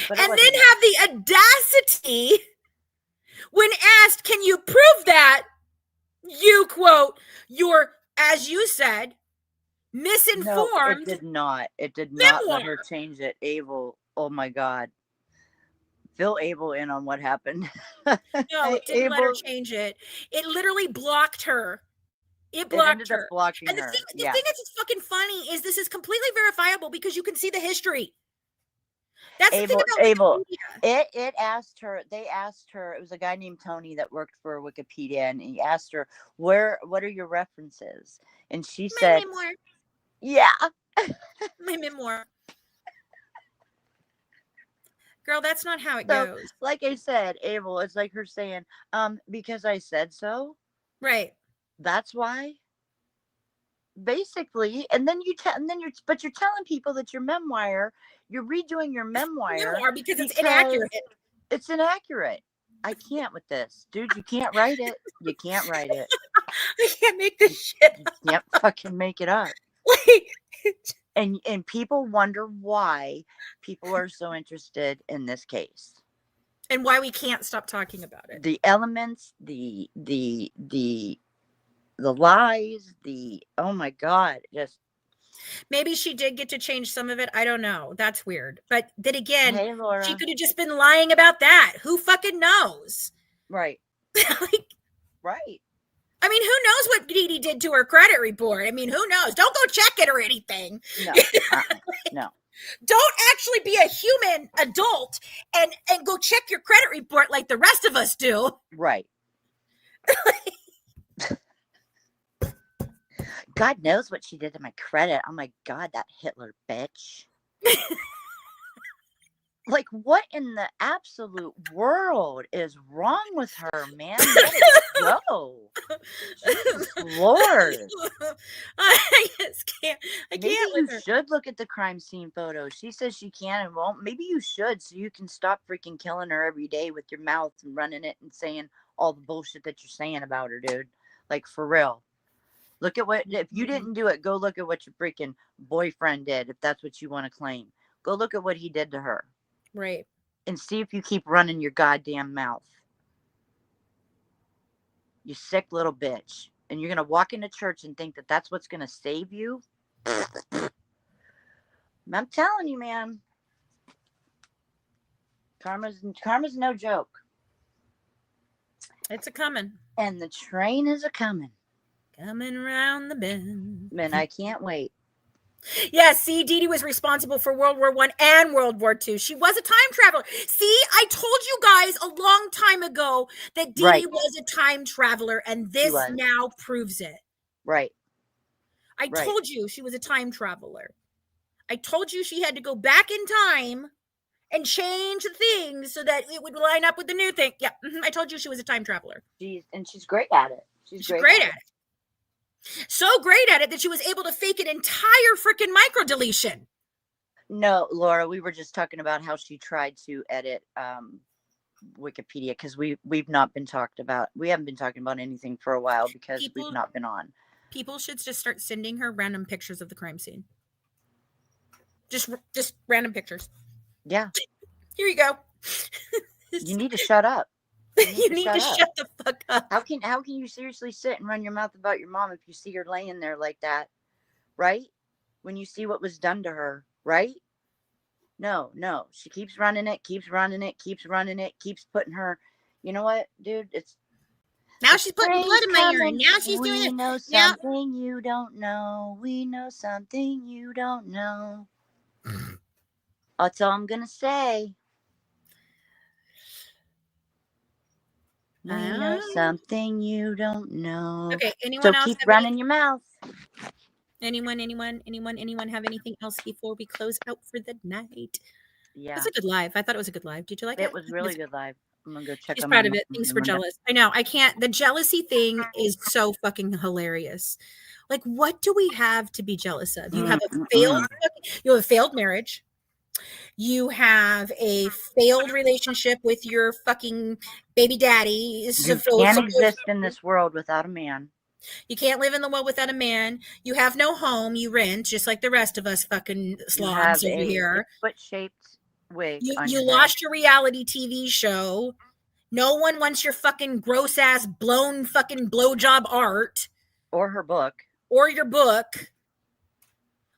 B: And then have the audacity, when asked, can you prove that? You quote, you're, as you said, misinformed.
A: No, it did not. It did not let her change it. Abel, oh my God. Fill Abel in on what happened.
B: No, it didn't let her change it. It literally blocked her. It blocked her.
A: Blocking
B: and the thing that's fucking funny is this is completely verifiable because you can see the history. That's the thing about
A: Abel. It asked her. They asked her. It was a guy named Tony that worked for Wikipedia, and he asked her, what are your references?" And she said,
B: memoir.
A: "Yeah,
B: my memoir." Girl, that's not how it goes.
A: Like I said, Abel, it's like her saying, because I said so.
B: Right.
A: That's why. Basically, and then you're telling people that your memoir, you're redoing your memoir
B: because it's inaccurate.
A: It's inaccurate. I can't with this, dude. You can't write it. You can't write it.
B: I can't make this shit up.
A: You can't fucking make it up. And people wonder why people are so interested in this case.
B: And why we can't stop talking about it.
A: The elements, the lies, oh my God, just.
B: Maybe she did get to change some of it. I don't know. That's weird. But then again,
A: hey, Laura.
B: She could have just been lying about that. Who fucking knows?
A: Right. Right.
B: I mean, who knows what Dee Dee did to her credit report? I mean, who knows? Don't go check it or anything.
A: No. No.
B: Don't actually be a human adult and go check your credit report like the rest of us do.
A: Right. God knows what she did to my credit. Oh my God, that Hitler bitch. Like, what in the absolute world is wrong with her, man? Let it go. Jesus Lord.
B: I just can't. I
A: Maybe
B: can't with
A: you
B: her.
A: should look at the crime scene photos. She says she can and won't. Maybe you should, so you can stop freaking killing her every day with your mouth and running it and saying all the bullshit that you're saying about her, dude. Like, for real. Look at what, if you didn't do it, go look at what your freaking boyfriend did, if that's what you want to claim. Go look at what he did to her.
B: Right.
A: And see if you keep running your goddamn mouth. You sick little bitch. And you're going to walk into church and think that that's what's going to save you? I'm telling you, man. Karma's no joke.
B: It's a coming.
A: And the train is a coming.
B: Coming around the bend.
A: Man, I can't wait.
B: Yeah, see, Dee Dee was responsible for World War I and World War II. She was a time traveler. See, I told you guys a long time ago that Dee Dee was a time traveler, and this now proves it.
A: Right.
B: I told you she was a time traveler. I told you she had to go back in time and change things so that it would line up with the new thing. Yeah, I told you she was a time traveler.
A: She's great at it. She's great at it.
B: So great at it that she was able to fake an entire freaking micro deletion.
A: No, Laura, we were just talking about how she tried to edit Wikipedia because we've not been talked about. We haven't been talking about anything for a while because we've not been on.
B: People should just start sending her random pictures of the crime scene. Just random pictures.
A: Yeah.
B: Here you go.
A: You need to shut up.
B: You need to shut the fuck up.
A: How can you seriously sit and run your mouth about your mom if you see her laying there like that? Right? When you see what was done to her, right? No. She keeps running it, keeps putting her. You know what, dude?
B: Now she's putting blood in my urine. Now she's doing it.
A: We know something you don't know. We know something you don't know. That's all I'm gonna say. We know something you don't know.
B: Okay, anyone else?
A: So keep running your mouth.
B: Anyone have anything else before we close out for the night?
A: Yeah.
B: It's a good live. I thought it was a good live. Did you like it?
A: It was really good live. I'm gonna go check.
B: She's proud of it. Thanks for jealous. I know. I can't. The jealousy thing is so fucking hilarious. Like, what do we have to be jealous of? You have a failed marriage. You have a failed relationship with your fucking baby daddy.
A: You can't exist in this world without a man.
B: You can't live in the world without a man. You have no home. You rent, just like the rest of us fucking slobs over here.
A: Foot-shaped wig.
B: You lost your reality TV show. No one wants your fucking gross ass blown fucking blowjob art.
A: Or her book.
B: Or your book.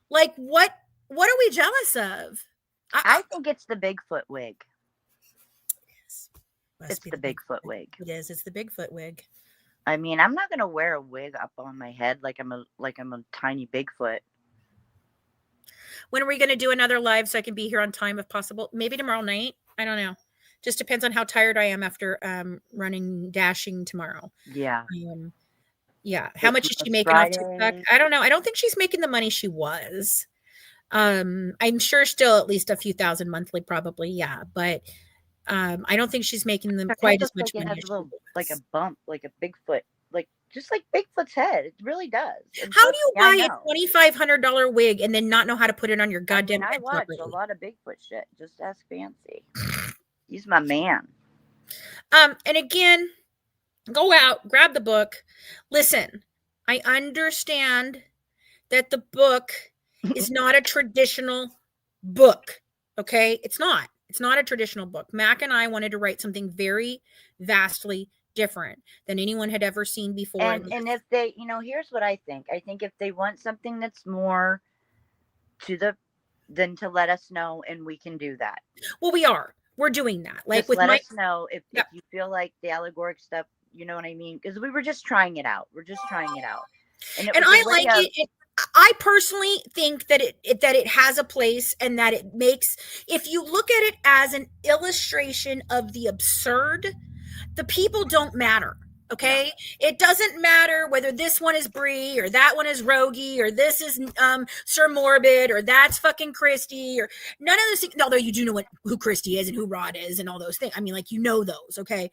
B: Like, what are we jealous of?
A: I think it's the Bigfoot wig.
B: It's
A: the Bigfoot wig.
B: It is. It's the Bigfoot wig.
A: I mean, I'm not gonna wear a wig up on my head like I'm a tiny Bigfoot.
B: When are we gonna do another live so I can be here on time if possible? Maybe tomorrow night. I don't know. Just depends on how tired I am after dashing tomorrow.
A: Yeah.
B: Yeah. How much is she making off TikTok? I don't know. I don't think she's making the money she was. I'm sure still at least a few thousand monthly, probably. Yeah. But I don't think she's making them quite as much money.
A: It has like a bump, like a Bigfoot, like just like Bigfoot's head. It really does.
B: How do you buy a $2,500 wig and then not know how to put it on your goddamn head?
A: I watch a lot of Bigfoot shit. Just ask Fancy. He's my man.
B: And again, go out, grab the book. Listen, I understand that the book is not a traditional book. Okay? It's not. It's not a traditional book. Mac and I wanted to write something very vastly different than anyone had ever seen before.
A: And if they, here's what I think. I think if they want something that's more then to let us know and we can do that.
B: Well, we're doing that. Like,
A: just let us know if you feel like the allegoric stuff, you know what I mean? Because we were just trying it out. We're just trying it out. And
B: I like it. I personally think that it has a place and that it makes, if you look at it as an illustration of the absurd, the people don't matter. Okay, it doesn't matter whether this one is Bree or that one is Rogie or this is Sir Morbid or that's fucking Christy or none of those things. Although you do know who Christy is and who Rod is and all those things. I mean, like, you know those, okay?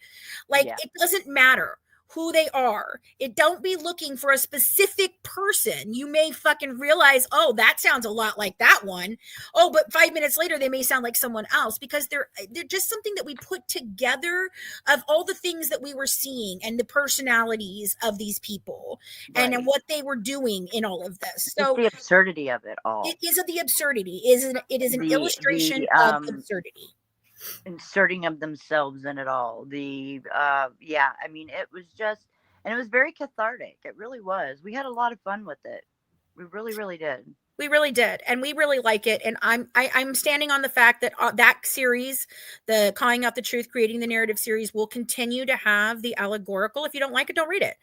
B: Like,
A: Yeah.
B: it doesn't matter who they are. It don't be looking for a specific person. You may fucking realize, oh, that sounds a lot like that one. Oh, but 5 minutes later they may sound like someone else, because they're just something that we put together of all the things that we were seeing and the personalities of these people and
A: Right.
B: what they were doing in all of this.
A: Just
B: So
A: the absurdity of it all.
B: it is the absurdity. It is an illustration
A: The
B: of absurdity.
A: inserting of themselves in it all. Yeah, I mean, it was just, and it was very cathartic. It really was. We had a lot of fun with it. We really, really did.
B: We really did, and we really like it. And I'm standing on the fact that that series, the Calling Out the Truth, Creating the Narrative series, will continue to have the allegorical. If you don't like it, don't read it,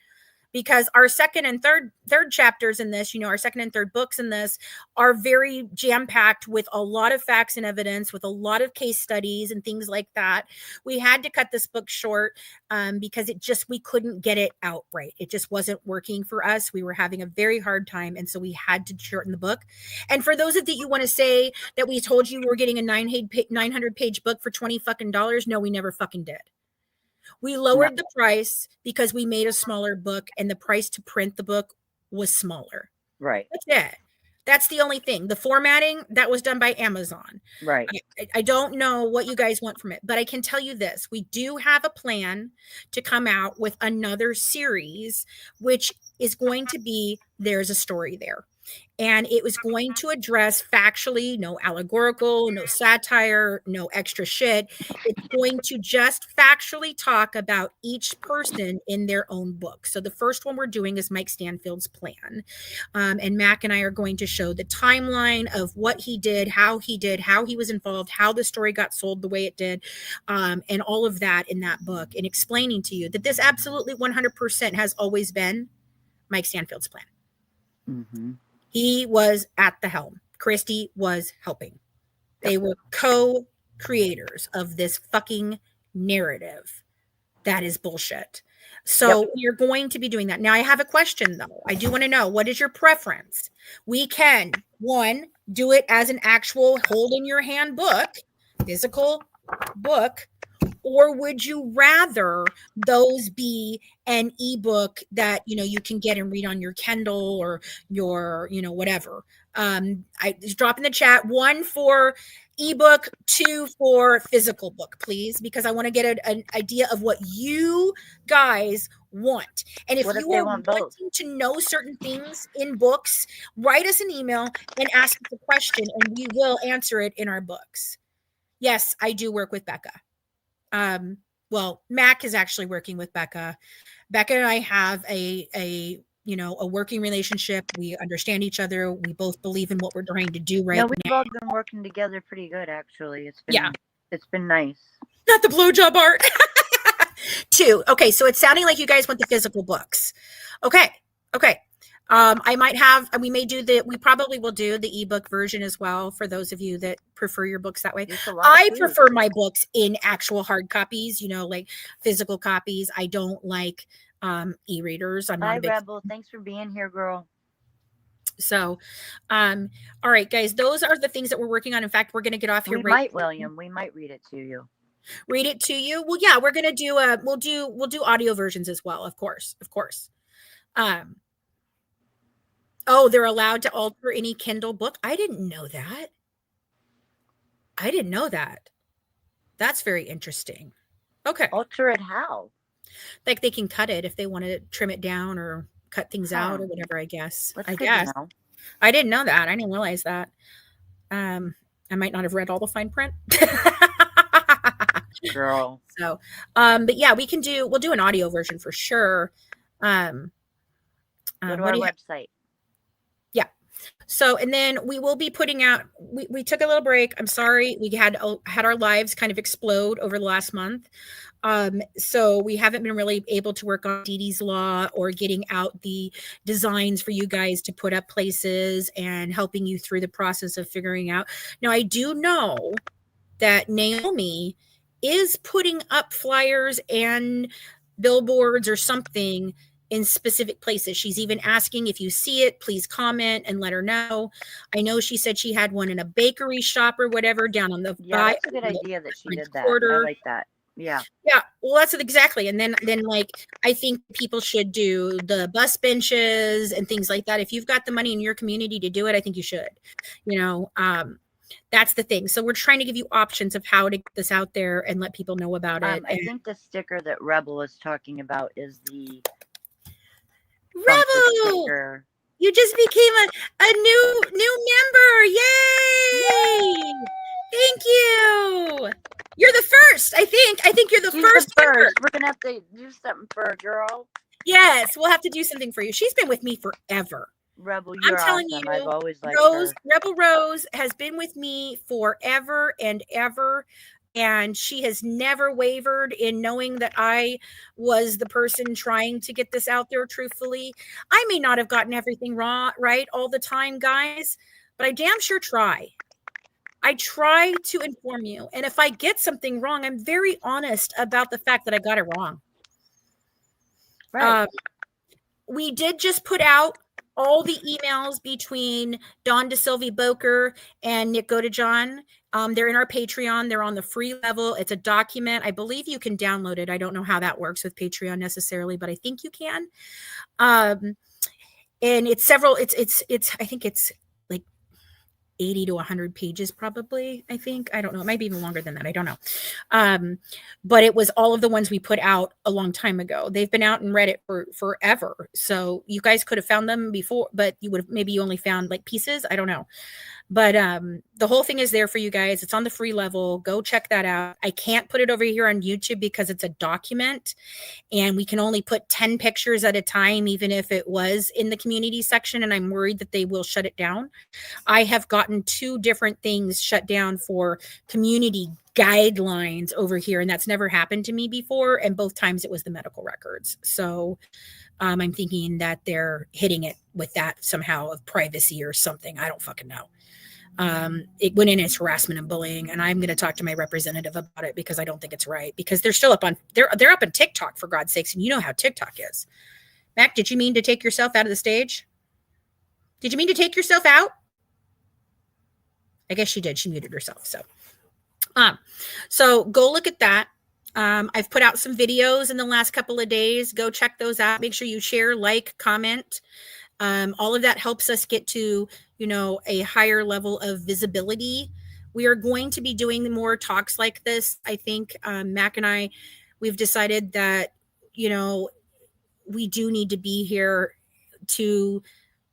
B: because our second and third chapters in this, our second and third books in this, are very jam-packed with a lot of facts and evidence, with a lot of case studies and things like that. We had to cut this book short because we couldn't get it out right. It just wasn't working for us. We were having a very hard time, and so we had to shorten the book. And for those of you want to say that we told you we were getting a 900-page book for $20 fucking, no, we never fucking did. We lowered the price because we made a smaller book, and the price to print the book was smaller.
A: Right.
B: That's it. That's the only thing. The formatting, that was done by Amazon.
A: Right.
B: I don't know what you guys want from it, but I can tell you this. We do have a plan to come out with another series, which is going to be There's a Story There. And it was going to address factually, no allegorical, no satire, no extra shit. It's going to just factually talk about each person in their own book. So the first one we're doing is Mike Stanfield's plan. And Mac and I are going to show the timeline of what he did, how he was involved, how the story got sold the way it did, and all of that in that book, and explaining to you that this absolutely 100% has always been Mike Stanfield's plan.
A: Mm-hmm.
B: He was at the helm. Christy was helping. They were co-creators of this fucking narrative. That is bullshit. So you're going to be doing that. Now, I have a question, though. I do want to know, what is your preference? We can, one, do it as an actual hold in your hand book, physical book, or would you rather those be an ebook that you can get and read on your Kindle or your whatever? I just drop in the chat, 1 for ebook, 2 for physical book, please, because I want to get an idea of what you guys want. And if you are wanting to know certain things in books, write us an email and ask us a question, and we will answer it in our books. Yes, I do work with Becca. Well, Mac is actually working with Becca. Becca and I have a working relationship. We understand each other. We both believe in what we're trying to do right now.
A: We've all been working together pretty good, actually. It's been nice.
B: Not the blowjob art. 2. Okay, so it's sounding like you guys want the physical books. Okay. We probably will do the ebook version as well for those of you that prefer your books that way. I prefer my books in actual hard copies, like physical copies. I don't like e-readers.
A: Hi, Rebel. Thanks for being here, girl.
B: So, all right, guys, those are the things that we're working on. In fact, we're going to get off here.
A: William, we might read it to you.
B: Read it to you? Well, yeah, we're going to do we'll do audio versions as well, of course. Oh, they're allowed to alter any Kindle book? I didn't know that. That's very interesting. Okay.
A: Alter it how?
B: Like they can cut it if they want to trim it down or cut things out or whatever, I guess.
A: I guess.
B: I didn't know that. I didn't realize that. I might not have read all the fine print.
A: Girl.
B: So, but yeah, we'll do an audio version for sure.
A: Go to our website.
B: So, and then we will be putting out, we took a little break. I'm sorry. We had our lives kind of explode over the last month. So we haven't been really able to work on Dee Dee's Law or getting out the designs for you guys to put up places and helping you through the process of figuring out. Now, I do know that Naomi is putting up flyers and billboards or something in specific places. She's even asking if you see it, please comment and let her know. I know she said she had one in a bakery shop or whatever down on the
A: Yeah, that's a good idea that she did that. I
B: quarter.
A: like that. Yeah.
B: Yeah, well, that's it exactly. And then like I think people should do the bus benches and things like that. If you've got the money in your community to do it, I think you should. You know, that's the thing. So we're trying to give you options of how to get this out there and let people know about it.
A: I think the sticker that Rebel is talking about is the bumper
B: Rebel,
A: sticker.
B: you just became a new member. Yay! Thank you. You're the first, I think. I think you're the
A: She's
B: first
A: the
B: member.
A: first. We're gonna have to do something for her, girl.
B: Yes, we'll have to do something for you. She's been with me forever.
A: Rebel,
B: I'm
A: you're
B: telling
A: awesome.
B: you,
A: I've always liked
B: Rose,
A: her.
B: Rebel Rose has been with me forever and ever. And she has never wavered in knowing that I was the person trying to get this out there truthfully. I may not have gotten everything right all the time, guys, but I damn sure try. I try to inform you. And if I get something wrong, I'm very honest about the fact that I got it wrong.
A: Right.
B: We did just put out all the emails between Dawn DeSilvi Boker and Nick Godejohn. They're in our Patreon. They're on the free level. It's a document. I believe you can download it. I don't know how that works with Patreon necessarily, but I think you can. And it's several, I think it's like 80 to 100 pages probably. I don't know, it might be even longer than that, I don't know. But it was all of the ones we put out a long time ago. They've been out in Reddit for forever, so you guys could have found them before, but you would have maybe you only found like pieces, I don't know. But the whole thing is there for you guys. It's on the free level. Go check that out. I can't put it over here on YouTube because it's a document and we can only put 10 pictures at a time, even if it was in the community section, and I'm worried that they will shut it down. I have gotten 2 different things shut down for community guidelines over here, and that's never happened to me before, and both times it was the medical records. So I'm thinking that they're hitting it with that somehow of privacy or something. I don't fucking know. It went in as harassment and bullying, and I'm going to talk to my representative about it because I don't think it's right, because they're still up on they're up on TikTok, for God's sakes, and you know how TikTok is. Mac, did you mean to take yourself out of the stage? Did you mean to take yourself out? I guess she did. She muted herself. So go look at that. I've put out some videos in the last couple of days. Go check those out. Make sure you share, like, comment. All of that helps us get to, a higher level of visibility. We are going to be doing more talks like this. I think Mac and I, we've decided that, we do need to be here to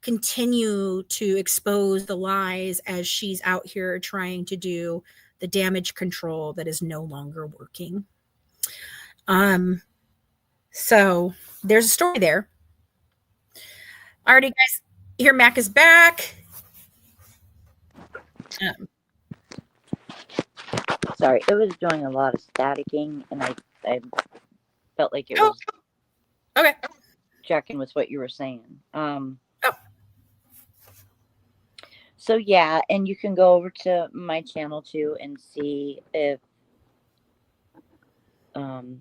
B: continue to expose the lies as she's out here trying to do the damage control that is no longer working. So there's a story there. Alrighty, guys. Here, Mac is back.
A: Sorry, it was doing a lot of staticking, and I felt like it was
B: okay.
A: Checking with what you were saying. So yeah, and you can go over to my channel too and see if
B: the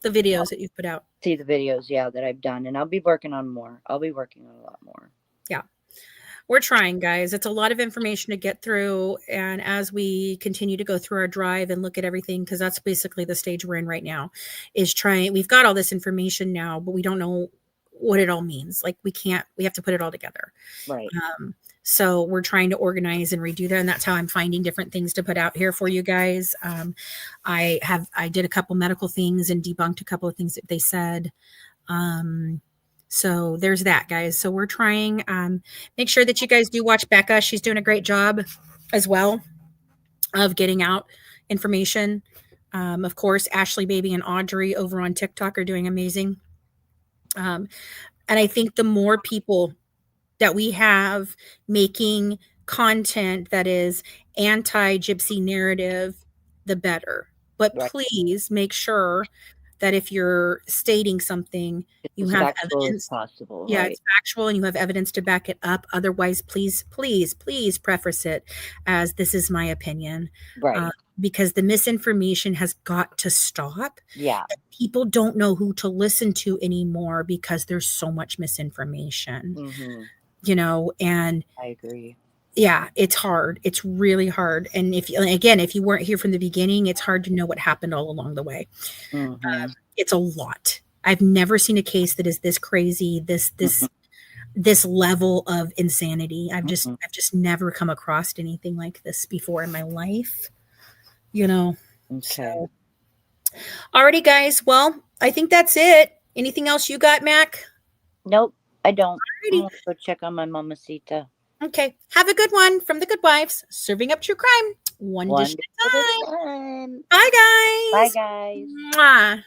B: videos that you've put out.
A: See the videos, yeah, that I've done, and I'll be working on more. I'll be working on a lot more.
B: Yeah. We're trying, guys. It's a lot of information to get through, and as we continue to go through our drive and look at everything, because that's basically the stage we're in right now, is trying. We've got all this information now, but we don't know what it all means. Like we have to put it all together.
A: Right.
B: So we're trying to organize and redo that, and that's how I'm finding different things to put out here for you guys. I did a couple medical things and debunked a couple of things that they said. So there's that, guys. So we're trying. Make sure that you guys do watch Becca. She's doing a great job as well of getting out information. Of course, Ashley Baby and Audrey over on TikTok are doing amazing. And I think the more people that we have making content that is anti-Gypsy narrative, the better. But right. Please make sure that if you're stating something, you have evidence.
A: As possible.
B: Yeah,
A: right.
B: It's factual and you have evidence to back it up. Otherwise, please preface it as this is my opinion.
A: Right.
B: because the misinformation has got to stop.
A: Yeah.
B: People don't know who to listen to anymore because there's so much misinformation,
A: Mm-hmm.
B: And
A: I agree.
B: yeah, it's hard. It's really hard. And if you weren't here from the beginning, it's hard to know what happened all along the way.
A: Mm-hmm.
B: It's a lot. I've never seen a case that is this crazy, this
A: Mm-hmm.
B: this this level of insanity.
A: Mm-hmm.
B: I've just never come across anything like this before in my life, you know.
A: Okay.
B: So, alrighty, guys. Well, I think that's it. Anything else you got, Mac?
A: Nope, I don't. I'm
B: Alrighty.
A: gonna go check on my mamacita.
B: Okay. Have a good one from the Good Wives, serving up true crime one dish
A: One
B: at
A: day at a
B: a time.
A: time.
B: Bye,
A: Bye,
B: guys.
A: guys.
B: Mwah.